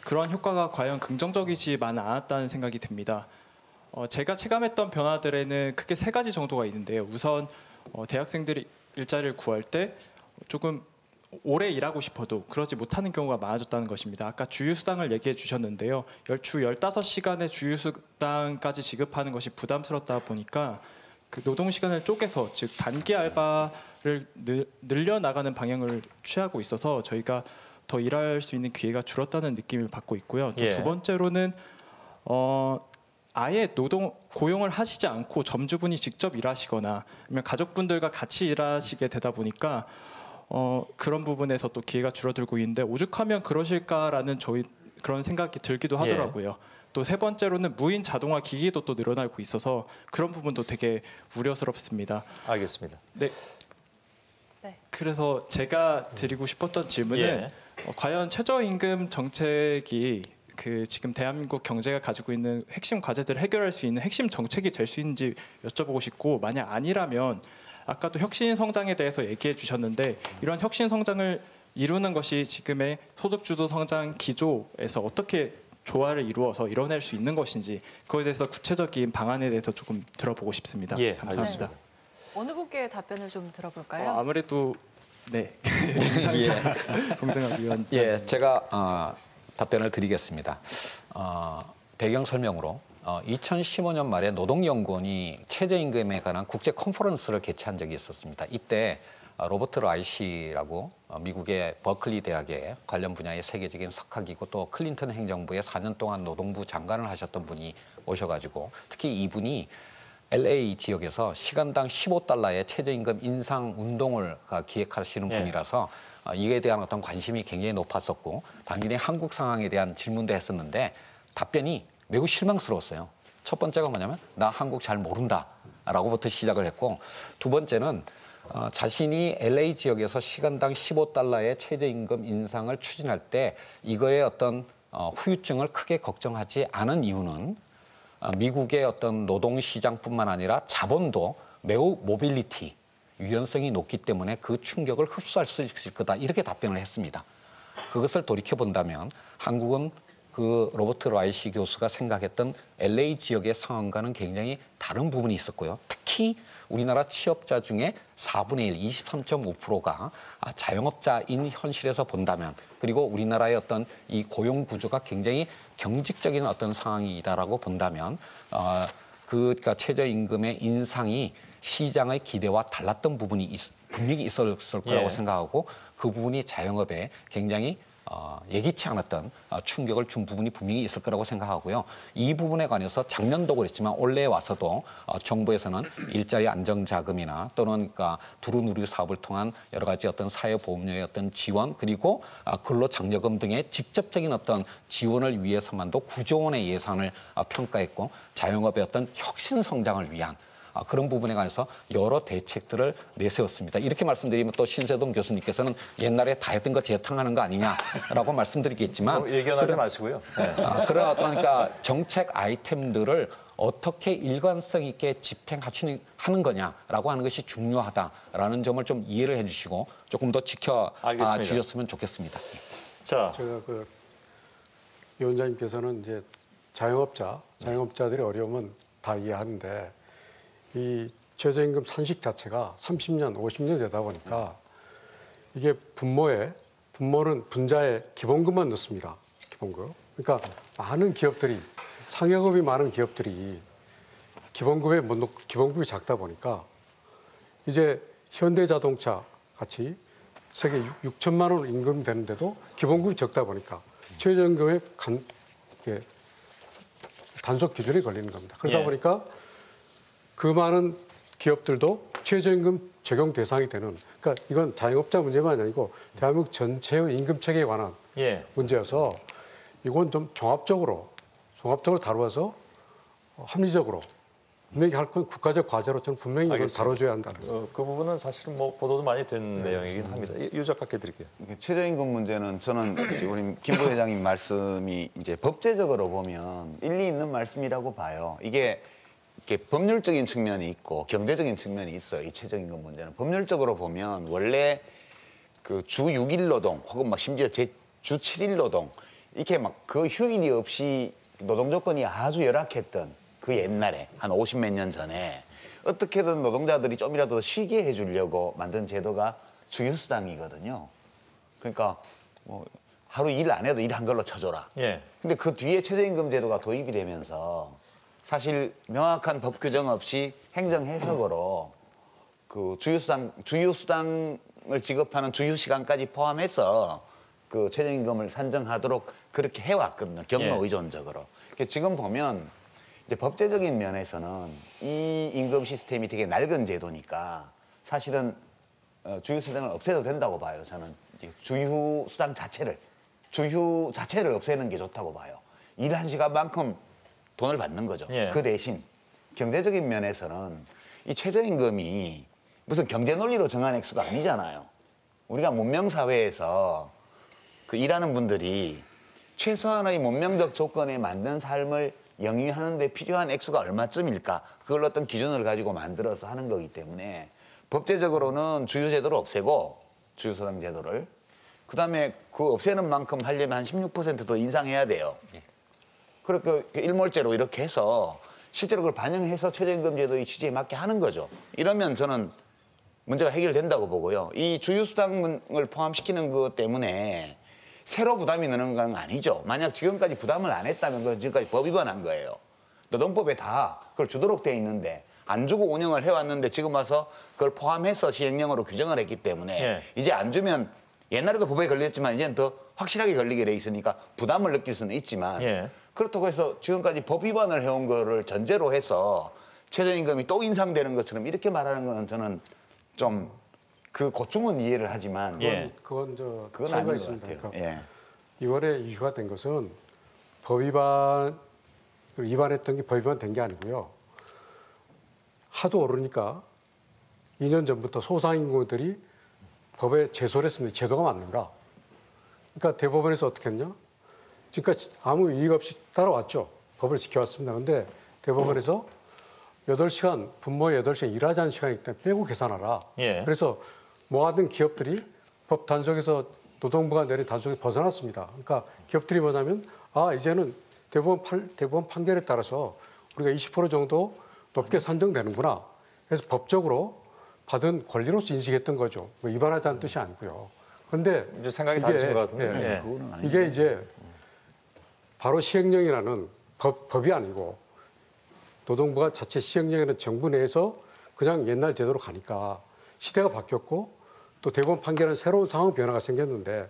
S20: 그런 효과가 과연 긍정적이지만 않았다는 생각이 듭니다. 제가 체감했던 변화들에는 크게 3가지 정도가 있는데요. 우선 대학생들이 일자리를 구할 때 조금 오래 일하고 싶어도 그러지 못하는 경우가 많아졌다는 것입니다. 아까 주휴수당을 얘기해 주셨는데요. 주 15시간의 주휴수당까지 지급하는 것이 부담스럽다 보니까 그 노동시간을 쪼개서 즉 단기 알바를 늘려나가는 방향을 취하고 있어서 저희가 더 일할 수 있는 기회가 줄었다는 느낌을 받고 있고요. 또 두 번째로는 아예 고용을 하시지 않고 점주분이 직접 일하시거나 아니면 가족분들과 같이 일하시게 되다 보니까 그런 부분에서 또 기회가 줄어들고 있는데 오죽하면 그러실까라는 그런 생각이 들기도 하더라고요. 또 3번째로는 무인 자동화 기기도 또 늘어나고 있어서 그런 부분도 되게 우려스럽습니다.
S1: 알겠습니다.
S20: 네. 그래서 제가 드리고 싶었던 질문은 과연 최저임금 정책이 지금 대한민국 경제가 가지고 있는 핵심 과제들을 해결할 수 있는 핵심 정책이 될 수 있는지 여쭤보고 싶고 만약 아니라면 아까도 혁신 성장에 대해서 얘기해 주셨는데 이런 혁신 성장을 이루는 것이 지금의 소득주도 성장 기조에서 어떻게 조화를 이루어서 이뤄낼 수 있는 것인지 그것에 대해서 구체적인 방안에 대해서 조금 들어보고 싶습니다. 감사합니다.
S13: 네. 어느 분께 답변을 좀 들어볼까요?
S20: 아무래도 네. 공정학 위원.
S2: 제가 답변을 드리겠습니다. 배경 설명으로 2015년 말에 노동연구원이 최저임금에 관한 국제 컨퍼런스를 개최한 적이 있었습니다. 이때 로버트 라이시라고 미국의 버클리 대학의 관련 분야의 세계적인 석학이고 또 클린턴 행정부의 4년 동안 노동부 장관을 하셨던 분이 오셔가지고 특히 이분이 LA 지역에서 시간당 15달러의 최저임금 인상 운동을 기획하시는 분이라서 이에 대한 어떤 관심이 굉장히 높았었고 당연히 한국 상황에 대한 질문도 했었는데 답변이 매우 실망스러웠어요. 첫 번째가 뭐냐면 나 한국 잘 모른다라고부터 시작을 했고 두 번째는 자신이 LA 지역에서 시간당 15달러의 최저임금 인상을 추진할 때 이거의 어떤 후유증을 크게 걱정하지 않은 이유는 미국의 어떤 노동시장뿐만 아니라 자본도 매우 모빌리티, 유연성이 높기 때문에 그 충격을 흡수할 수 있을 거다 이렇게 답변을 했습니다. 그것을 돌이켜본다면 한국은 그 로버트 라이시 교수가 생각했던 LA 지역의 상황과는 굉장히 다른 부분이 있었고요. 특히 우리나라 취업자 중에 4분의 1, 23.5%가 자영업자인 현실에서 본다면 그리고 우리나라의 어떤 이 고용 구조가 굉장히 경직적인 어떤 상황이다라고 본다면 그러니까 최저임금의 인상이 시장의 기대와 달랐던 부분이 분명히 있었을 거라고 생각하고 그 부분이 자영업에 굉장히 예기치 않았던 충격을 준 부분이 분명히 있을 거라고 생각하고요. 이 부분에 관해서 작년도 그랬지만 올해 와서도 정부에서는 일자리 안정자금이나 또는 그러니까 두루누리 사업을 통한 여러 가지 어떤 사회보험료의 어떤 지원 그리고 근로장려금 등의 직접적인 어떤 지원을 위해서만도 9조 원의 예산을 평가했고 자영업의 어떤 혁신 성장을 위한 그런 부분에 관해서 여러 대책들을 내세웠습니다. 이렇게 말씀드리면 또 신세동 교수님께서는 옛날에 다 했던 거 재탕하는 거 아니냐라고 말씀드리겠지만
S1: 예견하지 마시고요.
S2: 그런 어떤 그러니까 정책 아이템들을 어떻게 일관성 있게 집행하는 거냐라고 하는 것이 중요하다라는 점을 좀 이해를 해주시고 조금 더 지켜주셨으면 좋겠습니다.
S12: 자, 제가 그 위원장님께서는 이제 자영업자들의 어려움은 다 이해하는데. 이 최저임금 산식 자체가 30년, 50년 되다 보니까 이게 분모는 분자에 기본급만 넣습니다. 기본급. 그러니까 많은 기업들이 상여급이 많은 기업들이 기본급에 못 넣고 기본급이 작다 보니까 이제 현대자동차 같이 세계 6천만 원 임금이 되는데도 기본급이 적다 보니까 최저임금의 단속 기준이 걸리는 겁니다. 그러다 보니까 그 많은 기업들도 최저임금 적용 대상이 되는 그러니까 이건 자영업자 문제만 아니고 대한민국 전체의 임금 체계에 관한 문제여서 이건 좀 종합적으로 다루어서 합리적으로 분명히 할 건 국가적 과제로 저는 분명히 이걸 다뤄줘야 한다.
S1: 그 부분은 사실은 뭐 보도도 많이 된 내용이긴 합니다. 유 작가께 드릴게요.
S3: 최저임금 문제는 저는 우리 김 부회장님 말씀이 이제 법제적으로 보면 일리 있는 말씀이라고 봐요. 이게 법률적인 측면이 있고 경제적인 측면이 있어요. 이 최저임금 문제는 법률적으로 보면 원래 그 주 6일 노동 혹은 막 심지어 주 7일 노동 이렇게 막 그 휴일이 없이 노동 조건이 아주 열악했던 그 옛날에 한 50몇 년 전에 어떻게든 노동자들이 좀이라도 쉬게 해주려고 만든 제도가 주휴수당이거든요. 그러니까 뭐 하루 일 안 해도 일한 걸로 쳐줘라. 근데 그 뒤에 최저임금 제도가 도입이 되면서 사실 명확한 법 규정 없이 행정 해석으로 그 주휴수당을 지급하는 주휴 시간까지 포함해서 그 최저임금을 산정하도록 그렇게 해왔거든요. 경로 의존적으로. 지금 보면 이제 법제적인 면에서는 이 임금 시스템이 되게 낡은 제도니까 사실은 주휴수당을 없애도 된다고 봐요. 저는 이제 주휴수당 자체를 없애는 게 좋다고 봐요. 일한 시간만큼 돈을 받는 거죠. 그 대신 경제적인 면에서는 이 최저임금이 무슨 경제 논리로 정한 액수가 아니잖아요. 우리가 문명사회에서 그 일하는 분들이 최소한의 문명적 조건에 맞는 삶을 영위하는 데 필요한 액수가 얼마쯤일까? 그걸 어떤 기준을 가지고 만들어서 하는 거기 때문에 법제적으로는 주휴제도를 없애고 주휴수당 제도를 그다음에 그 없애는 만큼 하려면 한 16% 더 인상해야 돼요. 그렇게 일몰제로 이렇게 해서 실제로 그걸 반영해서 최저임금 제도의 취지에 맞게 하는 거죠. 이러면 저는 문제가 해결된다고 보고요. 이 주휴수당을 포함시키는 것 때문에 새로 부담이 느는 건 아니죠. 만약 지금까지 부담을 안 했다면 그건 지금까지 법 위반한 거예요. 노동법에 다 그걸 주도록 돼 있는데 안 주고 운영을 해왔는데 지금 와서 그걸 포함해서 시행령으로 규정을 했기 때문에 이제 안 주면 옛날에도 법에 걸렸지만 이제는 더 확실하게 걸리게 돼 있으니까 부담을 느낄 수는 있지만 그렇다고 해서 지금까지 법 위반을 해온 거를 전제로 해서 최저임금이 또 인상되는 것처럼 이렇게 말하는 건 저는 좀 그 고충은 이해를 하지만
S12: 그건
S3: 그건
S12: 차이가
S3: 아닌
S12: 있습니다.
S3: 것 같아요.
S12: 그러니까 이번에 이슈가 된 것은 법 위반했던 게 법 위반된 게 아니고요. 하도 오르니까 2년 전부터 소상인공들이 법에 제소를 했습니다. 제도가 맞는가? 그러니까 대법원에서 어떻게 했냐? 지금까지 아무 이의 없이 따라왔죠. 법을 지켜왔습니다. 그런데 대법원에서 8시간, 분모 8시간 일하지 않은 시간이 있다 빼고 계산하라. 그래서 모아둔 기업들이 법 단속에서 노동부가 내린 단속에 벗어났습니다. 그러니까 기업들이 뭐냐면 이제는 대법원 판결에 따라서 우리가 20% 정도 높게 산정되는구나. 그래서 법적으로 받은 권리로서 인식했던 거죠. 뭐 위반하자는 뜻이 아니고요. 그런데
S1: 이제 생각이 다르신 것 같은데
S12: 이게 이제 바로 시행령이라는 법이 아니고 노동부가 자체 시행령이라는 정부 내에서 그냥 옛날 제도로 가니까 시대가 바뀌었고 또 대법원 판결은 새로운 상황 변화가 생겼는데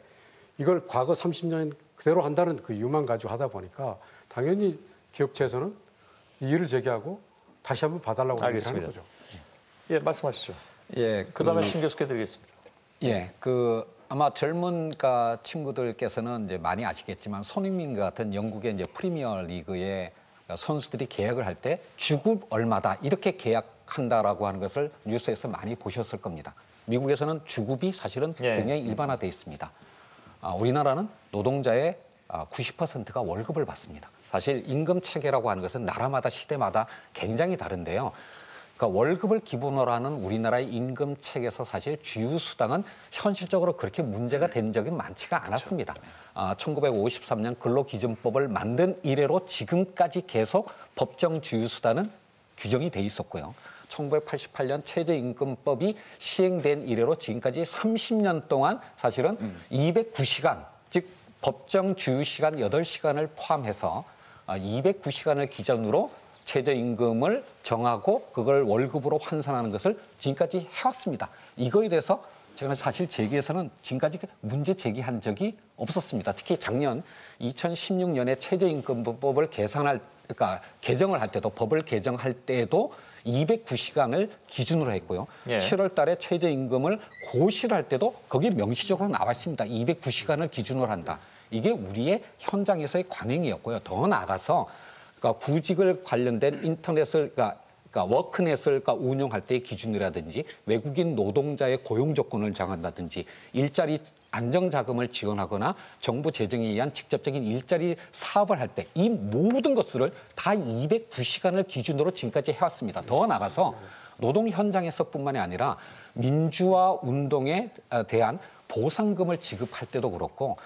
S12: 이걸 과거 30년 그대로 한다는 그 이유만 가지고 하다 보니까 당연히 기업체에서는 이의를 제기하고 다시 한번 봐달라고 하는 거죠.
S1: 말씀하시죠.
S2: 그다음에
S1: 신 교수께 드리겠습니다.
S2: 아마 젊은 친구들께서는 이제 많이 아시겠지만 손흥민 같은 영국의 이제 프리미어 리그의 선수들이 계약을 할 때 주급 얼마다 이렇게 계약한다라고 하는 것을 뉴스에서 많이 보셨을 겁니다. 미국에서는 주급이 사실은 굉장히 일반화되어 있습니다. 우리나라는 노동자의 90%가 월급을 받습니다. 사실 임금 체계라고 하는 것은 나라마다 시대마다 굉장히 다른데요. 그러니까 월급을 기본으로 하는 우리나라의 임금 체계에서 사실 주휴수당은 현실적으로 그렇게 문제가 된 적이 많지가 않았습니다. 1953년 근로기준법을 만든 이래로 지금까지 계속 법정 주휴수당은 규정이 돼 있었고요. 1988년 최저임금법이 시행된 이래로 지금까지 30년 동안 사실은 209시간, 즉 법정 주휴시간 8시간을 포함해서 209시간을 기준으로 최저임금을 정하고 그걸 월급으로 환산하는 것을 지금까지 해왔습니다. 이거에 대해서 제가 사실 제기에서는 지금까지 문제 제기한 적이 없었습니다. 특히 작년 2016년에 최저임금법을 개정을 할 때도 법을 개정할 때도 209시간을 기준으로 했고요. 7월 달에 최저임금을 고시할 때도 거기 명시적으로 나와 있습니다. 209시간을 기준으로 한다. 이게 우리의 현장에서의 관행이었고요. 더 나아가서 구직을 관련된 인터넷을 그러니까 워크넷을 운영할 때의 기준이라든지 외국인 노동자의 고용 조건을 정한다든지 일자리 안정자금을 지원하거나 정부 재정에 의한 직접적인 일자리 사업을 할 때 이 모든 것들을 다 209시간을 기준으로 지금까지 해왔습니다. 더 나아가서 노동 현장에서뿐만이 아니라 민주화 운동에 대한 보상금을 지급할 때도 그렇고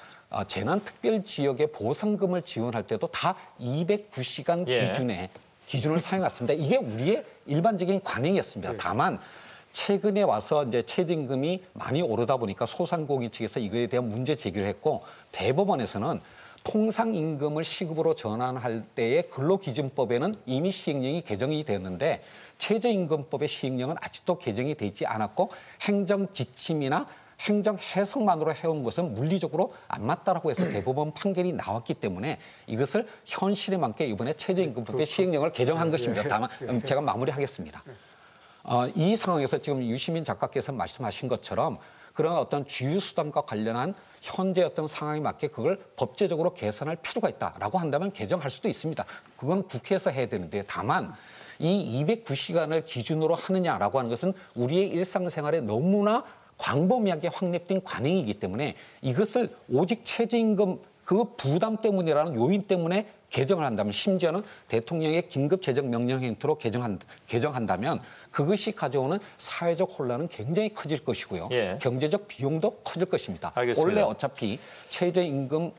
S2: 재난특별지역의 보상금을 지원할 때도 다 209시간 기준을 사용했습니다. 이게 우리의 일반적인 관행이었습니다. 다만 최근에 와서 이제 최저임금이 많이 오르다 보니까 소상공인 측에서 이거에 대한 문제 제기를 했고 대법원에서는 통상임금을 시급으로 전환할 때의 근로기준법에는 이미 시행령이 개정이 되었는데 최저임금법의 시행령은 아직도 개정이 되지 않았고 행정지침이나 행정 해석만으로 해온 것은 물리적으로 안 맞다라고 해서 대법원 판결이 나왔기 때문에 이것을 현실에 맞게 이번에 최저임금법의 시행령을 개정한 것입니다. 다만 제가 마무리하겠습니다. 이 상황에서 지금 유시민 작가께서 말씀하신 것처럼 그런 어떤 주유수단과 관련한 현재 어떤 상황에 맞게 그걸 법제적으로 개선할 필요가 있다라고 한다면 개정할 수도 있습니다. 그건 국회에서 해야 되는데 다만 이 209시간을 기준으로 하느냐라고 하는 것은 우리의 일상생활에 너무나 광범위하게 확립된 관행이기 때문에 이것을 오직 최저임금 그 부담 때문이라는 요인 때문에 개정을 한다면 심지어는 대통령의 긴급재정명령 행태로 개정한다면 그것이 가져오는 사회적 혼란은 굉장히 커질 것이고요. 경제적 비용도 커질 것입니다.
S1: 알겠습니다.
S2: 원래 어차피 최저임금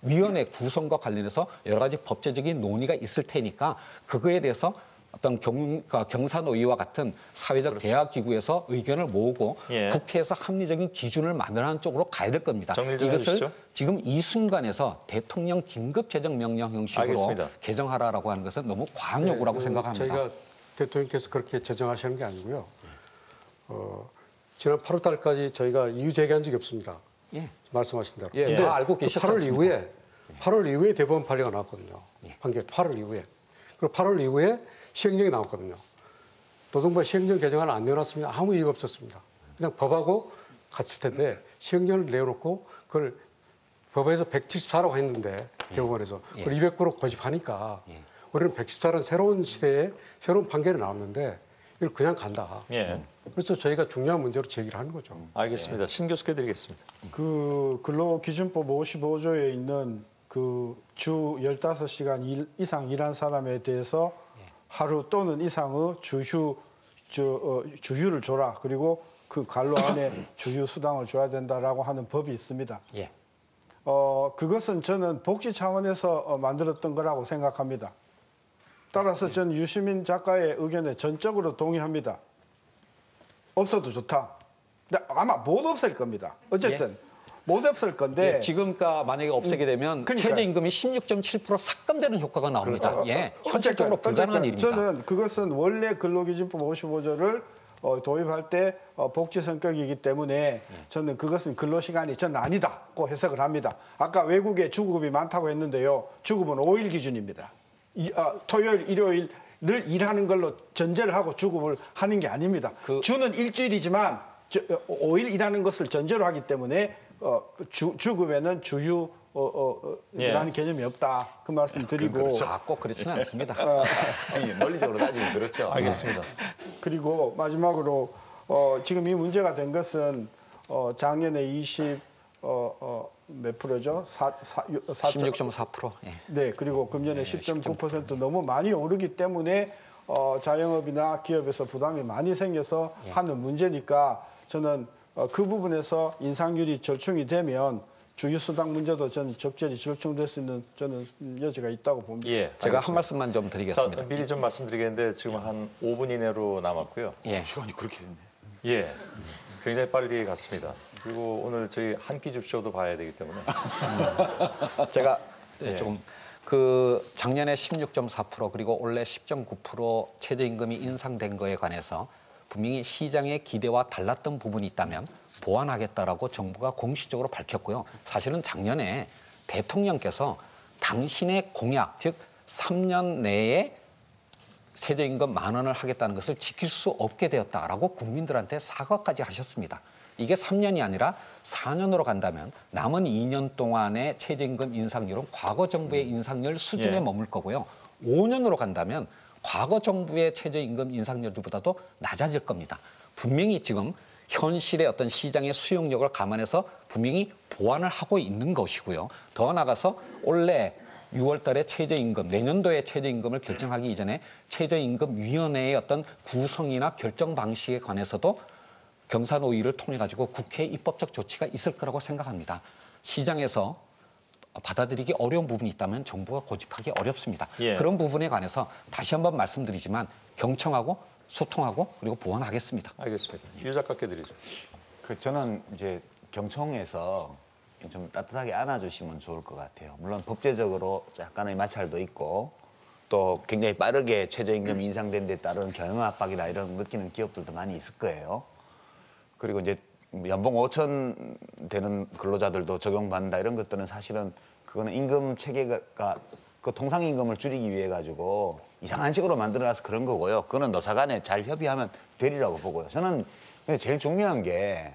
S2: 위원회 구성과 관련해서 여러 가지 법제적인 논의가 있을 테니까 그거에 대해서 어떤 경산의회와 같은 사회적 대화기구에서 의견을 모으고 국회에서 합리적인 기준을 마련하는 쪽으로 가야 될 겁니다. 이것을
S1: 해주시죠.
S2: 지금 이 순간에서 대통령 긴급재정명령 형식으로
S1: 알겠습니다.
S2: 개정하라라고 하는 것은 너무 과한 요구라고 생각합니다.
S12: 저희가 대통령께서 그렇게 제정하시는 게 아니고요. 지난 8월 달까지 저희가 이유 제기한 적이 없습니다. 말씀하신 대로.
S2: 다 알고 계셨지
S12: 8월 이후에 대법원 판례가 나왔거든요. 판결 8월 이후에. 그리고 8월 이후에 시행령이 나왔거든요. 노동부가 시행령 개정안을 안 내놨으면 아무 이유가 없었습니다. 그냥 법하고 같을 텐데 시행령을 내놓고 그걸 법에서 174라고 했는데 대법원에서 그걸 200%로 고집하니까 우리는 114라는 새로운 시대에 새로운 판결이 나왔는데 이걸 그냥 간다. 그래서 저희가 중요한 문제로 제기를 하는 거죠.
S1: 알겠습니다. 신 교수께 드리겠습니다.
S4: 그 근로기준법 55조에 있는 그 주 15시간 이상 일한 사람에 대해서 하루 또는 이상의 주휴를 줘라. 그리고 그 관로 안에 주휴 수당을 줘야 된다라고 하는 법이 있습니다. 그것은 저는 복지 차원에서 만들었던 거라고 생각합니다. 따라서 저는 유시민 작가의 의견에 전적으로 동의합니다. 없어도 좋다. 근데 아마 못 없앨 겁니다. 어쨌든 못 없앨 건데
S2: 지금가 만약에 없애게 되면 최저임금이 16.7% 삭감되는 효과가 나옵니다. 현실적으로 불가능한 일입니다.
S4: 저는 그것은 원래 근로기준법 55조를 도입할 때 복지 성격이기 때문에 저는 그것은 근로시간이 저는 아니다고 해석을 합니다. 아까 외국에 주급이 많다고 했는데요. 주급은 5일 기준입니다. 토요일, 일요일을 일하는 걸로 전제를 하고 주급을 하는 게 아닙니다. 주는 일주일이지만 5일 일하는 것을 전제로 하기 때문에 주급에는 주휴라는 개념이 없다. 그 말씀 드리고.
S2: 그렇죠. 꼭 그렇지는 않습니다.
S3: 논리적으로 따지면 그렇죠.
S1: 알겠습니다.
S4: 그리고 마지막으로 지금 이 문제가 된 것은 작년에 20몇 프로죠?
S2: 16.4%.
S4: 네, 그리고 금년에 10.9% 너무 많이 오르기 때문에 자영업이나 기업에서 부담이 많이 생겨서 하는 문제니까 저는 그 부분에서 인상률이 절충이 되면 주휴수당 문제도 저는 적절히 절충될 수 있는 저는 여지가 있다고 봅니다.
S2: 제가 한 말씀만 좀 드리겠습니다.
S1: 미리 좀 말씀드리겠는데 지금 한 5분 이내로 남았고요.
S3: 시간이 그렇게 됐네.
S1: 굉장히 빨리 갔습니다. 그리고 오늘 저희 한 끼 줍쇼도 봐야 되기 때문에
S2: 제가 조금 작년에 16.4% 그리고 올해 10.9% 최저임금이 인상된 거에 관해서 분명히 시장의 기대와 달랐던 부분이 있다면 보완하겠다라고 정부가 공식적으로 밝혔고요. 사실은 작년에 대통령께서 당신의 공약, 즉 3년 내에 최저임금 10,000원을 하겠다는 것을 지킬 수 없게 되었다라고 국민들한테 사과까지 하셨습니다. 이게 3년이 아니라 4년으로 간다면 남은 2년 동안의 최저임금 인상률은 과거 정부의 인상률 수준에 머물 거고요. 5년으로 간다면 과거 정부의 최저임금 인상률보다도 낮아질 겁니다. 분명히 지금 현실의 어떤 시장의 수용력을 감안해서 분명히 보완을 하고 있는 것이고요. 더 나아가서 올해 6월 달에 최저임금, 내년도에 최저임금을 결정하기 이전에 최저임금위원회의 어떤 구성이나 결정 방식에 관해서도 경사노위를 통해 가지고 국회 입법적 조치가 있을 거라고 생각합니다. 시장에서 받아들이기 어려운 부분이 있다면 정부가 고집하기 어렵습니다.
S1: 예.
S2: 그런 부분에 관해서 다시 한번 말씀드리지만 경청하고 소통하고 그리고 보완하겠습니다.
S1: 알겠습니다. 유 작가께 드리죠.
S3: 저는 이제 경청에서 좀 따뜻하게 안아주시면 좋을 것 같아요. 물론 법제적으로 약간의 마찰도 있고 또 굉장히 빠르게 최저임금 인상된 데 따른 경영 압박이나 이런 느끼는 기업들도 많이 있을 거예요. 그리고 이제 연봉 5천 되는 근로자들도 적용받는다 이런 것들은 사실은 그거는 임금 체계가 그 통상임금을 줄이기 위해 가지고 이상한 식으로 만들어놔서 그런 거고요. 그거는 노사 간에 잘 협의하면 되리라고 보고요. 저는 제일 중요한 게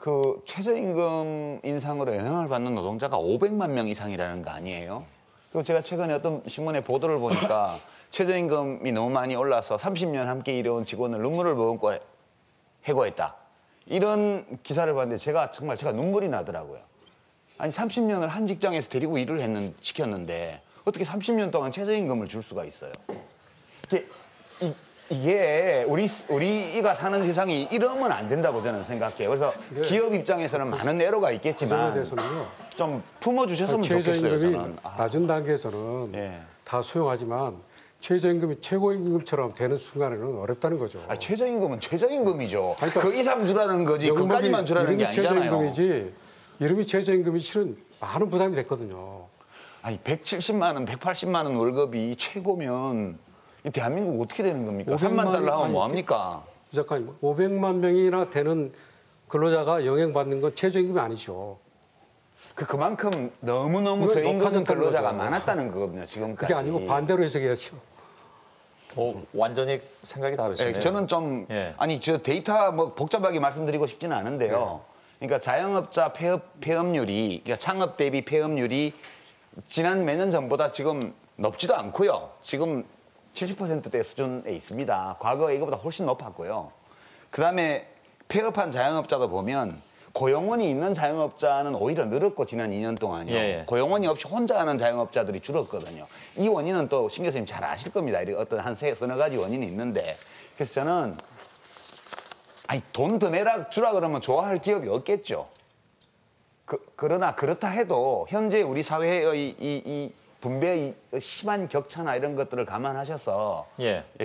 S3: 그 최저임금 인상으로 영향을 받는 노동자가 500만 명 이상이라는 거 아니에요? 그리고 제가 최근에 어떤 신문에 보도를 보니까 최저임금이 너무 많이 올라서 30년 함께 일해온 직원을 눈물을 머금고 해고했다. 이런 기사를 봤는데 제가 눈물이 나더라고요. 아니 30년을 한 직장에서 데리고 일을 시켰는데 어떻게 30년 동안 최저임금을 줄 수가 있어요? 이게 우리가 사는 세상이 이러면 안 된다고 저는 생각해요. 그래서 기업 입장에서는 많은 애로가 있겠지만 좀 품어주셨으면 좋겠어요. 저는.
S12: 낮은 단계에서는 다 수용하지만 최저임금이 최고임금처럼 되는 순간에는 어렵다는 거죠.
S3: 최저임금은 최저임금이죠. 그 이상 주라는 거지 그까지만 주라는 게 아니잖아요.
S12: 최저임금이지 이름이 최저임금이 실은 많은 부담이 됐거든요.
S3: 아니 170만 원, 180만 원 월급이 최고면 대한민국 어떻게 되는 겁니까? 3만 달러 하면 뭐합니까?
S12: 작가님, 500만 명이나 되는 근로자가 영향받는 건 최저임금이 아니죠.
S3: 그만큼 너무너무 저임금 근로자가 많았다는 거거든요, 지금까지.
S12: 그게 아니고 반대로 해석해야죠.
S1: 완전히 생각이 다르시네요.
S3: 저는 좀 아니 저 데이터 뭐 복잡하게 말씀드리고 싶지는 않은데요. 그러니까 자영업자 폐업률이 그러니까 창업 대비 폐업률이 지난 몇 년 전보다 지금 높지도 않고요. 지금 70%대 수준에 있습니다. 과거에 이거보다 훨씬 높았고요. 그다음에 폐업한 자영업자도 보면 고용원이 있는 자영업자는 오히려 늘었고 지난 2년 동안요. 고용원이 없이 혼자 하는 자영업자들이 줄었거든요. 이 원인은 또 신 교수님 잘 아실 겁니다. 어떤 한 서너 가지 원인이 있는데 그래서 저는 돈 더 내라 주라 그러면 좋아할 기업이 없겠죠. 그러나 그렇다 해도 현재 우리 사회의 이 분배의 심한 격차나 이런 것들을 감안하셔서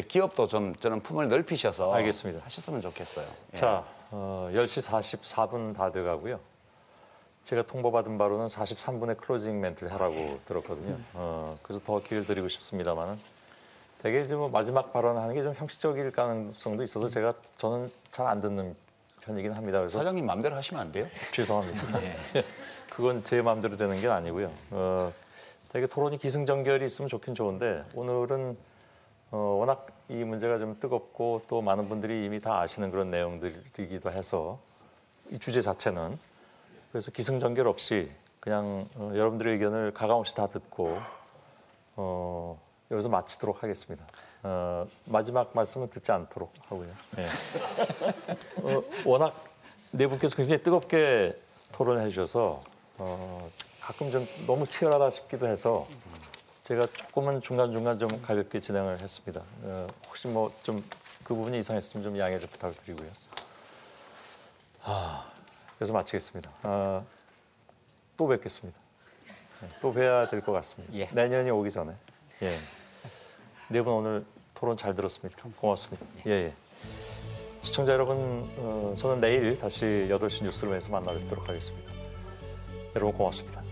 S3: 기업도 좀 저는 품을 넓히셔서
S1: 알겠습니다.
S3: 하셨으면 좋겠어요.
S1: 자, 10시 44분 다 돼가고요. 제가 통보받은 바로는 43분에 클로징 멘트를 하라고 들었거든요. 그래서 더 기회를 드리고 싶습니다만은 되게 이제 뭐 마지막 발언하는 게 좀 형식적일 가능성도 있어서 저는 잘 안 듣는 편이긴 합니다. 그래서
S3: 사장님 마음대로 하시면 안 돼요?
S1: 죄송합니다. 그건 제 마음대로 되는 게 아니고요. 되게 토론이 기승전결이 있으면 좋긴 좋은데 오늘은 워낙 이 문제가 좀 뜨겁고 또 많은 분들이 이미 다 아시는 그런 내용들이기도 해서 이 주제 자체는 그래서 기승전결 없이 그냥 여러분들의 의견을 가감없이 다 듣고 여기서 마치도록 하겠습니다. 마지막 말씀은 듣지 않도록 하고요. 워낙 네 분께서 굉장히 뜨겁게 토론해 주셔서 가끔 좀 너무 치열하다 싶기도 해서 제가 조금은 중간중간 좀 가볍게 진행을 했습니다. 혹시 뭐 좀 그 부분이 이상했으면 좀 양해 좀 부탁드리고요. 그래서 마치겠습니다. 또 뵙겠습니다. 또 뵈야 될 것 같습니다. 내년이 오기 전에. 네 분 오늘 토론 잘 들었습니다. 고맙습니다. 시청자 여러분, 저는 내일 다시 8시 뉴스룸에서 만나 뵙도록 하겠습니다. 여러분 고맙습니다.